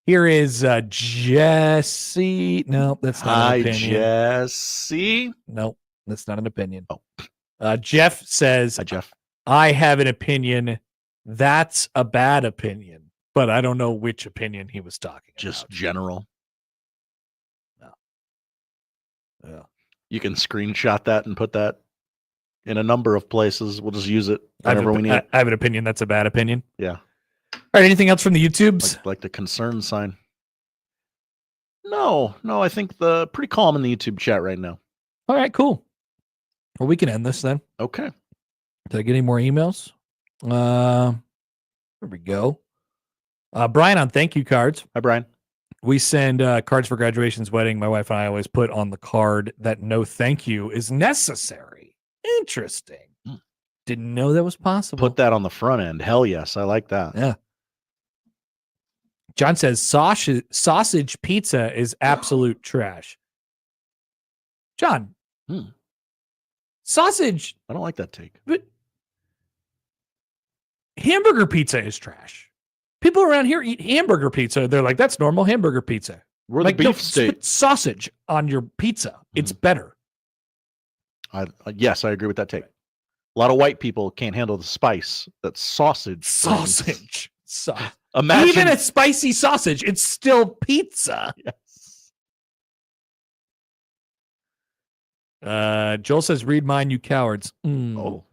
Here is Jesse. No, that's not an opinion. Jesse. No, that's not an opinion. Jeff says, Hi, Jeff. I have an opinion. That's a bad opinion, but I don't know which opinion he was talking Just about. general. No. Yeah. You can screenshot that and put that in a number of places. We'll just use it whenever we need it. I have an opinion. That's a bad opinion. Yeah. All right. Anything else from the YouTubes? Like the concern sign. No, I think the pretty calm in the YouTube chat right now. All right, cool. Well, we can end this then. Okay. Did I get any more emails? There we go. Brian on thank you cards. Hi, Brian. We send cards for graduation's wedding. My wife and I always put on the card that no thank you is necessary. Interesting. Didn't know that was possible. Put that on the front end. Hell yes. I like that. Yeah. John says sausage pizza is absolute trash. John, sausage. I don't like that take. But hamburger pizza is trash. People around here eat hamburger pizza. They're like, that's normal hamburger pizza. We're like, the beef state. Put sausage on your pizza. It's better. Yes, I agree with that take. A lot of white people can't handle the spice that sausage. Sausage. Imagine even a spicy sausage, it's still pizza. Yes. Joel says, read mine, you cowards. Oh.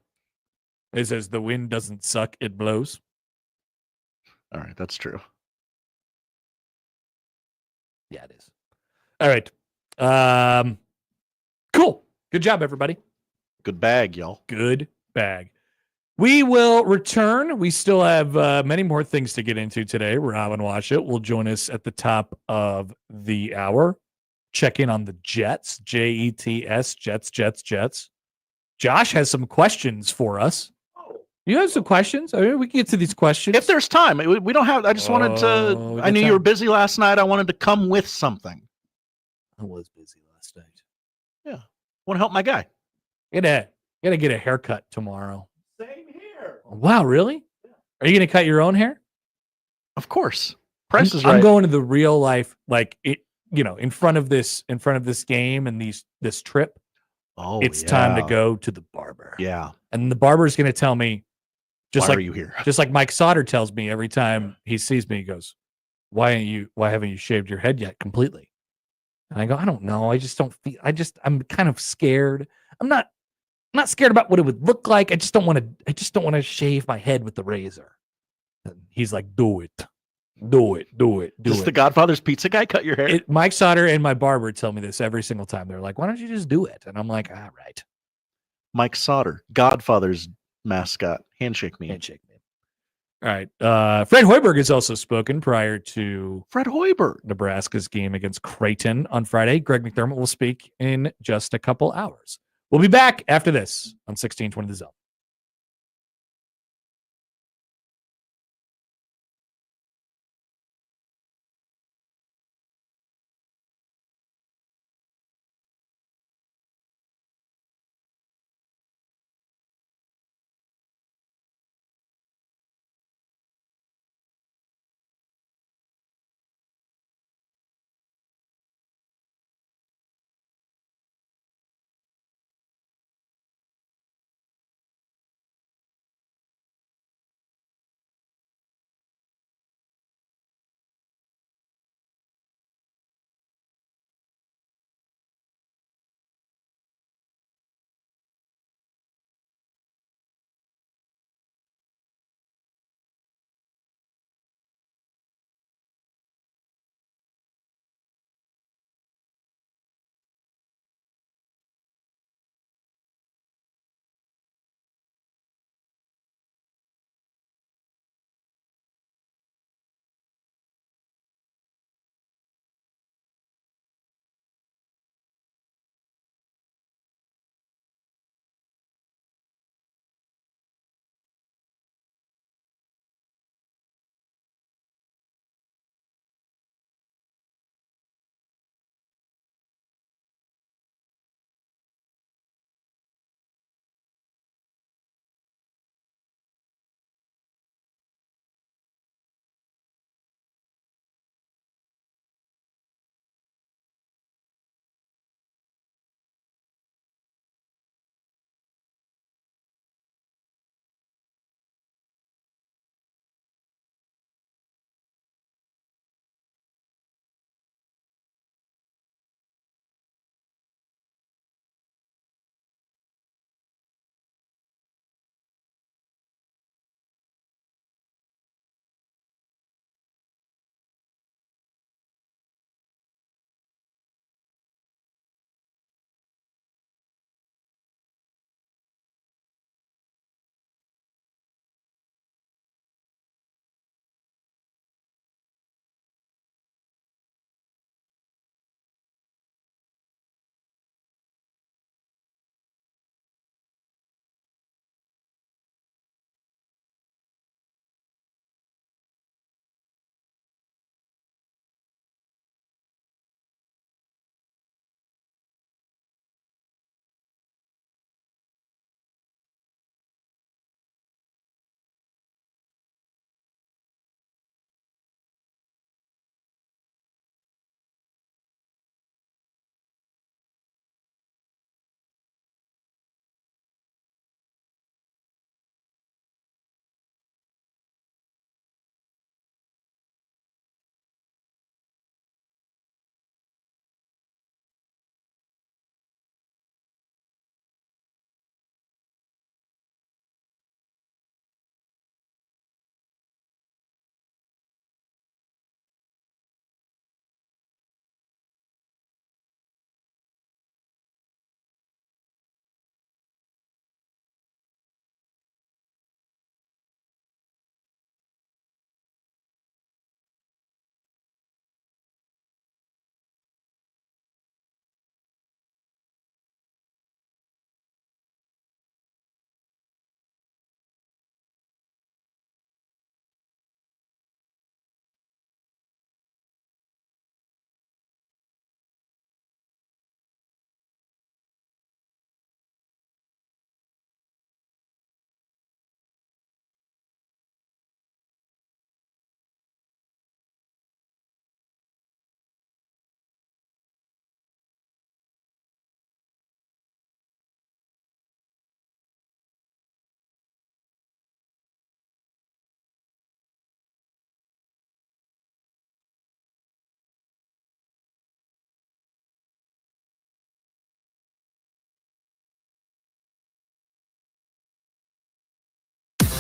It says, the wind doesn't suck, it blows. All right, that's true. Yeah, it is. All right. Cool. Good job, everybody. Good bag, y'all. Good bag. We will return. We still have many more things to get into today. Rob Washut will join us at the top of the hour. Check in on the Jets, Jets, Jets. Josh has some questions for us. You have some questions? I mean, we can get to these questions. If there's time. We don't have, I just wanted to, I knew you were busy last night. I wanted to come with something. I was busy last night. Yeah. Want to help my guy. Gotta get a haircut tomorrow. Same here. Wow, really? Are you going to cut your own hair? Of course. Price is right. I'm going to the real life, like it, in front of this game and this trip. Oh, it's time to go to the barber. Yeah. And the barber is going to tell me, why are you here? Just like Mike Sauter tells me every time he sees me, he goes, why haven't you shaved your head yet completely? And I go, I don't know. I just don't feel, I'm kind of scared. I'm not scared about what it would look like. I just don't want to shave my head with the razor. And he's like, do it. Does the Godfather's Pizza guy cut your hair? Mike Sauter and my barber tell me this every single time. They're like, why don't you just do it? And I'm like, all right. Mike Sauter, Godfather's mascot. Handshake me. All right. Fred Hoiberg has also spoken prior to Fred Hoiberg, Nebraska's game against Creighton on Friday. Greg McDermott will speak in just a couple hours. We'll be back after this on 1620 The Zone.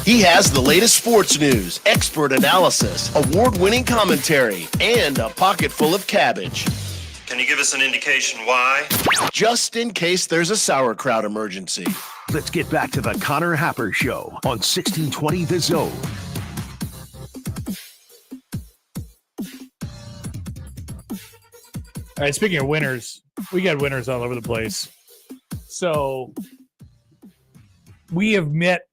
He has the latest sports news, expert analysis, award-winning commentary, and a pocket full of cabbage. Can you give us an indication why? Just in case there's a sauerkraut emergency. Let's get back to the Connor Happer Show on 1620 The Zone. All right, speaking of winners, we got winners all over the place. So we have met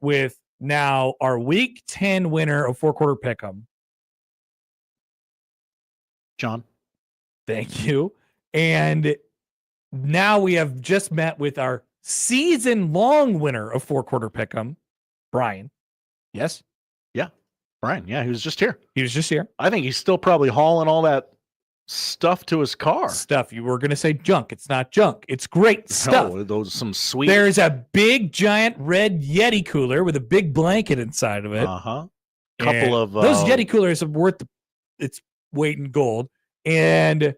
with now our week 10 winner of 4-quarter pick'em. John. Thank you. And now we have just met with our season-long winner of 4-quarter pick'em, Brian. Yes? Yeah. Brian. Yeah, he was just here. He was just here. I think he's still probably hauling all that stuff to his car. Stuff. You were going to say junk. It's not junk. It's great stuff. No, those some sweet. There's a big, giant red Yeti cooler with a big blanket inside of it. Uh-huh. Couple of those Yeti coolers are worth its weight in gold. And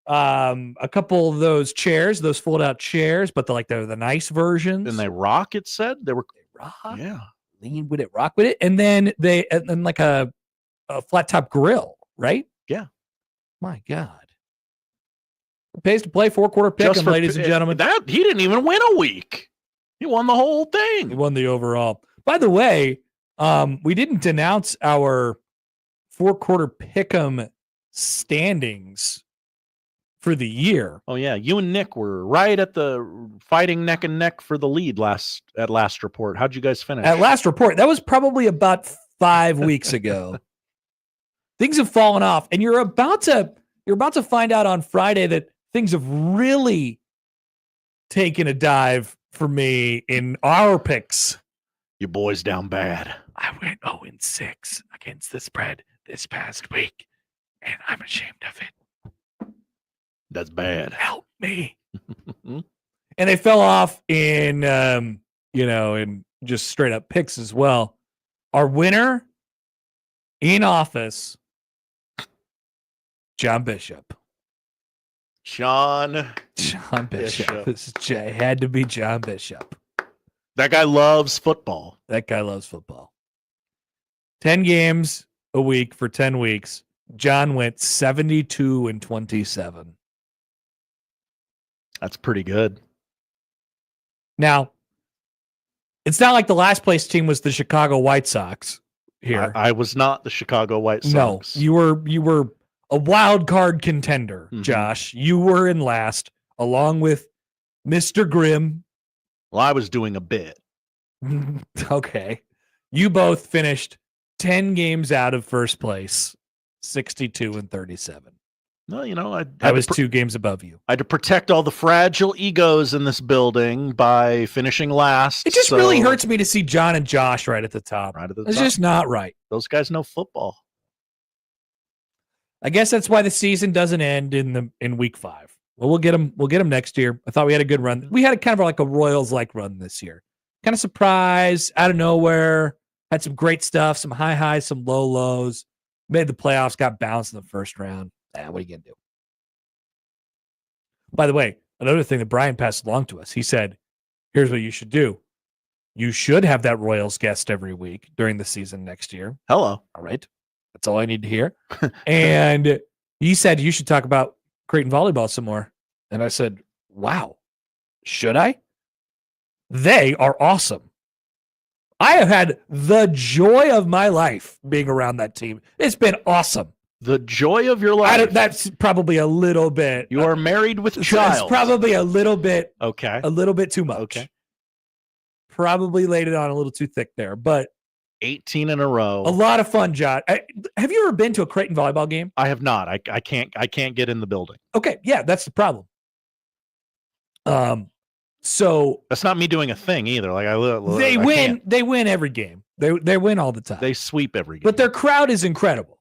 a couple of those chairs, those fold-out chairs, but they're the nice versions. And they rock, it said? They rock. Yeah. Lean with it, rock with it. And then like a flat-top grill, right? Yeah. My God. It pays to play 4-quarter pick'em, ladies and gentlemen. He didn't even win a week. He won the whole thing. He won the overall. By the way, we didn't announce our 4-quarter pick'em standings for the year. Oh yeah, you and Nick were right at the fighting neck and neck for the lead at last report. How'd you guys finish? At last report, that was probably about 5 weeks ago. Things have fallen off, and you're about to find out on Friday that things have really taken a dive for me in our picks. Your boy's down bad. I went 0-6 against the spread this past week, and I'm ashamed of it. That's bad. Help me. And they fell off in in just straight up picks as well. Our winner in office, John Bishop. John Bishop. This had to be John Bishop. That guy loves football. 10 games a week for 10 weeks. John went 72-27. That's pretty good. Now, it's not like the last place team was the Chicago White Sox here. I was not the Chicago White Sox. No, you were a wild card contender, Josh. You were in last, along with Mr. Grimm. Well, I was doing a bit. Okay. You both finished 10 games out of first place, 62-37. No, I was 2 games above you. I had to protect all the fragile egos in this building by finishing last. It just really hurts me to see John and Josh right at the top. It's just not right. Those guys know football. I guess that's why the season doesn't end in week 5. Well, we'll get them next year. I thought we had a good run. We had a kind of like a Royals-like run this year. Kind of surprise, out of nowhere. Had some great stuff, some high highs, some low lows. Made the playoffs, got bounced in the first round. What are you going to do? By the way, another thing that Brian passed along to us, he said, here's what you should do. You should have that Royals guest every week during the season next year. Hello. All right. That's all I need to hear. And he said, you should talk about Creighton volleyball some more. And I said, wow, should I? They are awesome. I have had the joy of my life being around that team. It's been awesome. The joy of your life. That's probably a little bit. You are married with child. That's probably a little bit. Okay. A little bit too much. Okay. Probably laid it on a little too thick there, but 18 in a row. A lot of fun, John. Have you ever been to a Creighton volleyball game? I have not. I can't get in the building. Okay, yeah, that's the problem. So that's not me doing a thing either. Like they win. They win every game. They win all the time. They sweep every game. But their crowd is incredible.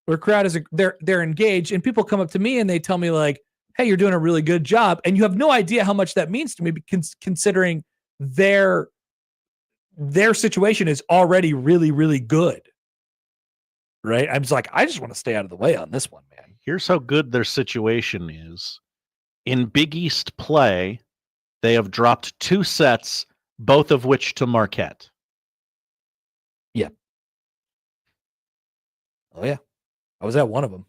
Their crowd is they're engaged, and people come up to me and they tell me like, "Hey, you're doing a really good job," and you have no idea how much that means to me, considering their situation is already really, really good. Right? I'm just like, I just want to stay out of the way on this one, man. Here's how good their situation is. In Big East play, they have dropped 2 sets, both of which to Marquette. Oh, yeah. I was at one of them.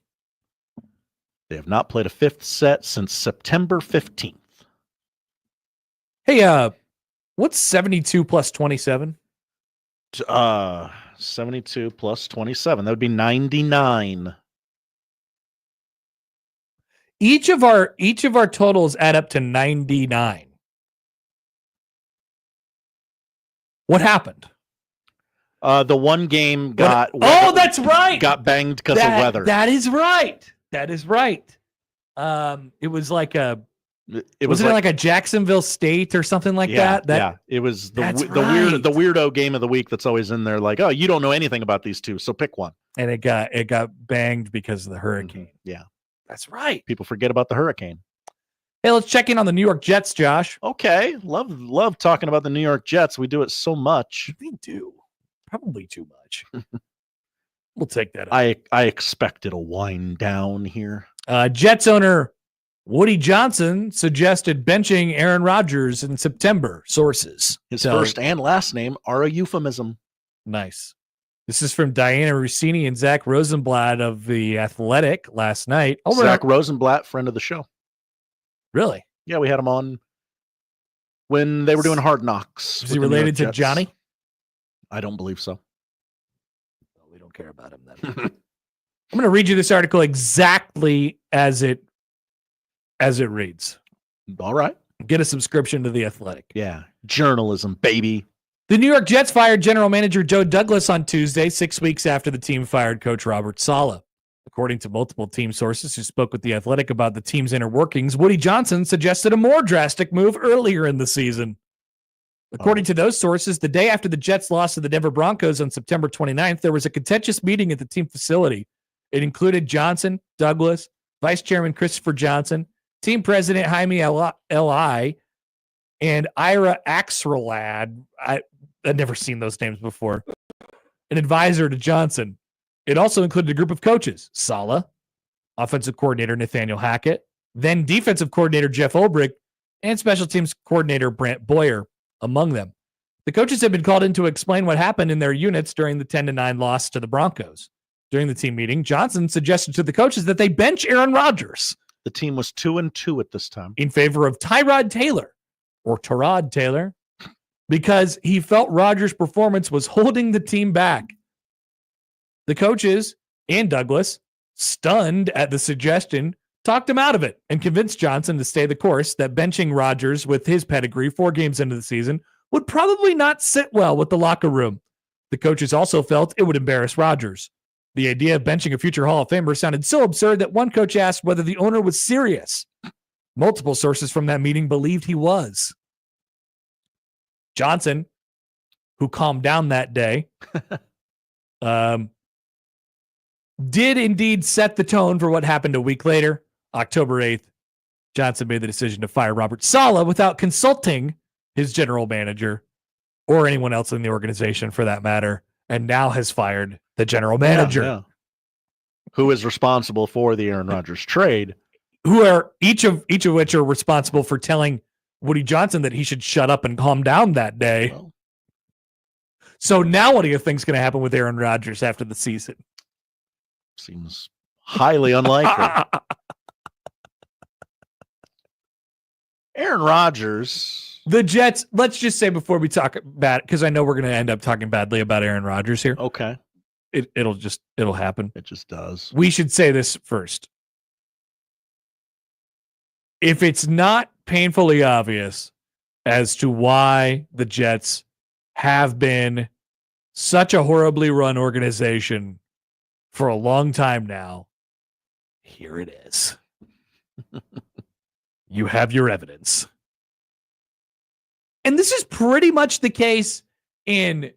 They have not played a fifth set since September 15th. Hey, what's 72 plus 27? 72 plus 27. That would be 99. Each of our totals add up to 99. What happened? The one game got that's right. Got banged because of weather. That is right. That is right. It was like a wasn't it like a Jacksonville State or something like that? Yeah. It was the right. the weirdo game of the week that's always in there. Like, oh, you don't know anything about these two, so pick one. And it got banged because of the hurricane. Yeah, that's right. People forget about the hurricane. Hey, let's check in on the New York Jets, Josh. Okay, love talking about the New York Jets. We do it so much. We do. Probably too much. We'll take that. I expected a wind down here. Jets owner Woody Johnson suggested benching Aaron Rodgers in September. Sources. His first and last name are a euphemism. Nice. This is from Diana Rossini and Zach Rosenblatt of The Athletic last night. Zach Rosenblatt, friend of the show. Really? Yeah, we had him on when they were doing Hard Knocks. Is he related to Johnny? I don't believe so. Well, we don't care about him then. I'm going to read you this article exactly as it reads. All right. Get a subscription to The Athletic. Yeah. Journalism, baby. The New York Jets fired general manager Joe Douglas on Tuesday, 6 weeks after the team fired coach Robert Saleh. According to multiple team sources who spoke with The Athletic about the team's inner workings, Woody Johnson suggested a more drastic move earlier in the season. According to those sources, the day after the Jets lost to the Denver Broncos on September 29th, there was a contentious meeting at the team facility. It included Johnson, Douglas, Vice Chairman Christopher Johnson, Team President Jaime L.I., and Ira Axelrad. I'd never seen those names before. An advisor to Johnson. It also included a group of coaches, Saleh, offensive coordinator Nathaniel Hackett, then defensive coordinator Jeff Ulbrich, and special teams coordinator Brant Boyer, among them. The coaches had been called in to explain what happened in their units during the 10-9 loss to the Broncos. During the team meeting, Johnson suggested to the coaches that they bench Aaron Rodgers. The team was 2-2 at this time. In favor of Tyrod Taylor, because he felt Rodgers' performance was holding the team back. The coaches and Douglas, stunned at the suggestion, talked him out of it and convinced Johnson to stay the course that benching Rodgers with his pedigree 4 games into the season would probably not sit well with the locker room. The coaches also felt it would embarrass Rodgers. The idea of benching a future Hall of Famer sounded so absurd that one coach asked whether the owner was serious. Multiple sources from that meeting believed he was. Johnson, who calmed down that day, did indeed set the tone for what happened a week later, October 8th. Johnson made the decision to fire Robert Saleh without consulting his general manager or anyone else in the organization for that matter, and now has fired the general manager. Yeah. Who is responsible for the Aaron Rodgers trade. Who are each of which are responsible for telling Woody Johnson that he should shut up and calm down that day. Well, so now what do you think is going to happen with Aaron Rodgers after the season? Seems highly unlikely. Aaron Rodgers. The Jets, let's just say before we talk about it, because I know we're going to end up talking badly about Aaron Rodgers here. Okay. It'll happen. It just does. We should say this first. If it's not painfully obvious as to why the Jets have been such a horribly run organization for a long time now, here it is. You have your evidence. And this is pretty much the case in,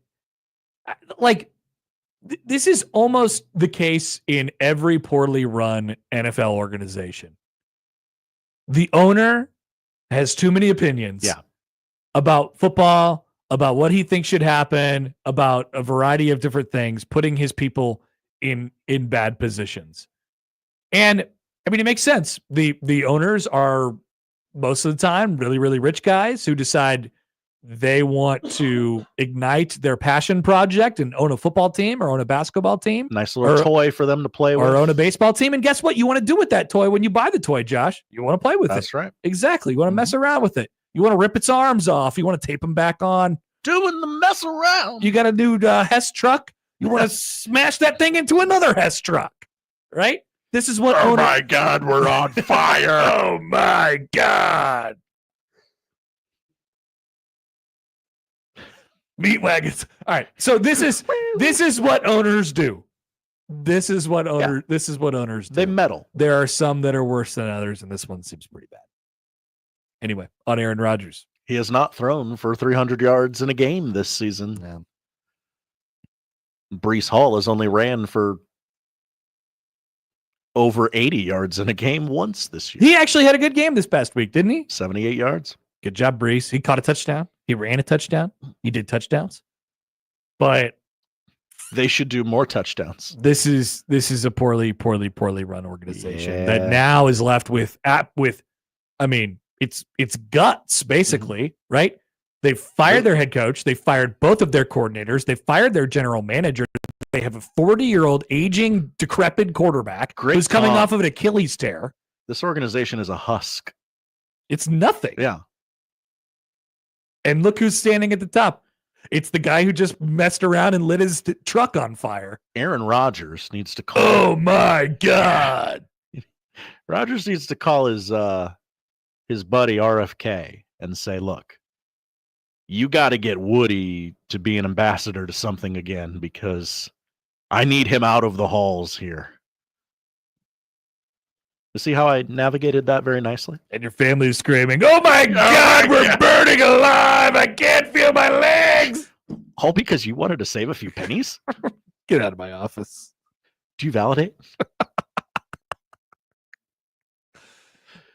this is almost the case in every poorly run NFL organization. The owner has too many opinions about football, about what he thinks should happen, about a variety of different things, putting his people in bad positions. And I mean, it makes sense. The owners are most of the time really, really rich guys who decide they want to ignite their passion project and own a football team or own a basketball team. Nice little toy for them to play with. Or own a baseball team. And guess what? You want to do with that toy when you buy the toy, Josh? You want to play with it. That's right. Exactly. You want to mess around with it. You want to rip its arms off. You want to tape them back on. Doing the mess around. You got a new Hess truck. You want to smash that thing into another Hess truck, right? This is what. Oh my God, we're on fire! Oh my God! Meat wagons. All right, so this is what owners do. This is what owners do. They meddle. There are some that are worse than others, and this one seems pretty bad. Anyway, on Aaron Rodgers. He has not thrown for 300 yards in a game this season. Yeah. Breece Hall has only ran for over 80 yards in a game once this year. He actually had a good game this past week, didn't he? 78 yards. Good job, Breece. He caught a touchdown. He ran a touchdown. He did touchdowns. But they should do more touchdowns. This is a poorly run organization that now is left with I mean, it's guts basically, right? They fired their head coach. They fired both of their coordinators. They fired their general manager. They have a 40-year-old aging, decrepit quarterback who's coming off of an Achilles tear. This organization is a husk. It's nothing. Yeah. And look who's standing at the top. It's the guy who just messed around and lit his truck on fire. Aaron Rodgers needs to call. Oh my God. Rodgers needs to call his buddy RFK and say, look, you got to get Woody to be an ambassador to something again because I need him out of the halls here. You see how I navigated that very nicely? And your family is screaming, oh my God, we're burning alive. I can't feel my legs. All because you wanted to save a few pennies? Get out of my office. Do you validate?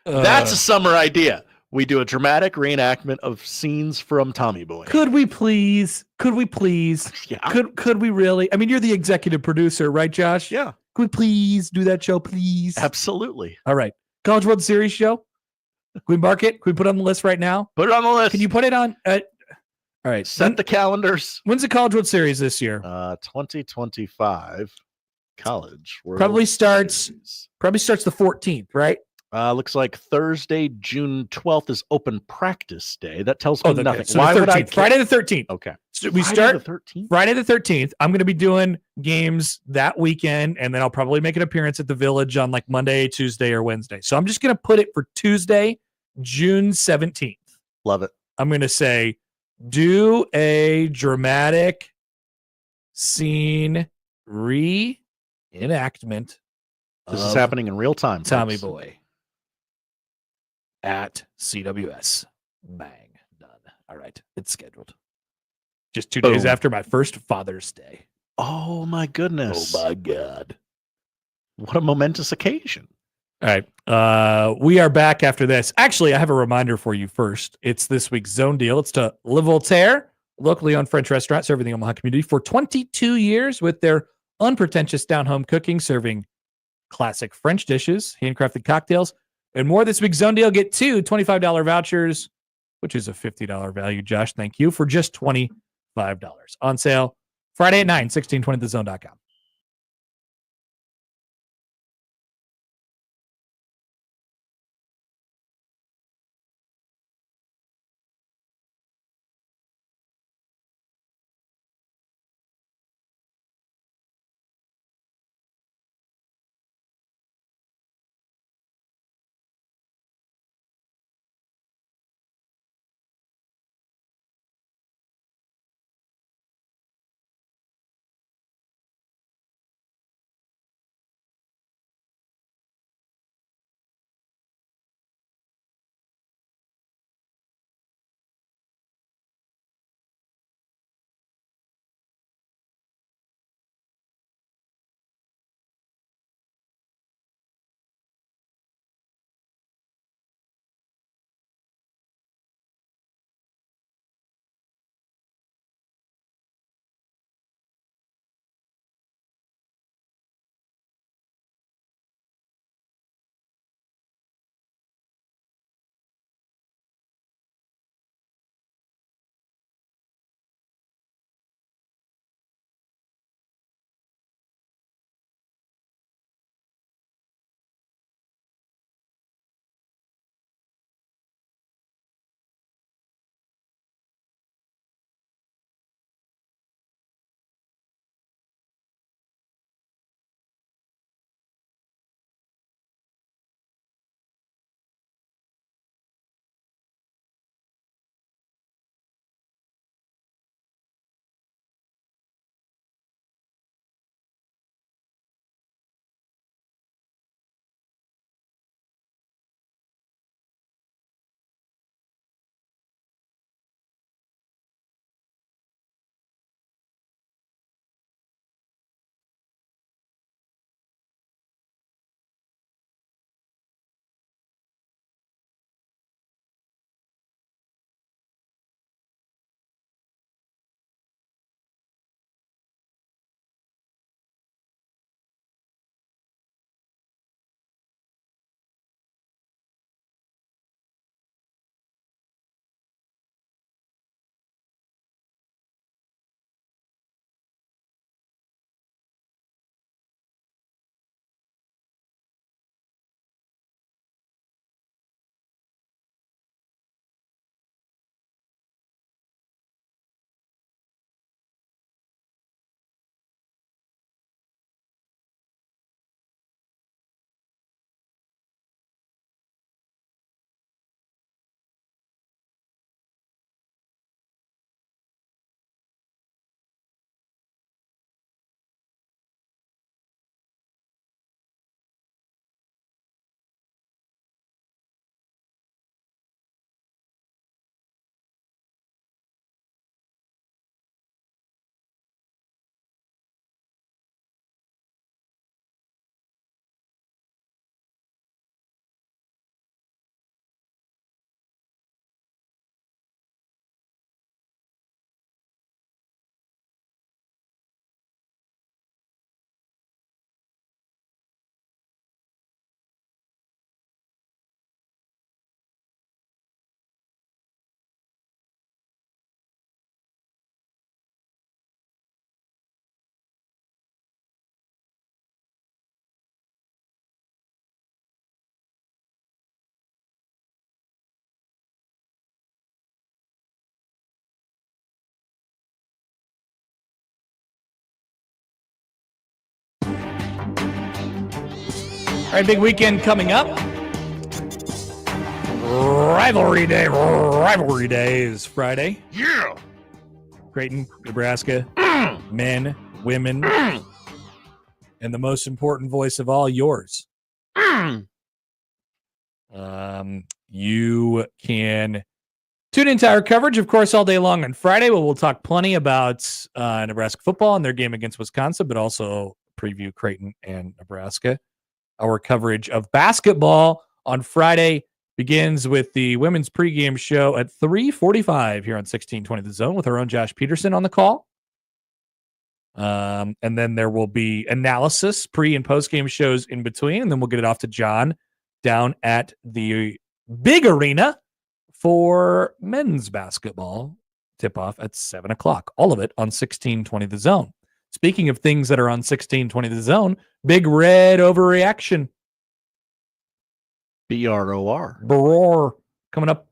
That's a summer idea. We do a dramatic reenactment of scenes from Tommy Boy. Could we please? Yeah. Could we really? I mean, you're the executive producer, right, Josh? Yeah. Could we please do that show, please? Absolutely. All right. College World Series show. Can we mark it? Can we put it on the list right now? Put it on the list. Can you put it on? All right. Set the calendars. When's the College World Series this year? 2025 College World Probably starts Series. the 14th, right? Looks like Thursday, June 12th is open practice day. That tells me nothing. So Why would I? Friday the 13th. Okay. So we Friday start the 13th? Friday the 13th. I'm going to be doing games that weekend, and then I'll probably make an appearance at the Village on like Monday, Tuesday, or Wednesday. So I'm just going to put it for Tuesday, June 17th. Love it. I'm going to say, do a dramatic scene reenactment. This is happening in real time. Tommy folks. Boy at CWS. Bang. Done. All right. It's scheduled. Just 2 days Boom. after my first Father's Day. Oh my goodness. Oh my God. What a momentous occasion. All right. We are back after this. Actually, I have a reminder for you first. It's this week's Zone Deal. It's to Le Voltaire, locally owned French restaurant serving the Omaha community for 22 years with their unpretentious down-home cooking, serving classic French dishes, handcrafted cocktails, and more. This week's Zone Deal. Get two $25 vouchers, which is a $50 value, Josh. Thank you, for just $25. On sale Friday at 9, 1620thezone.com. All right, big weekend coming up. Rivalry Day is Friday. Yeah. Creighton, Nebraska, men, women, and the most important voice of all, yours. You can tune into our coverage, of course, all day long on Friday, where we'll talk plenty about Nebraska football and their game against Wisconsin, but also preview Creighton and Nebraska. Our coverage of basketball on Friday begins with the women's pregame show at 3:45 here on 1620 The Zone with our own Josh Peterson on the call. And then there will be analysis, pre- and post-game shows in between, and then we'll get it off to John down at the big arena for men's basketball tip-off at 7 o'clock. All of it on 1620 The Zone. Speaking of things that are on 1620 The Zone, Big Red overreaction. BROR. Bror. Coming up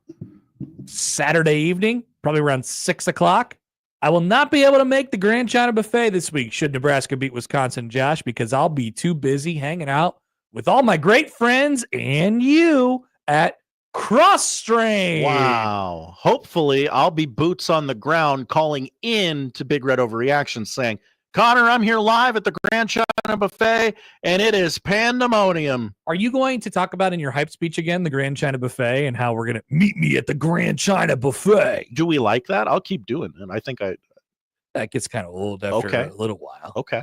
Saturday evening, probably around 6 o'clock. I will not be able to make the Grand China Buffet this week should Nebraska beat Wisconsin, Josh, because I'll be too busy hanging out with all my great friends and you at Cross Strain. Wow. Hopefully, I'll be boots on the ground calling in to Big Red Overreaction saying, Connor, I'm here live at the Grand China Buffet, and it is pandemonium. Are you going to talk about in your hype speech again the Grand China Buffet and how we're going to meet me at the Grand China Buffet? Do we like that? I'll keep doing it. I think that gets kind of old after a little while. Okay.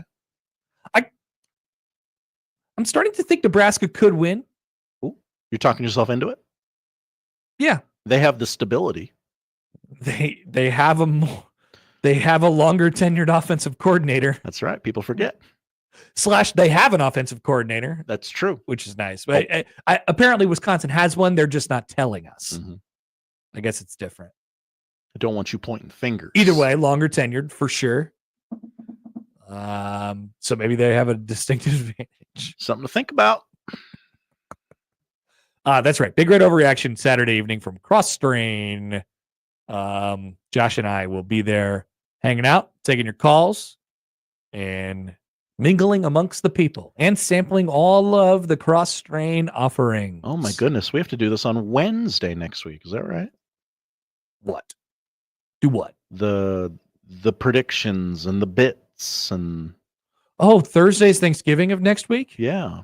I'm starting to think Nebraska could win. Ooh, you're talking yourself into it? Yeah. They have the stability. They have a longer tenured offensive coordinator. That's right. People forget. / they have an offensive coordinator. That's true. Which is nice. But apparently Wisconsin has one. They're just not telling us. Mm-hmm. I guess it's different. I don't want you pointing fingers. Either way, longer tenured for sure. So maybe they have a distinctive advantage. Something to think about. That's right. Big Red Overreaction Saturday evening from Cross Strain. Josh and I will be there hanging out, taking your calls, and mingling amongst the people and sampling all of the Cross Strain offerings. Oh my goodness. We have to do this on Wednesday next week. Is that right? What? Do what? The predictions and the bits and Thursday's Thanksgiving of next week? Yeah.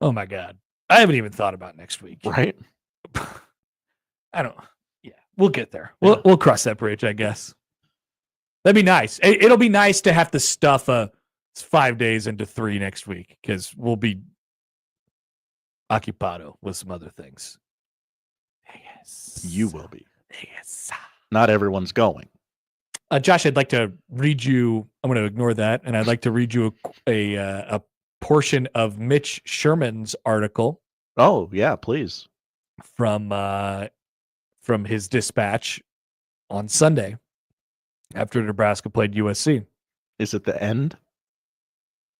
Oh my God. I haven't even thought about next week. Right? I don't. Yeah, we'll get there. We'll cross that bridge, I guess. That'd be nice. It'll be nice to have to stuff 5 days into 3 next week because we'll be occupado with some other things. Yes. You will be. Yes. Not everyone's going. Josh, I'd like to read you. I'm going to ignore that, and I'd like to read you a portion of Mitch Sherman's article. Oh yeah, please. From his dispatch on Sunday after Nebraska played USC. Is it the end?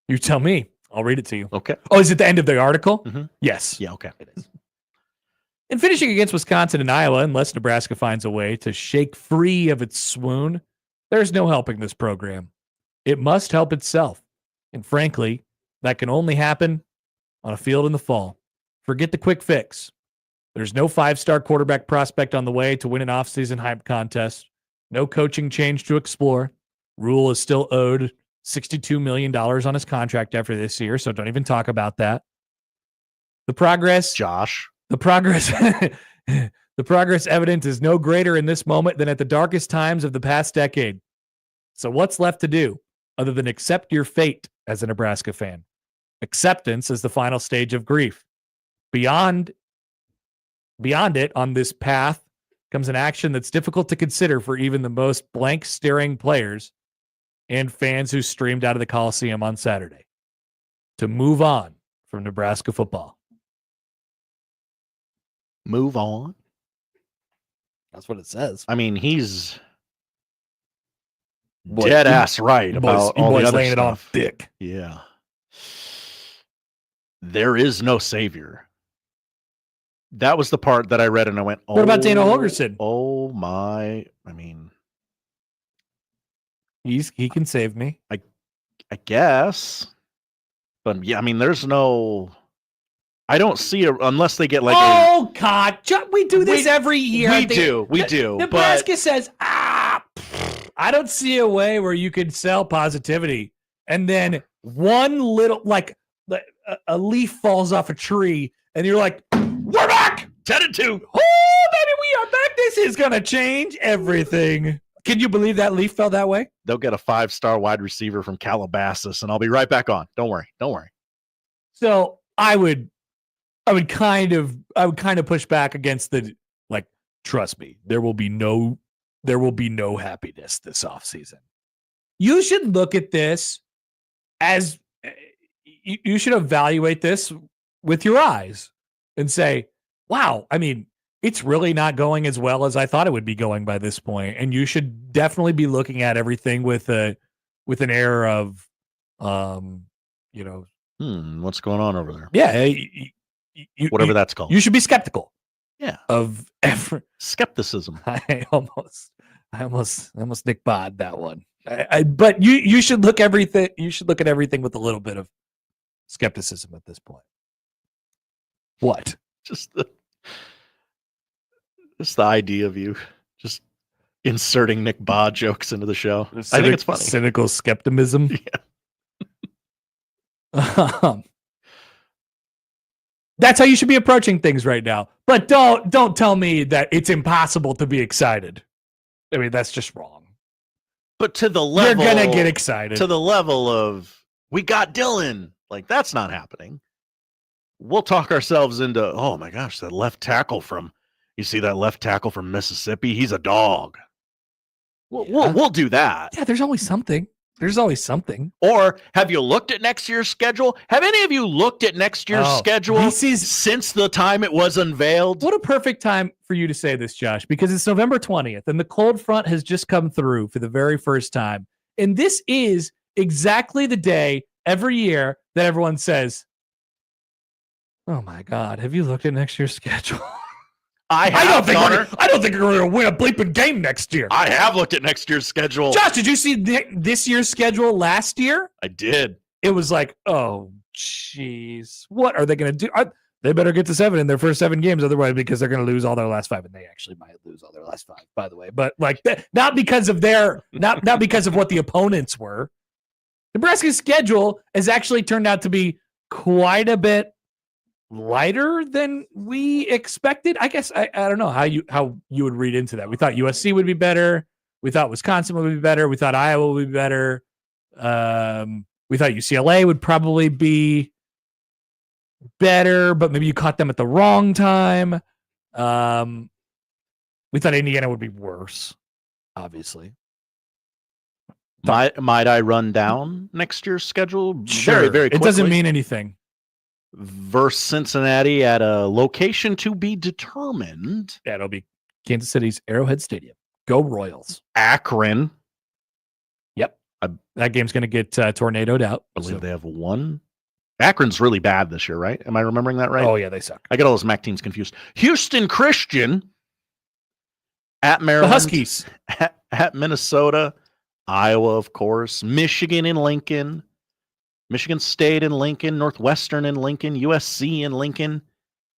You tell me. I'll read it to you. Okay. Oh, is it the end of the article? Mm-hmm. Yes. Yeah. Okay. It is. In finishing against Wisconsin and Iowa, unless Nebraska finds a way to shake free of its swoon, there's no helping this program. It must help itself. And frankly, that can only happen on a field in the fall. Forget the quick fix. There's no 5-star quarterback prospect on the way to win an offseason hype contest. No coaching change to explore. Rule is still owed $62 million on his contract after this year, so don't even talk about that. The progress evident is no greater in this moment than at the darkest times of the past decade. So what's left to do other than accept your fate as a Nebraska fan? Acceptance is the final stage of grief. Beyond it, on this path, comes an action that's difficult to consider for even the most blank-staring players and fans who streamed out of the Coliseum on Saturday. To move on from Nebraska football. Move on? That's what it says. I mean, he's dead ass right about all the other laying stuff. It on thick. Yeah. There is no savior. That was the part that I read and I went, oh. What about Dana Holgorsen? Oh my, I mean. He can save me. I guess. But yeah, I mean, there's no I don't see unless they get like. God, we do this every year. We do. Nebraska says, I don't see a way where you could sell positivity, and then one little a leaf falls off a tree, and you're like, we're back 10-2. Oh, baby, we are back. This is gonna change everything. Can you believe that leaf fell that way? They'll get a 5-star wide receiver from Calabasas, and I'll be right back on. Don't worry. So I would kind of push back against the trust me, there will be no happiness this offseason. You should look at this as you should evaluate this with your eyes and say, wow, I mean, it's really not going as well as I thought it would be going by this point. And you should definitely be looking at everything with an air of, what's going on over there? Yeah. Whatever that's called. You should be skeptical. Yeah. Of every skepticism. I almost Nick Bod that one. But you should look everything. You should look at everything with a little bit of skepticism at this point. What? Just the idea of you just inserting Nick Bod jokes into the show. I think it's funny. Cynical skepticism. Yeah. That's how you should be approaching things right now. But don't tell me that it's impossible to be excited. I mean, that's just wrong. But to the level, you're gonna get excited. To the level of we got Dylan, that's not happening. We'll talk ourselves into, oh my gosh, that left tackle from Mississippi. He's a dog. We'll do that. Yeah, there's always something. Or have you looked at next year's schedule? Have any of you looked at next year's schedule since the time it was unveiled? What a perfect time for you to say this, Josh, because it's November 20th and the cold front has just come through for the very first time. And this is exactly the day every year that everyone says, oh my God, have you looked at next year's schedule? I don't think we're going to win a bleeping game next year. I have looked at next year's schedule. Josh, did you see this year's schedule last year? I did. It was like, oh, jeez. What are they going to do? They better get to 7 in their first 7 games, otherwise, because they're going to lose all their last 5, and they actually might lose all their last 5, by the way. But not because of not because of what the opponents were. Nebraska's schedule has actually turned out to be quite a bit lighter than we expected. I guess I don't know how you would read into that. We thought USC would be better. We thought Wisconsin would be better. We thought Iowa would be better. We thought UCLA would probably be better, but maybe you caught them at the wrong time. We thought Indiana would be worse, obviously. Might I run down next year's schedule? Sure. Very, very quickly. It doesn't mean anything. Versus Cincinnati at a location to be determined. Yeah, it'll be Kansas City's Arrowhead Stadium. Go Royals. Akron. Yep. That game's going to get tornadoed out. I believe they have one. Akron's really bad this year, right? Am I remembering that right? Oh, yeah, they suck. I get all those MAC teams confused. Houston Christian at Maryland. The Huskies. At Minnesota. Iowa, of course. Michigan in Lincoln. Michigan State in Lincoln, Northwestern in Lincoln, USC in Lincoln,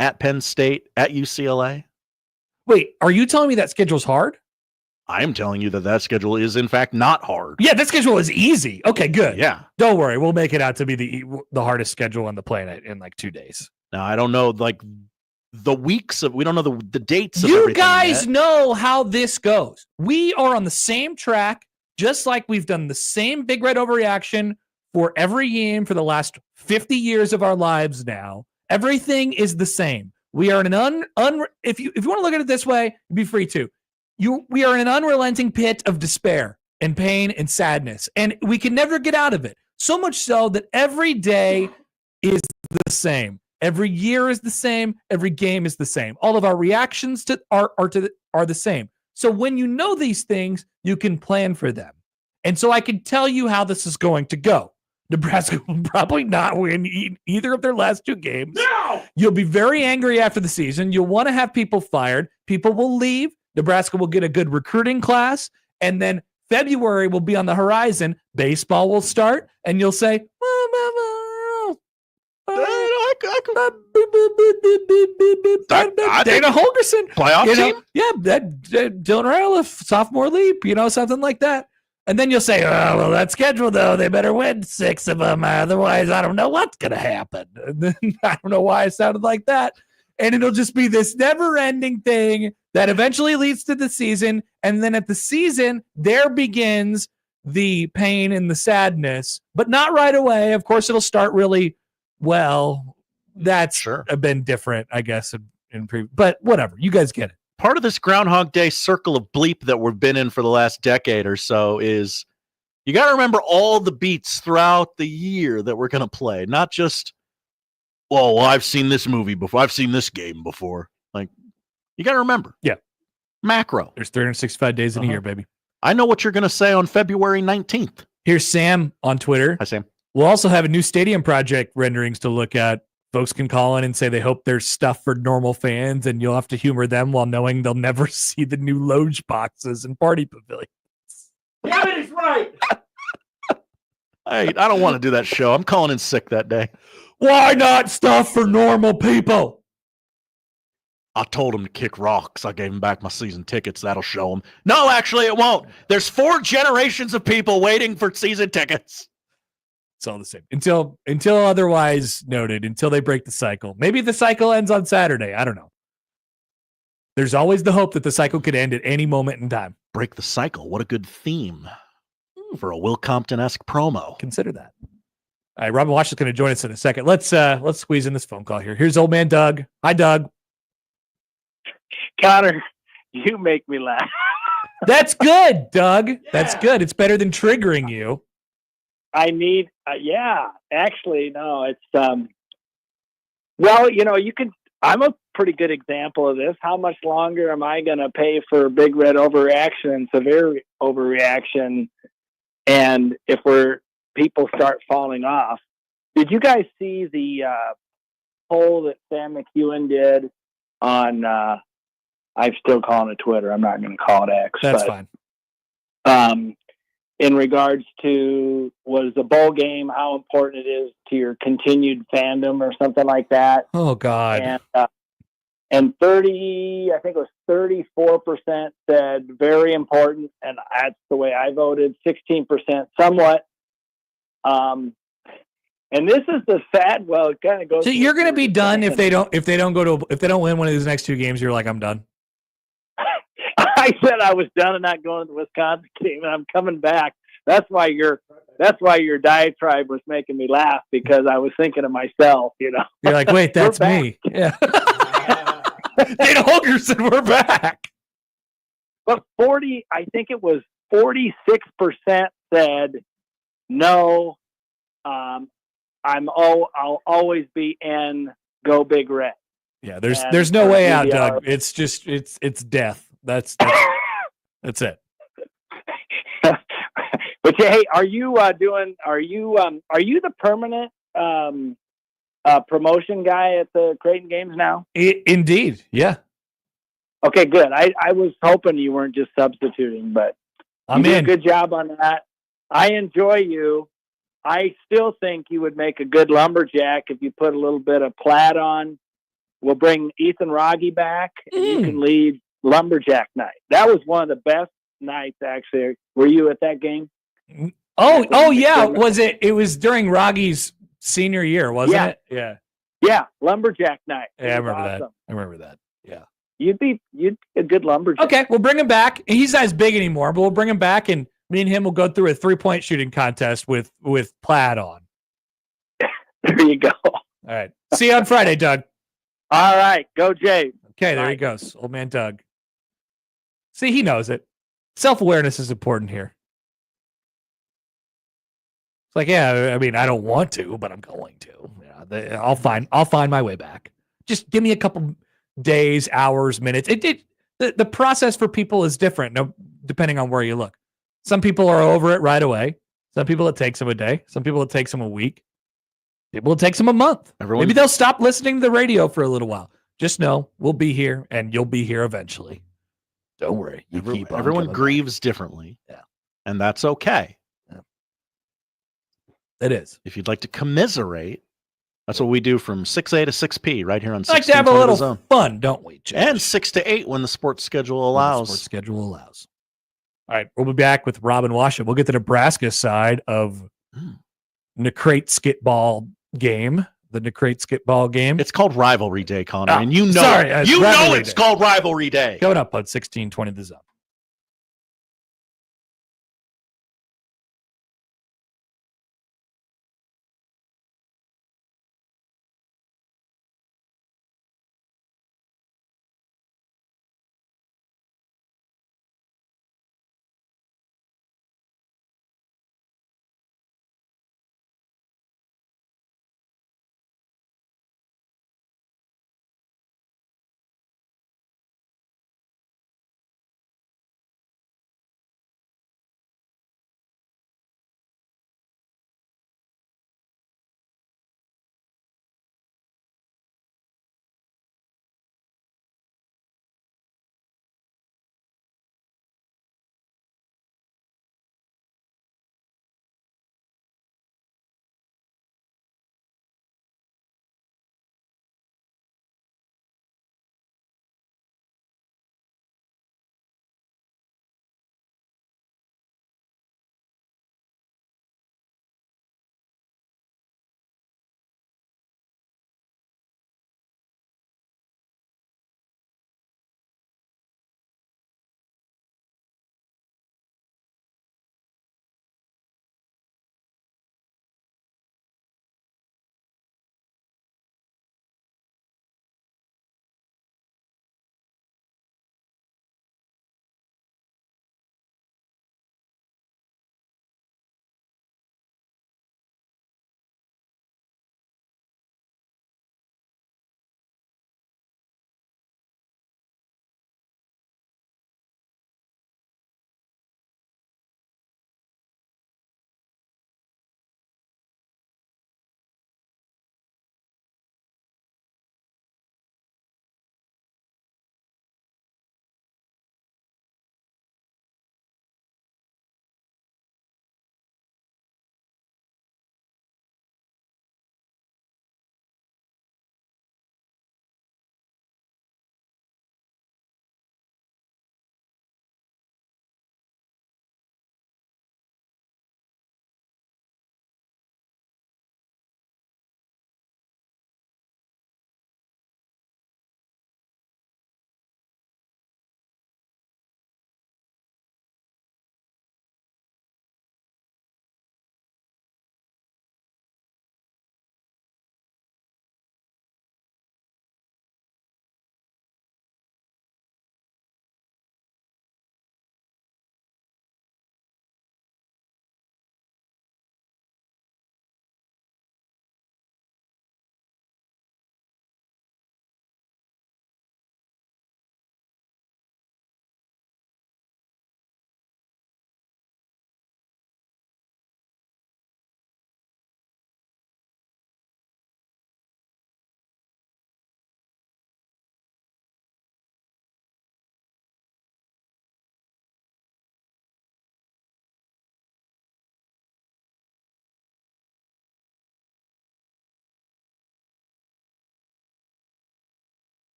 at Penn State, at UCLA. Wait, are you telling me that schedule's hard? I am telling you that schedule is, in fact, not hard. Yeah, that schedule is easy. Okay, good. Yeah. Don't worry. We'll make it out to be the hardest schedule on the planet in 2 days. Now, I don't know, the weeks of, we don't know the dates of you guys yet. Know how this goes. We are on the same track, just like we've done the same big red overreaction for every game for the last 50 years of our lives now. Everything is the same. We are in an if you want to look at it this way, be free to. We are in an unrelenting pit of despair and pain and sadness, and we can never get out of it. So much so that every day is the same. Every year is the same. Every game is the same. All of our reactions are the same. So when you know these things, you can plan for them. And so I can tell you how this is going to go. Nebraska will probably not win either of their last 2 games. No! You'll be very angry after the season. You'll want to have people fired. People will leave. Nebraska will get a good recruiting class. And then February will be on the horizon. Baseball will start. And you'll say, I Dana Holgorsen. Playoff team? Yeah, that Dylan Raiola, sophomore leap, something like that. And then you'll say, oh, well, that schedule, though, they better win 6 of them. Otherwise, I don't know what's going to happen. And then I don't know why it sounded like that. And it'll just be this never-ending thing that eventually leads to the season. And then at the season, there begins the pain and the sadness, but not right away. Of course, it'll start really well. That's been different, I guess, but whatever. You guys get it. Part of this Groundhog Day circle of bleep that we've been in for the last decade or so is you got to remember all the beats throughout the year that we're going to play, not just, well, I've seen this movie before. I've seen this game before. Like, you got to remember. Yeah. Macro. There's 365 days in a year, baby. I know what you're going to say on February 19th. Here's Sam on Twitter. Hi, Sam. We'll also have a new stadium project renderings to look at. Folks can call in and say they hope there's stuff for normal fans, and you'll have to humor them while knowing they'll never see the new loge boxes and party pavilions. Yeah, it is right. I don't want to do that show. I'm calling in sick that day. Why not stuff for normal people? I told him to kick rocks. I gave him back my season tickets. That'll show him. No, actually, it won't. There's 4 generations of people waiting for season tickets. It's all the same until otherwise noted, until they break the cycle. Maybe the cycle ends on Saturday. I don't know. There's always the hope that the cycle could end at any moment in time. Break the cycle. What a good theme for a Will Compton-esque promo. Consider that. All right, Robin Washut is going to join us in a second. Let's squeeze in this phone call here. Here's old man Doug. Hi, Doug. Connor, you make me laugh. That's good, Doug. Yeah. That's good. It's better than triggering you. I need, actually, no, it's, well, you can, I'm a pretty good example of this. How much longer am I going to pay for big red overreaction and severe overreaction? And if people start falling off, did you guys see the poll that Sam McEwen did on, I'm still calling it Twitter. I'm not going to call it X. That's fine. In regards to, was the bowl game, how important it is to your continued fandom or something like that. Oh, God. And 30, I think it was 34% said very important, and that's the way I voted. 16% somewhat. And this is the sad. Well, it kind of goes. So you're going to be done if they don't win one of these next 2 games. You're like, I'm done. I said I was done and not going to the Wisconsin game, and I'm coming back. That's why your diatribe was making me laugh, because I was thinking of myself. You're like, wait, that's me. Yeah. Dana Holgorsen, we're back. But I think it was 46% said no. I'll always be in Go Big Red. Yeah, there's no way out, Doug. It's just it's death. That's it. But hey, are you the permanent promotion guy at the Creighton games now? Indeed, yeah. Okay, good. I was hoping you weren't just substituting, but you did a good job on that. I enjoy you. I still think you would make a good lumberjack if you put a little bit of plaid on. We'll bring Ethan Rogge back, and you can lead lumberjack night. That was one of the best nights, actually. Were you at that game? Oh yeah. Was it? It was during Rogge's senior year, wasn't it? Yeah. Yeah, lumberjack night. Yeah, I remember that. Yeah. You'd be a good lumberjack. Okay, we'll bring him back. He's not as big anymore, but we'll bring him back, and me and him will go through a 3-point shooting contest with plaid on. There you go. All right. See you on Friday, Doug. All right. Go, Jay. Okay, there he goes. Old man Doug. See, he knows it. Self-awareness is important here. It's like, yeah, I mean, I don't want to, but I'm going to. Yeah, I'll find my way back. Just give me a couple days, hours, minutes. The process for people is different, depending on where you look. Some people are over it right away. Some people it takes them a day. Some people it takes them a week. People it takes them a month. Maybe they'll stop listening to the radio for a little while. Just know we'll be here, and you'll be here eventually. Don't worry. Everyone grieves differently. Yeah. And that's okay. Yeah. It is. If you'd like to commiserate That's what we do from 6A to 6P right here on I like to have a 1620 The little Zone. fun, don't we, Josh? And 6 to 8 when the sports schedule When the allows. sports schedule allows. All right, we'll be back with Robin Washut. We'll get the Nebraska side of Nebrasketball game. The Nebrasketball game. It's called Rivalry Day, Connor, Oh, and you know sorry, you know Rivalry it's Day. called Rivalry Day. Coming up on 1620 The Zone.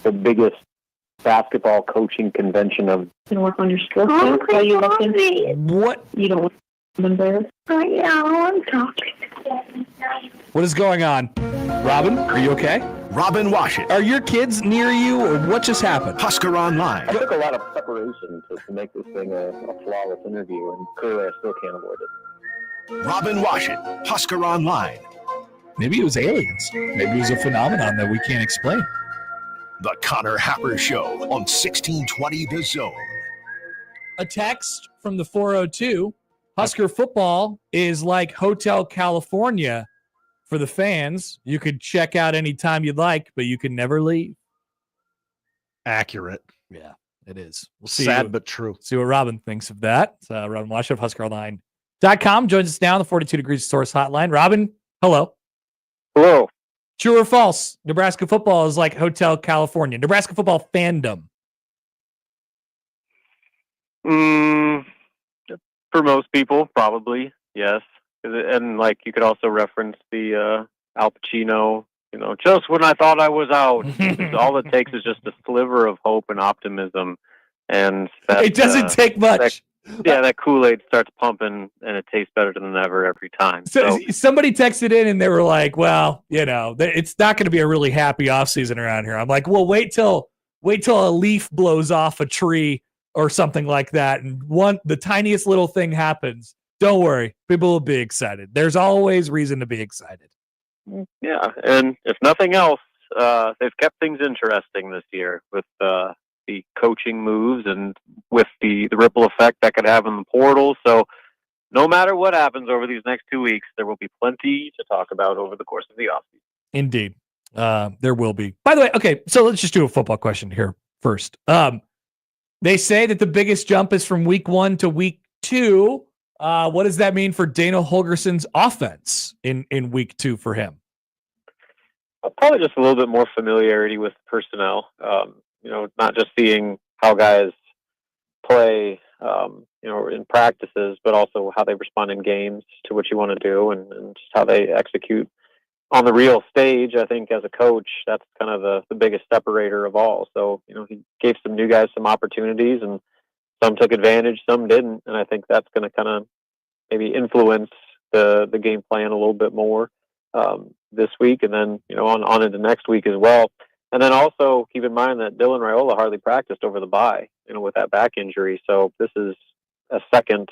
the biggest basketball coaching convention of. You work on your skill set. Are you looking? What? You don't want to embarrass? Yeah, I'm talking. What is going on? Robin, are you okay? Robin Washut. Are your kids near you, or what just happened? Husker Online. I took a lot of preparation to make this thing a flawless interview, and clearly I still can't avoid it. Robin Washut. Husker Online. Maybe it was aliens. Maybe it was a phenomenon that we can't explain. The Connor Happer Show on 1620 The Zone. A text from the 402. Husker football is like Hotel California for the fans. You could check out anytime you'd like, but you can never leave. Accurate. Yeah, it is. We'll see. Sad but true. See what Robin thinks of that. Robin Washut of HuskerOnline.com joins us now on the 42 Degrees Source Hotline. Robin, hello. Hello. True or false? Nebraska football is like Hotel California. Nebraska football fandom. For most people, probably, yes. And like you could also reference the Al Pacino, just when I thought I was out. All it takes is just a sliver of hope and optimism. And that, it doesn't take much. That Kool-Aid starts pumping, and it tastes better than ever every time. So somebody texted in, and they were like, well, it's not going to be a really happy offseason around here. I'm like, well, wait till a leaf blows off a tree or something like that, and the tiniest little thing happens. Don't worry, people will be excited. There's always reason to be excited. Yeah, and if nothing else, they've kept things interesting this year with the coaching moves and with the ripple effect that could have in the portal. So no matter what happens over these next 2 weeks, there will be plenty to talk about over the course of the offseason. Indeed. There will be. By the way, okay, so let's just do a football question here first. They say that the biggest jump is from week 1 to week 2. What does that mean for Dana Holgorsen's offense in week 2 for him? Probably just a little bit more familiarity with personnel. Not just seeing how guys play, in practices, but also how they respond in games to what you want to do and just how they execute on the real stage. I think as a coach, that's kind of the biggest separator of all. So, he gave some new guys some opportunities, and some took advantage, some didn't. And I think that's going to kind of maybe influence the game plan a little bit more this week, and then, on into next week as well. And then also keep in mind that Dylan Raiola hardly practiced over the bye, with that back injury. So this is a second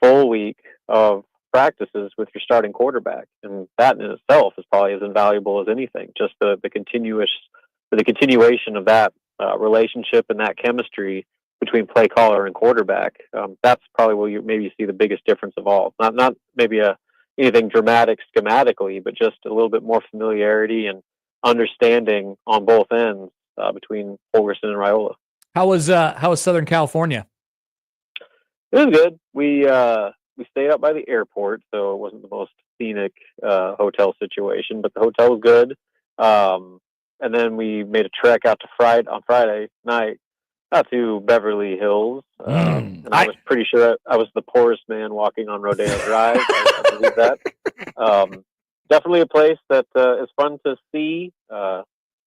full week of practices with your starting quarterback. And that in itself is probably as invaluable as anything. Just the continuation of that relationship and that chemistry between play caller and quarterback. That's probably where you maybe see the biggest difference of all. Not maybe anything dramatic schematically, but just a little bit more familiarity and understanding on both ends between Holgorsen and Raiola. How was Southern California? It was good. We stayed up by the airport, so it wasn't the most scenic hotel situation, but the hotel was good. And then we made a trek out to on Friday night out to Beverly Hills. And I was pretty sure I was the poorest man walking on Rodeo Drive. I believe that. Definitely a place that is fun to see.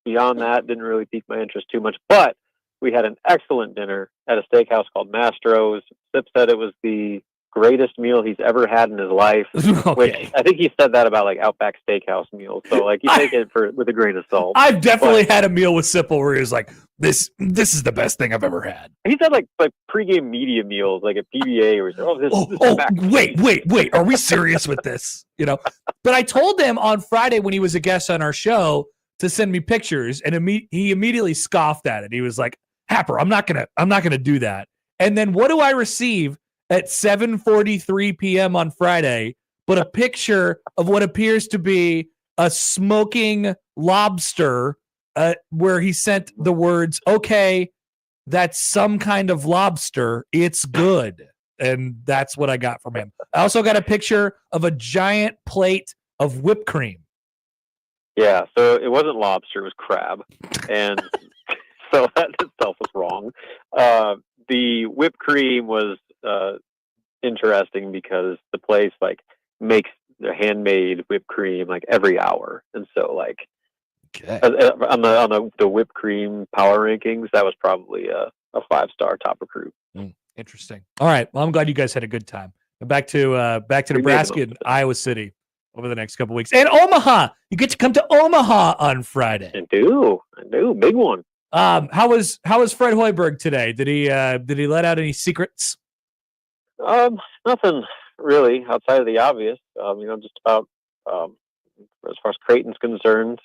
Beyond that, didn't really pique my interest too much. But we had an excellent dinner at a steakhouse called Mastro's. Sip said it was the greatest meal he's ever had in his life, which I think he said that about like Outback Steakhouse meals. So you take it with a grain of salt. I've definitely had a meal with Sipple where he was like, this is the best thing I've ever had. He's had like pregame media meals, like at PBA, or wait, are we serious with this? But I told him on Friday when he was a guest on our show to send me pictures, and he immediately scoffed at it. He was like, Happer, I'm not gonna do that. And then what do I receive at 7:43 p.m. on Friday, but a picture of what appears to be a smoking lobster, where he sent the words, okay, that's some kind of lobster. It's good. And that's what I got from him. I also got a picture of a giant plate of whipped cream. Yeah, so it wasn't lobster, it was crab. And so that itself was wrong. The whipped cream was interesting because the place makes their handmade whipped cream every hour, and so Okay. On the whipped cream power rankings, that was probably a 5-star top recruit. Interesting. All right. Well, I'm glad you guys had a good time. Back to Nebraska and Iowa City over the next couple weeks, and Omaha. You get to come to Omaha on Friday. I do. Big one. How was Fred Hoiberg today? Did he let out any secrets? Nothing really outside of the obvious. Just about as far as Creighton's concerned,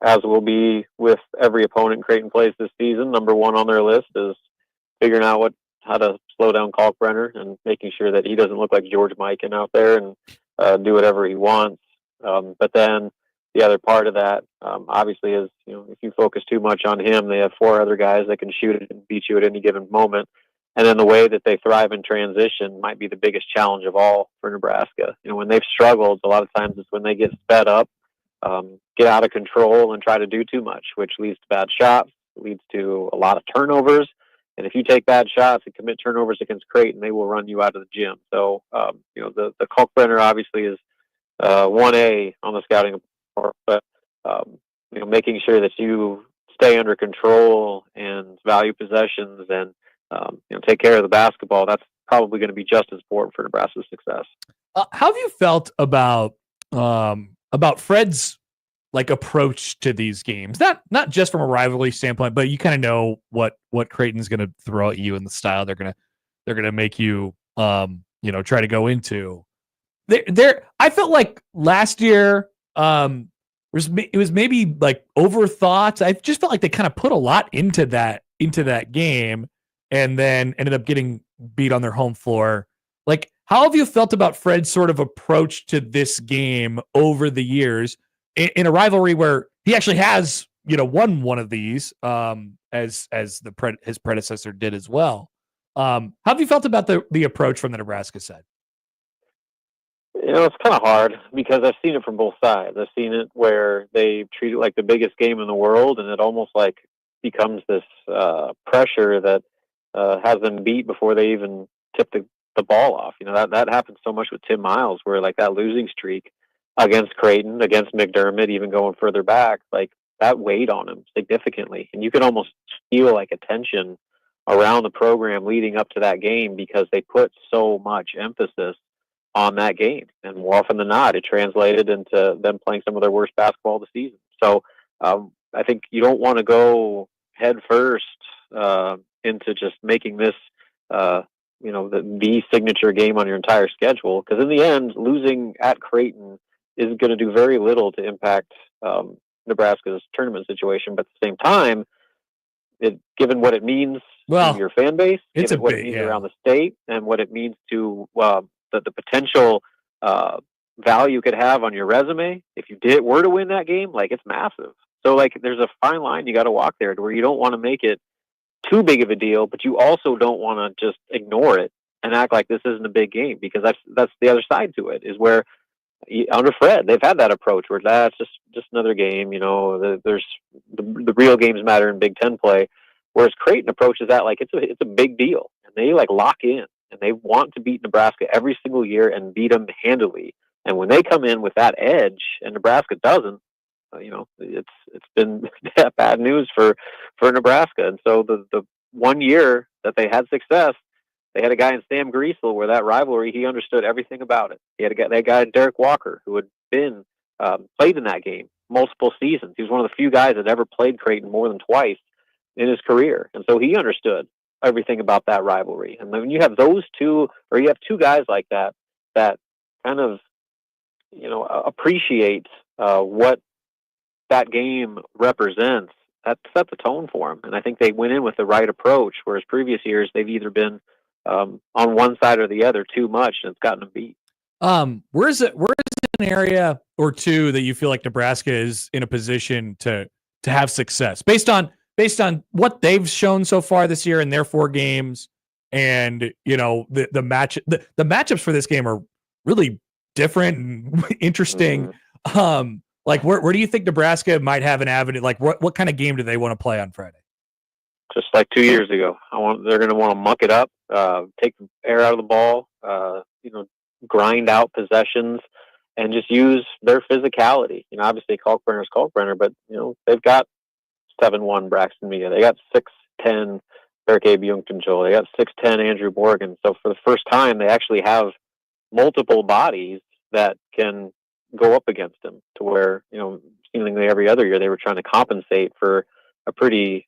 as will be with every opponent Creighton plays this season. Number one on their list is figuring out how to slow down Kalkbrenner and making sure that he doesn't look like George Mikan out there and do whatever he wants. But then the other part of that, obviously, is if you focus too much on him, they have 4 other guys that can shoot it and beat you at any given moment. And then the way that they thrive in transition might be the biggest challenge of all for Nebraska. When they've struggled, a lot of times it's when they get sped up, get out of control, and try to do too much, which leads to bad shots, leads to a lot of turnovers. And if you take bad shots and commit turnovers against Creighton, they will run you out of the gym. So, the Kalkbrenner obviously is 1A on the scouting report, but making sure that you stay under control and value possessions and take care of the basketball, that's probably going to be just as important for Nebraska's success. How have you felt about Fred's approach to these games? Not just from a rivalry standpoint, but you kind of know what Creighton's going to throw at you and the style they're going to make you try to go into. I felt like last year it was maybe overthought. I just felt like they kind of put a lot into that game and then ended up getting beat on their home floor. How have you felt about Fred's sort of approach to this game over the years in a rivalry where he actually has, won one of these, as his predecessor did as well? How have you felt about the approach from the Nebraska side? It's kind of hard because I've seen it from both sides. I've seen it where they treat it like the biggest game in the world, and it almost becomes this pressure that has them beat before they even tip the ball off. That happens so much with Tim Miles, where that losing streak against Creighton, against McDermott, even going further back, that weighed on him significantly. And you could almost feel a tension around the program leading up to that game because they put so much emphasis on that game. And more often than not, it translated into them playing some of their worst basketball of the season. So I think you don't want to go head first into just making this, the signature game on your entire schedule. Because in the end, losing at Creighton is going to do very little to impact Nebraska's tournament situation. But at the same time, given what it means to your fan base, given what it means around the state, and what it means to the potential value could have on your resume, if you were to win that game, it's massive. So there's a fine line you got to walk there to where you don't want to make it too big of a deal, but you also don't want to just ignore it and act like this isn't a big game, because that's the other side to it, is where under Fred they've had that approach where that's just another game. There's the real games matter in Big Ten play, whereas Creighton approaches that it's a big deal, and they lock in and they want to beat Nebraska every single year and beat them handily. And when they come in with that edge and Nebraska doesn't, it's been bad news for Nebraska. And so the 1 year that they had success, they had a guy in Sam Griesel where that rivalry, he understood everything about it. He had that guy Derek Walker who had been played in that game multiple seasons. He was one of the few guys that ever played Creighton more than twice in his career, and so he understood everything about that rivalry. And when you have those two, or you have two guys like that kind of appreciate what that game represents, that set the tone for them. And I think they went in with the right approach, whereas previous years they've either been on one side or the other too much, and it's gotten them beat. Where's an area or two that you feel like Nebraska is in a position to have success based on what they've shown so far this year in their 4 games, and the matchups for this game are really different and interesting. Mm-hmm. Where do you think Nebraska might have an avenue? What kind of game do they want to play on Friday? Just like 2 years ago, they're going to want to muck it up, take the air out of the ball, grind out possessions, and just use their physicality. Obviously Kalkbrenner's Kalkbrenner, but they've got 7'1" Braxton Mia. They got 6'10" Berke Bjorkensjol. They got 6'10" Andrew Morgan. So for the first time, they actually have multiple bodies that can go up against him, to where, seemingly every other year they were trying to compensate for a pretty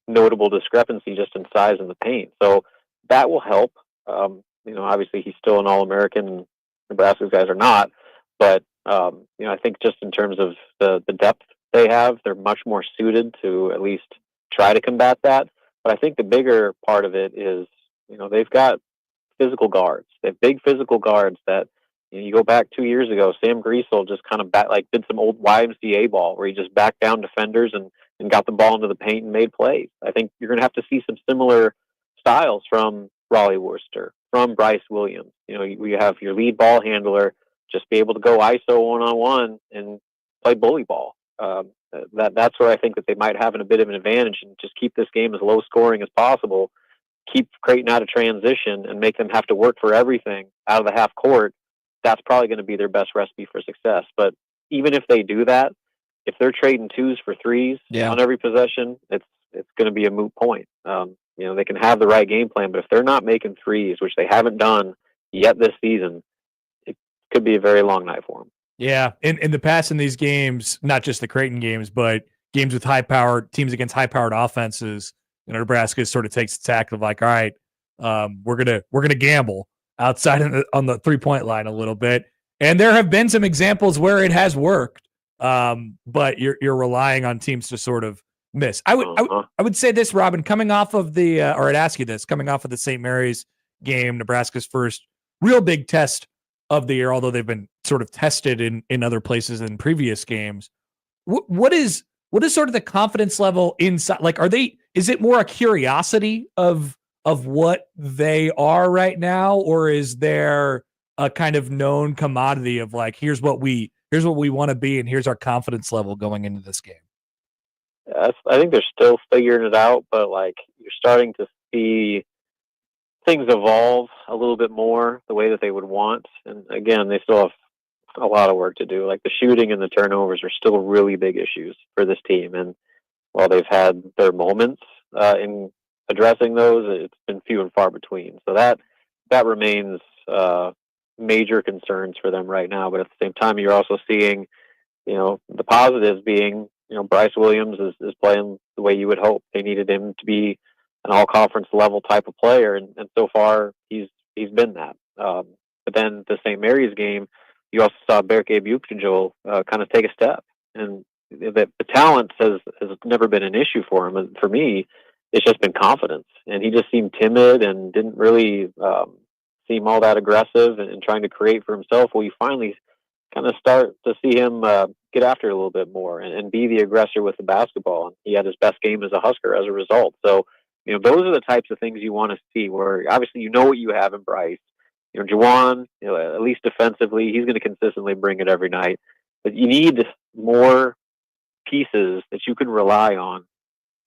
notable discrepancy just in size in the paint. So that will help. Obviously he's still an All-American, and Nebraska's guys are not, but I think just in terms of the depth they have, they're much more suited to at least try to combat that. But I think the bigger part of it is, they've got physical guards. They have big physical guards that, you go back 2 years ago, Sam Griesel just kind of did some old YMCA ball where he just backed down defenders and got the ball into the paint and made plays. I think you're going to have to see some similar styles from Raleigh Worcester, from Bryce Williams. You have your lead ball handler just be able to go ISO one-on-one and play bully ball. That's where I think that they might have a bit of an advantage, and just keep this game as low scoring as possible, keep Creighton out of transition, and make them have to work for everything out of the half court. That's probably going to be their best recipe for success. But even if they do that, if they're trading twos for threes on every possession, it's going to be a moot point. They can have the right game plan, but if they're not making threes, which they haven't done yet this season, it could be a very long night for them. Yeah, in the past in these games, not just the Creighton games, but games with high-powered teams against high-powered offenses, Nebraska sort of takes the tack of like, all right, we're gonna gamble outside on the 3-point line a little bit, and there have been some examples where it has worked, but you're relying on teams to sort of miss. I would say this, Robin, coming off of or I'd ask you this, coming off of the St. Mary's game, Nebraska's first real big test of the year, although they've been sort of tested in other places in previous games. What is sort of the confidence level inside? Like, is it more a curiosity of what they are right now, or is there a kind of known commodity of like, here's what we want to be, and here's our confidence level going into this game? I think they're still figuring it out, but like, you're starting to see things evolve a little bit more the way that they would want. And again, they still have a lot of work to do. Like, the shooting and the turnovers are still really big issues for this team. And while they've had their moments in addressing those, it's been few and far between. So that remains major concerns for them right now. But at the same time, you're also seeing, the positives being, Bryce Williams is playing the way you would hope. They needed him to be an all-conference level type of player, and so far he's been that. But then the St. Mary's game, you also saw Berke Bjorkensjol kind of take a step, and the talent has never been an issue for him. And for me, it's just been confidence, and he just seemed timid and didn't really seem all that aggressive and trying to create for himself. Well, you finally kind of start to see him get after it a little bit more and be the aggressor with the basketball. And he had his best game as a Husker as a result. So, those are the types of things you want to see, where obviously what you have in Bryce. Juwan, at least defensively, he's going to consistently bring it every night. But you need more pieces that you can rely on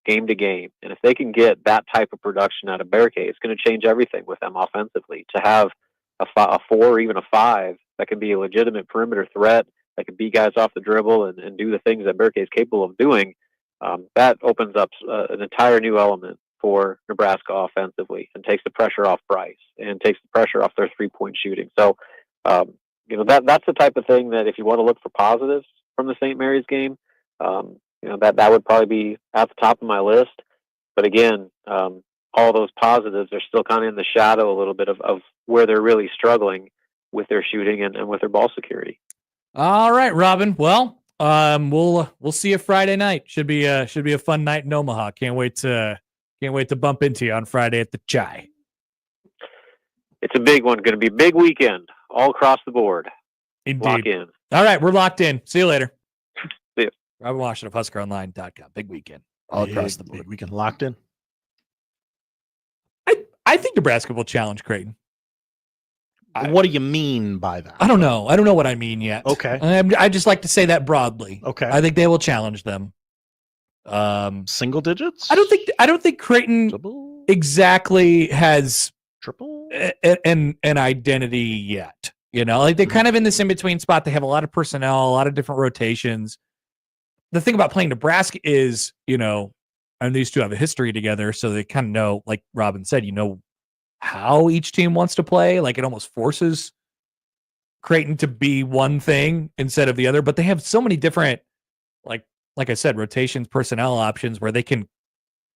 game to game. And if they can get that type of production out of Berke, it's going to change everything with them offensively. To have a 4 or even a 5 that can be a legitimate perimeter threat, that can beat guys off the dribble and do the things that Berke is capable of doing, that opens up an entire new element for Nebraska offensively, and takes the pressure off Bryce and takes the pressure off their 3-point shooting. So, that's the type of thing that if you want to look for positives from the St. Mary's game, that would probably be at the top of my list. But again, all those positives are still kind of in the shadow a little bit of where they're really struggling with their shooting and with their ball security. All right, Robin. Well, we'll see you Friday night. Should be a fun night in Omaha. Can't wait to bump into you on Friday at the Chai. It's a big one. Going to be a big weekend all across the board. Indeed. Lock in. All right, we're locked in. See you later. See you. Robin Washut of HuskerOnline.com. Big weekend all across the board. Big weekend locked in. I think Nebraska will challenge Creighton. What do you mean by that? I don't know. I don't know what I mean yet. Okay. I just like to say that broadly. Okay. I think they will challenge them. Single digits? I don't think Creighton exactly has triple an identity yet. You know, like they're kind of in this in-between spot. They have a lot of personnel, a lot of different rotations. The thing about playing Nebraska is, you know, and these two have a history together, so they kind of know, like Robin said, you know, how each team wants to play. Like it almost forces Creighton to be one thing instead of the other. But they have so many different, like I said, rotations, personnel options where they're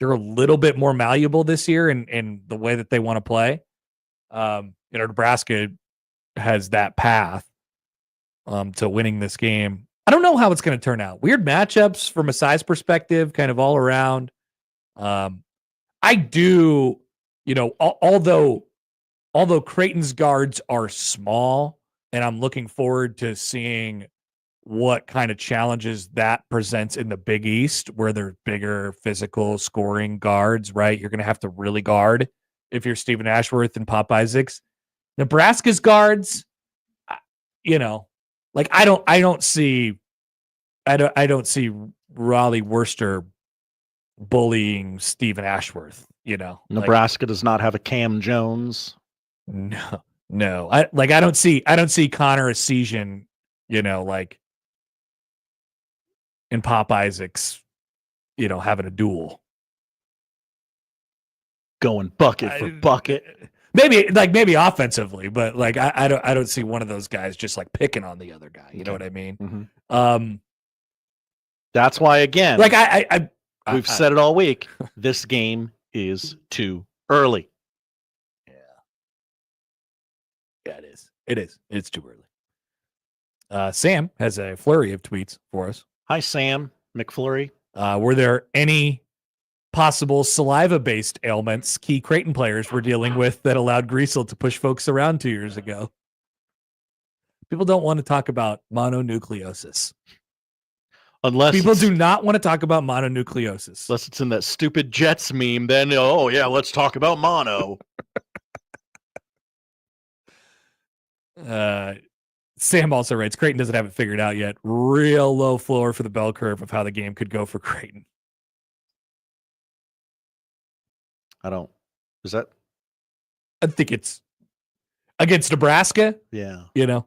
a little bit more malleable this year in the way that they want to play. You know, Nebraska has that path to winning this game. I don't know how it's going to turn out. Weird matchups from a size perspective, kind of all around. I do, you know, although Creighton's guards are small, and I'm looking forward to seeing what kind of challenges that presents in the Big East, where they're bigger, physical, scoring guards, right? You're going to have to really guard if you're Stephen Ashworth and Pop Isaacs. Nebraska's guards, you know, like I don't see Raleigh Worcester bullying Stephen Ashworth, you know. Nebraska does not have a Cam Jones. No. I don't see Connor Essegian, you know, like and Pop Isaacs, you know, having a duel. Going bucket for bucket. Maybe offensively, but like I don't see one of those guys just like picking on the other guy. You know what I mean? Mm-hmm. That's why, again, like we've said it all week. This game is too early. Yeah, it is. It's too early. Sam has a flurry of tweets for us. Hi, Sam McFlurry. Were there any possible saliva-based ailments key Creighton players were dealing with that allowed Greasel to push folks around 2 years ago? People don't want to talk about mononucleosis. Unless people do not want to talk about mononucleosis. Unless it's in that stupid Jets meme, then oh yeah, let's talk about mono. Sam also writes, Creighton doesn't have it figured out yet. Real low floor for the bell curve of how the game could go for Creighton. I think it's against Nebraska. Yeah. You know,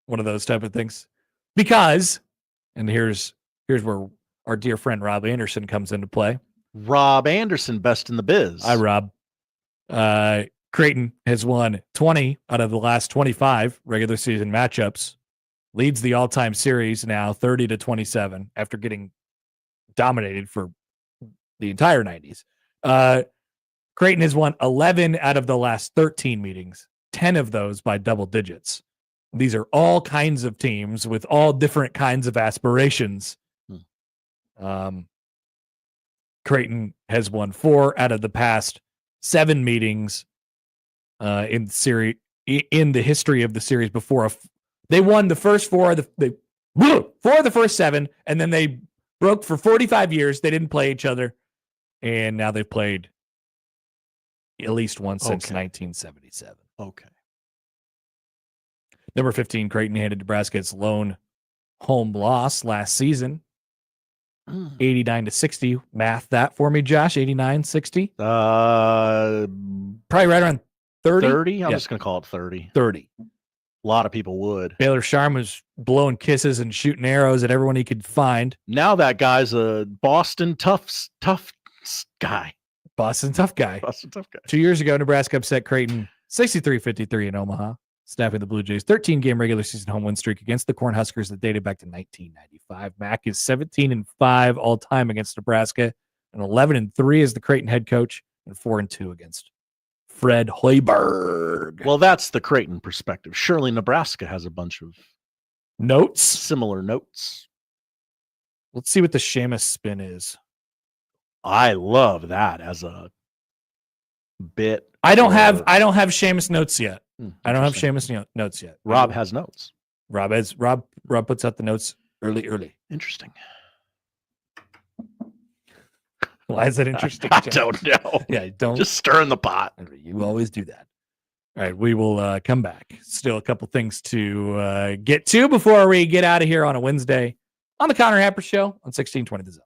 one of those type of things. Because, and here's where our dear friend Rob Anderson comes into play. Rob Anderson, best in the biz. Hi, Rob. Creighton has won 20 out of the last 25 regular season matchups, leads the all-time series now 30-27 after getting dominated for the entire 90s. Creighton has won 11 out of the last 13 meetings, 10 of those by double digits. These are all kinds of teams with all different kinds of aspirations. Creighton has won 4 out of the past 7 meetings in the history of the series before. They won the first 4 of the first 7, and then they broke for 45 years. They didn't play each other, and now they've played at least once since 1977. Okay. Number 15, Creighton handed Nebraska its lone home loss last season. 89-60. Math that for me, Josh. 89-60. Probably right around 30. 30? I'm just going to call it 30. 30. A lot of people would. Baylor Sharm was blowing kisses and shooting arrows at everyone he could find. Now that guy's a Boston tough guy. Boston tough guy. 2 years ago, Nebraska upset Creighton 63-53 in Omaha, snapping the Blue Jays' 13-game regular season home win streak against the Cornhuskers that dated back to 1995. Mack is 17-5 all-time against Nebraska, and 11-3 as the Creighton head coach, and 4-2 against Fred Hoiberg. Well, that's the Creighton perspective. Surely Nebraska has a bunch of notes, similar notes. Let's see what the Seamus spin is. I love that as a bit. I don't have Seamus notes yet. I don't have Seamus notes yet. Rob has notes. Rob puts out the notes early. Interesting. Why is that interesting? I don't know. Yeah, don't just stirring the pot. You always do that. All right, we will come back. Still a couple things to get to before we get out of here on a Wednesday on the Connor Happer Show on 1620 The Zone.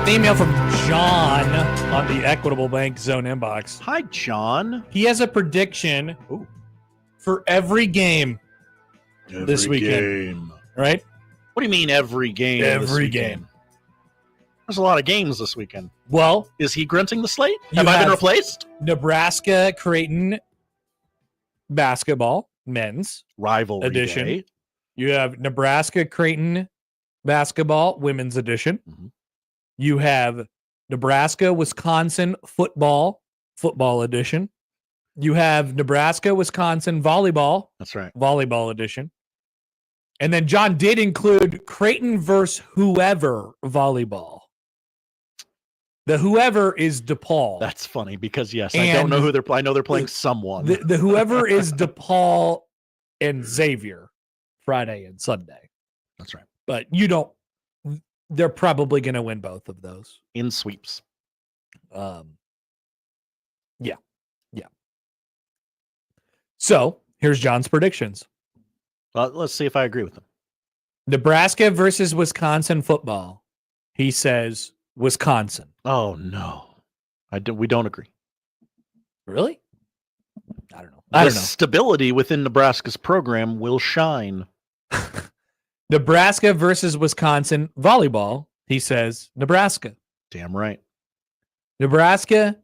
An email from John on the Equitable Bank Zone inbox. Hi, John. He has a prediction for every game this weekend. Right? What do you mean every game? Every game. There's a lot of games this weekend. Well, is he grunting the slate? Have I been replaced? Nebraska Creighton basketball men's rivalry edition. Day. You have Nebraska Creighton basketball women's edition. Mm-hmm. You have Nebraska Wisconsin football edition. You have Nebraska Wisconsin volleyball. That's right. Volleyball edition. And then John did include Creighton versus whoever volleyball. The whoever is DePaul. That's funny because, yes, I don't know who they're playing. I know they're playing someone. The whoever is DePaul and Xavier Friday and Sunday. That's right. But they're probably going to win both of those. In sweeps. Yeah. So here's John's predictions. Well, let's see if I agree with them. Nebraska versus Wisconsin football. He says Wisconsin. Oh, no. We don't agree. Really? I don't know. The stability within Nebraska's program will shine. Nebraska versus Wisconsin volleyball. He says Nebraska. Damn right. Nebraska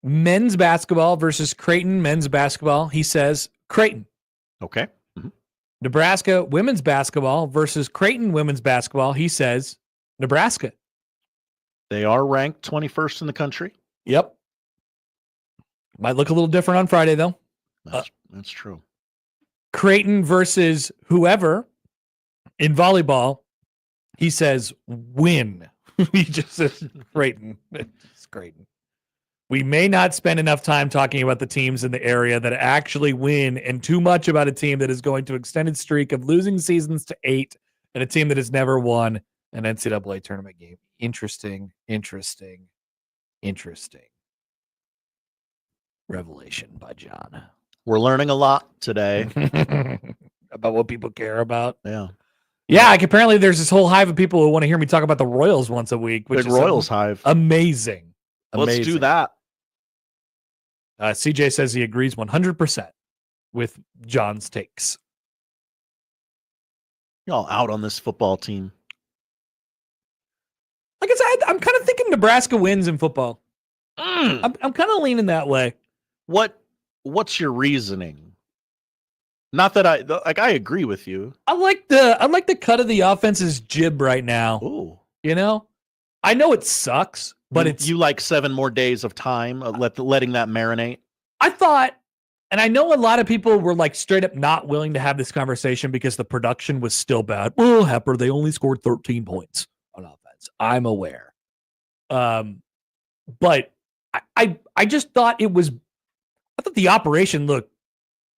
men's basketball versus Creighton men's basketball. He says Creighton. Okay. Mm-hmm. Nebraska women's basketball versus Creighton women's basketball. He says Nebraska. They are ranked 21st in the country. Yep. Might look a little different on Friday, though. That's true. Creighton versus whoever in volleyball. He says win. He just says Creighton. It's Creighton. We may not spend enough time talking about the teams in the area that actually win and too much about a team that is going to extended streak of losing seasons to 8 and a team that has never won an NCAA tournament game. Interesting. Revelation by John. We're learning a lot today. About what people care about. Yeah. Yeah, apparently there's this whole hive of people who want to hear me talk about the Royals once a week. Which Big is Royals hive. Amazing. Let's do that. CJ says he agrees 100% with John's takes. Y'all out on this football team. Like I said, I'm kind of thinking Nebraska wins in football. I'm kind of leaning that way. What's your reasoning? Not that I agree with you. I like the cut of the offense's jib right now. Ooh. You know? I know it sucks, but you like 7 more days of time letting that marinate. I thought, and I know a lot of people were like straight up not willing to have this conversation because the production was still bad. Well, Happer, they only scored 13 points on offense. I'm aware. But I just thought I thought the operation looked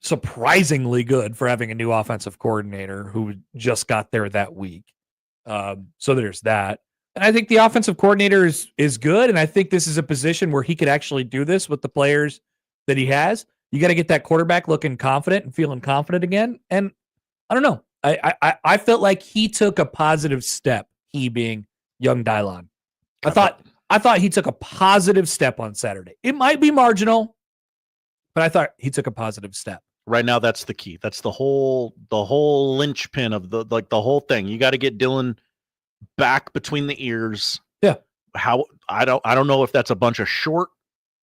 surprisingly good for having a new offensive coordinator who just got there that week. So there's that. And I think the offensive coordinator is good. And I think this is a position where he could actually do this with the players that he has. You got to get that quarterback looking confident and feeling confident again. And I don't know. I felt like he took a positive step, he being young Dylon. I thought he took a positive step on Saturday. It might be marginal, but I thought he took a positive step. Right now, that's the key. That's the whole linchpin of the whole thing. You got to get Dylan back between the ears. Yeah. I don't know if that's a bunch of short,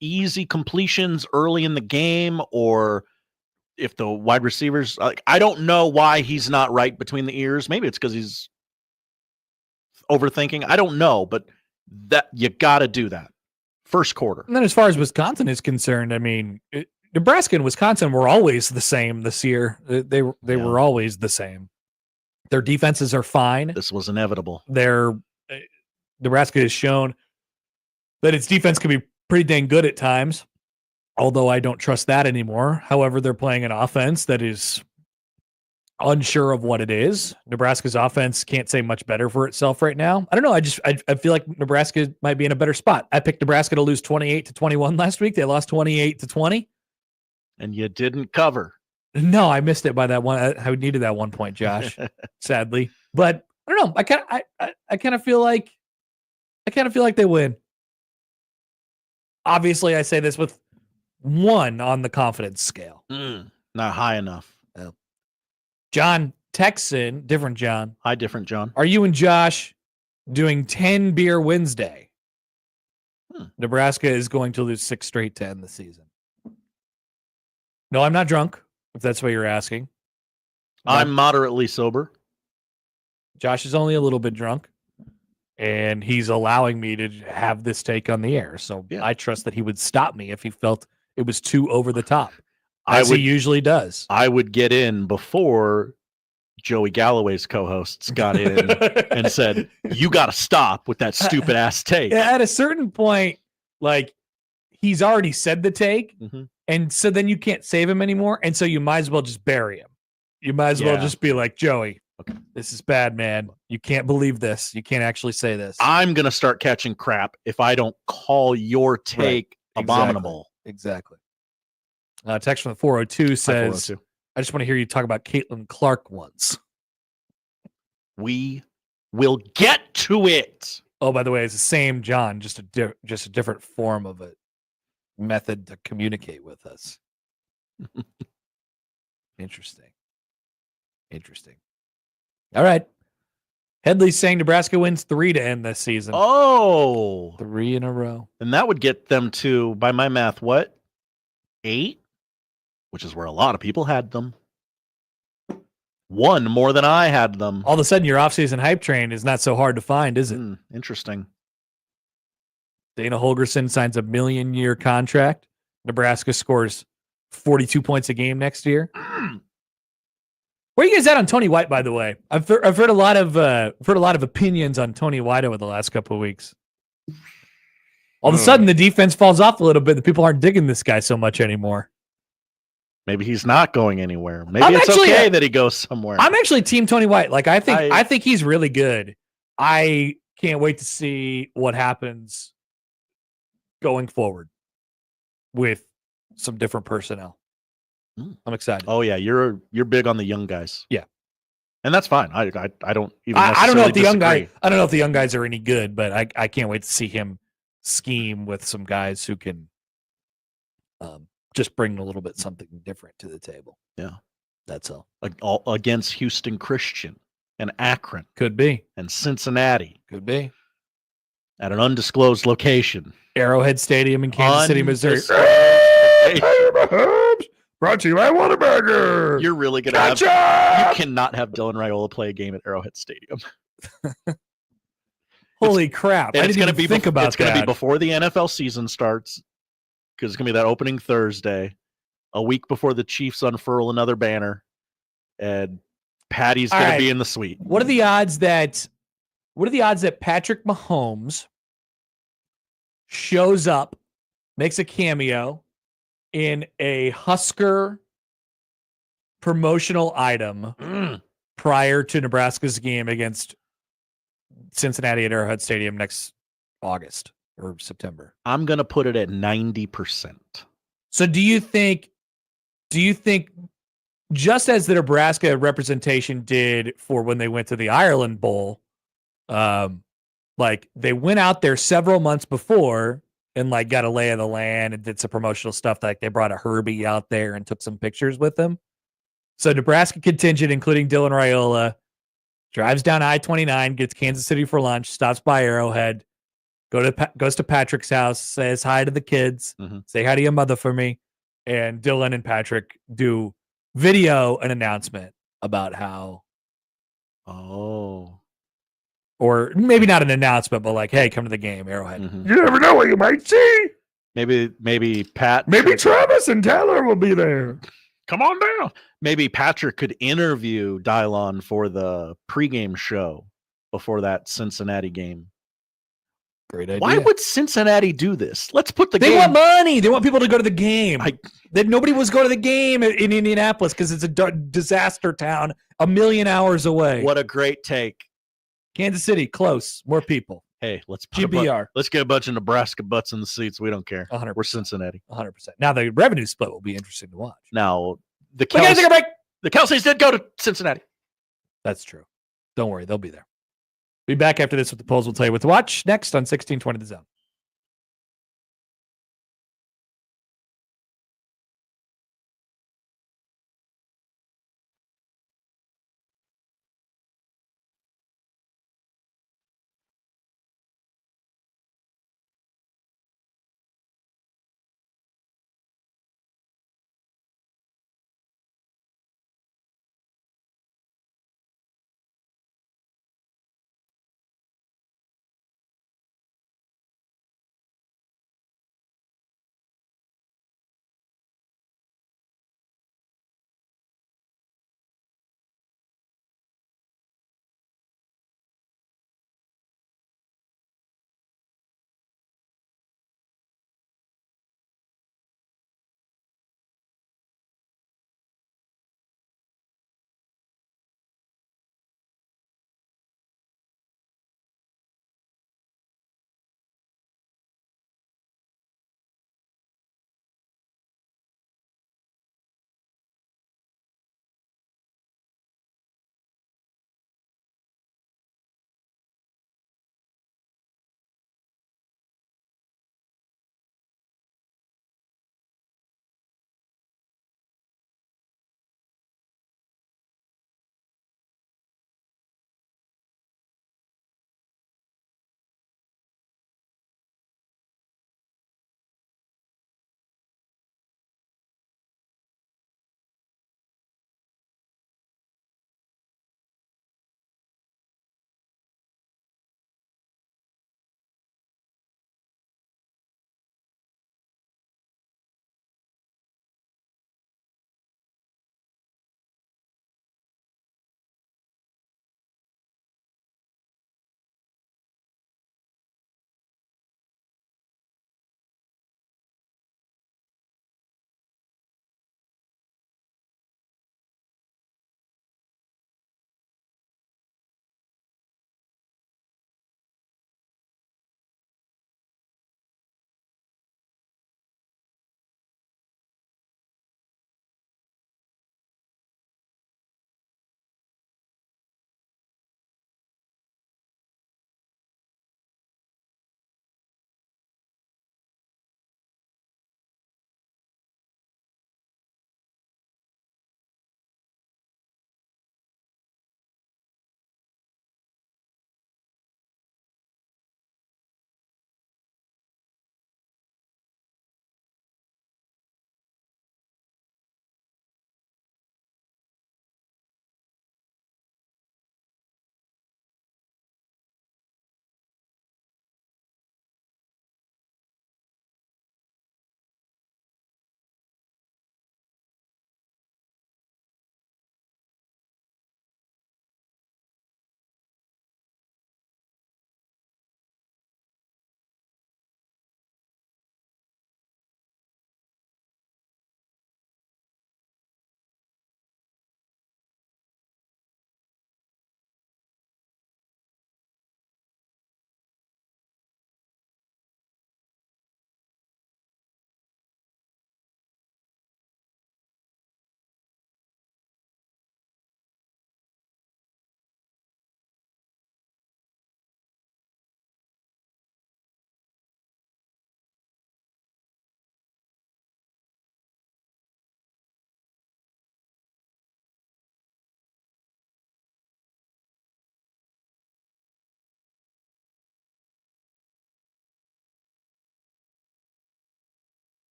easy completions early in the game, or if the wide receivers, I don't know why he's not right between the ears. Maybe it's because he's overthinking. I don't know, but that you got to do that first quarter. And then as far as Wisconsin is concerned, I mean, Nebraska and Wisconsin were always the same this year. They were always the same. Their defenses are fine. This was inevitable. Nebraska has shown that its defense can be pretty dang good at times, although I don't trust that anymore. However, they're playing an offense that is unsure of what it is. Nebraska's offense can't say much better for itself right now. I don't know. I feel like Nebraska might be in a better spot. I picked Nebraska to lose 28-21 last week. They lost 28-20. And you didn't cover. No, I missed it by that one. I needed that 1 point, Josh, sadly. But I don't know. I kind of feel like I kind of feel like they win. Obviously, I say this with 1 on the confidence scale. Not high enough. John Texan, different John. Hi, different John. Are you and Josh doing 10 beer Wednesday? Nebraska is going to lose 6 straight to end the season. No, I'm not drunk, if that's what you're asking. I'm moderately sober. Josh is only a little bit drunk, and he's allowing me to have this take on the air. So I trust that he would stop me if he felt it was too over the top, as he usually does. I would get in before Joey GalLOLway's co-hosts got in and said, "You got to stop with that stupid ass take." At a certain point, like, he's already said the take, Mm-hmm. and so then you can't save him anymore, and so you might as well just bury him. You might as well just be like, Joey, this is bad, man. You can't believe this. You can't actually say this. I'm going to start catching crap if I don't call your take abominable. Exactly. Text from the 402 says, 402. I just want to hear you talk about Caitlin Clark once. We will get to it. Oh, by the way, it's the same John, just a different form of a method to communicate with us. Interesting. All right. Headley's saying Nebraska wins 3 to end this season. Oh. 3 in a row. And that would get them to, by my math, what? 8? Which is where a lot of people had them. 1 more than I had them. All of a sudden, your offseason hype train is not so hard to find, is it? Interesting. Dana Holgorsen signs a $1 million contract. Nebraska scores 42 points a game next year. Where are you guys at on Tony White, by the way? I've heard a lot of opinions on Tony White over the last couple of weeks. All of a sudden, the defense falls off a little bit. The people aren't digging this guy so much anymore. Maybe he's not going anywhere. Maybe it's okay that he goes somewhere. I'm actually team Tony White. Like, I think he's really good. I can't wait to see what happens going forward with some different personnel. I'm excited. Oh yeah, you're big on the young guys. Yeah, and that's fine. I don't even. I don't know if the young disagree. I don't know if the young guys are any good, but I can't wait to see him scheme with some guys who can just bring a little bit something different to the table. Yeah, that's all. Against Houston Christian and Akron, could be, and Cincinnati, could be, at an undisclosed location, Arrowhead Stadium in Kansas City, Missouri. Brought to you by Whataburger. You're really gonna have. You cannot have Dylan Raiola play a game at Arrowhead Stadium. Holy crap! I didn't even think about that. It's going to be before the NFL season starts, because it's going to be that opening Thursday, a week before the Chiefs unfurl another banner, and Patty's going to be in the suite. What are the odds that Patrick Mahomes shows up, makes a cameo in a Husker promotional item prior to Nebraska's game against Cincinnati at Arrowhead Stadium next August or September? I'm going to put it at 90%. So do you think just as the Nebraska representation did for when they went to the Ireland Bowl, like they went out there several months before and like got a lay of the land and did some promotional stuff, like they brought a Herbie out there and took some pictures with them. So Nebraska contingent, including Dylan Raiola, drives down I-29, gets Kansas City for lunch, stops by Arrowhead, goes to Patrick's house, says hi to the kids, say hi to your mother for me, and Dylan and Patrick do video an announcement about how. Or maybe not an announcement, but like, hey, come to the game, Arrowhead. You never know what you might see. Maybe Pat. Maybe Travis and Taylor will be there. Come on down. Maybe Patrick could interview Dylon for the pregame show before that Cincinnati game. Great idea. Why would Cincinnati do this? Let's put the game. They want money. They want people to go to the game. That nobody was going to the game in Indianapolis because it's a disaster town a million hours away. What a great take. Kansas City, close, more people. Hey, let's GBR. Let's get a bunch of Nebraska butts in the seats. We don't care. 100%. We're Cincinnati. 100%. Now the revenue split will be interesting to watch. Now the We gotta take a break. The Kelseys did go to Cincinnati. That's true. Don't worry, they'll be there. Be back after this with the polls. We'll tell you what to watch next on 1620 The Zone.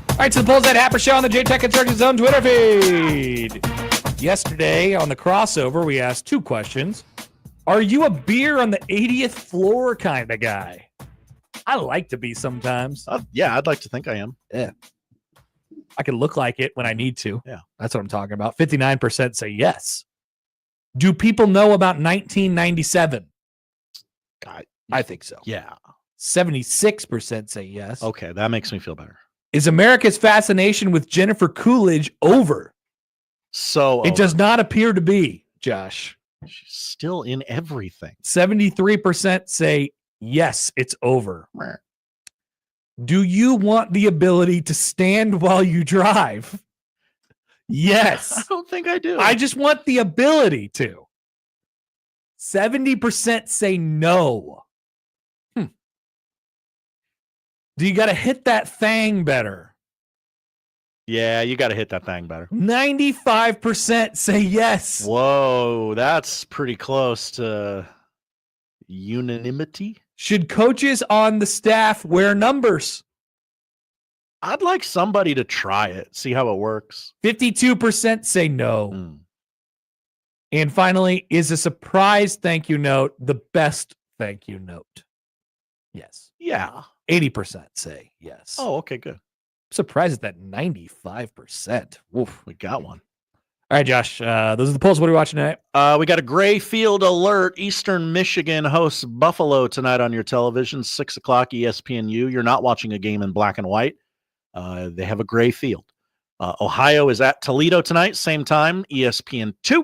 All right, so the polls at Happer Show on the J-Tech Insurgent Zone Twitter feed. Yesterday on the crossover, we asked two questions. Are you a beer on the 80th floor kind of guy? I like to be sometimes. Yeah, I'd like to think I am. Yeah. I can look like it when I need to. Yeah. That's what I'm talking about. 59% say yes. Do people know about 1997? I think so. Yeah. 76% say yes. Okay, that makes me feel better. Is America's fascination with Jennifer Coolidge over? So it does not appear to be, Josh. She's still in everything. 73% say yes, it's over. Do you want the ability to stand while you drive? Yes. I don't think I do. I just want the ability to. 70% say no. Do you got to hit that thing better? Yeah, you got to hit that thing better. 95% say yes. Whoa, that's pretty close to unanimity. Should coaches on the staff wear numbers? I'd like somebody to try it, see how it works. 52% say no. And finally, is a surprise thank you note the best thank you note? Yes. Yeah. 80% say yes. Oh, okay, good. Surprised at that 95%. Oof. We got one. All right, Josh. Those are the polls. What are we watching tonight? We got a gray field alert. Eastern Michigan hosts Buffalo tonight on your television, 6 o'clock ESPNU. You're not watching a game in black and white. They have a gray field. Ohio is at Toledo tonight, same time, ESPN2.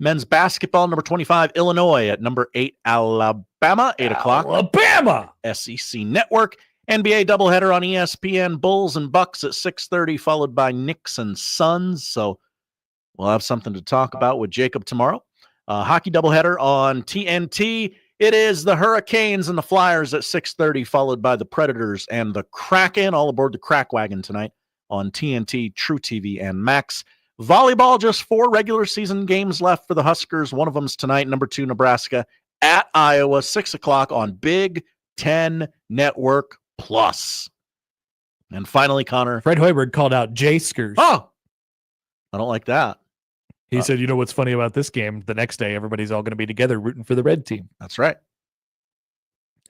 Men's basketball, number 25, Illinois at number 8, Alabama, 8 o'clock. Alabama! SEC Network. NBA doubleheader on ESPN, Bulls and Bucks at 6:30, followed by Knicks and Suns. So we'll have something to talk about with Jacob tomorrow. Hockey doubleheader on TNT. It is the Hurricanes and the Flyers at 6:30, followed by the Predators and the Kraken. All aboard the Crack Wagon tonight on TNT, True TV, and Max. Volleyball, just 4 regular season games left for the Huskers. One of them's tonight, number 2, Nebraska at Iowa, 6 o'clock on Big Ten Network Plus. And finally, Connor. Fred Hoiberg called out Jayskers. Oh, I don't like that. He said, you know what's funny about this game? The next day, everybody's all going to be together rooting for the red team. That's right.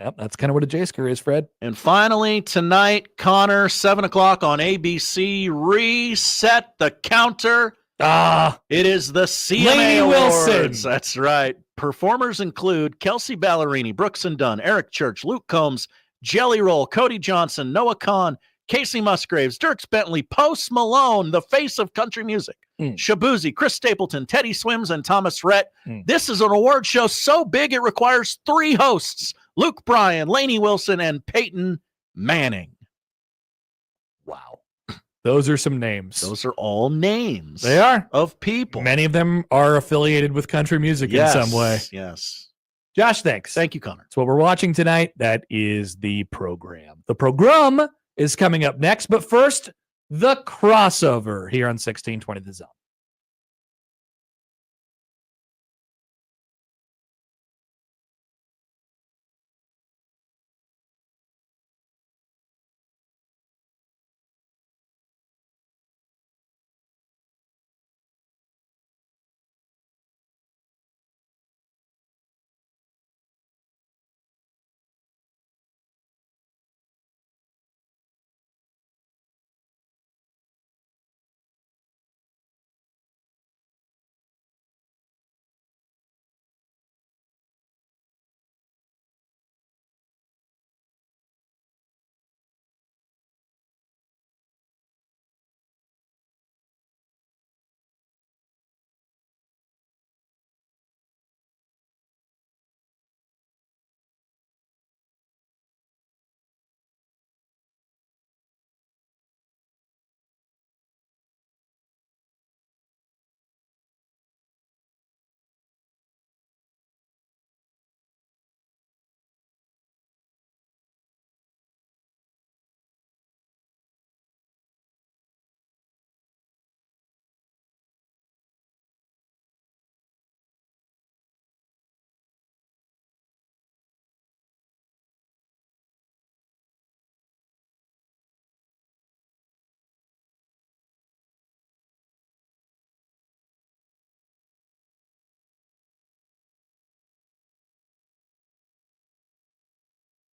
Yep, that's kind of what a Jaysker is, Fred. And finally, tonight, Connor, 7 o'clock on ABC. Reset the counter. It is the CMA Lainey Awards. Wilson. That's right. Performers include Kelsey Ballerini, Brooks and Dunn, Eric Church, Luke Combs, Jelly Roll, Cody Johnson, Noah Kahn, Casey Musgraves, Dierks Bentley, Post Malone, the face of country music, Shabuzi, Chris Stapleton, Teddy Swims, and Thomas Rhett. This is an award show so big it requires 3 hosts: Luke Bryan, Lainey Wilson, and Peyton Manning. Wow. Those are some names. Those are all names. They are. Of people. Many of them are affiliated with country music in some way. Yes. Josh, thanks. Thank you, Connor. That's what we're watching tonight. That is the program. The program is coming up next, but first, the crossover here on 1620 The Zone.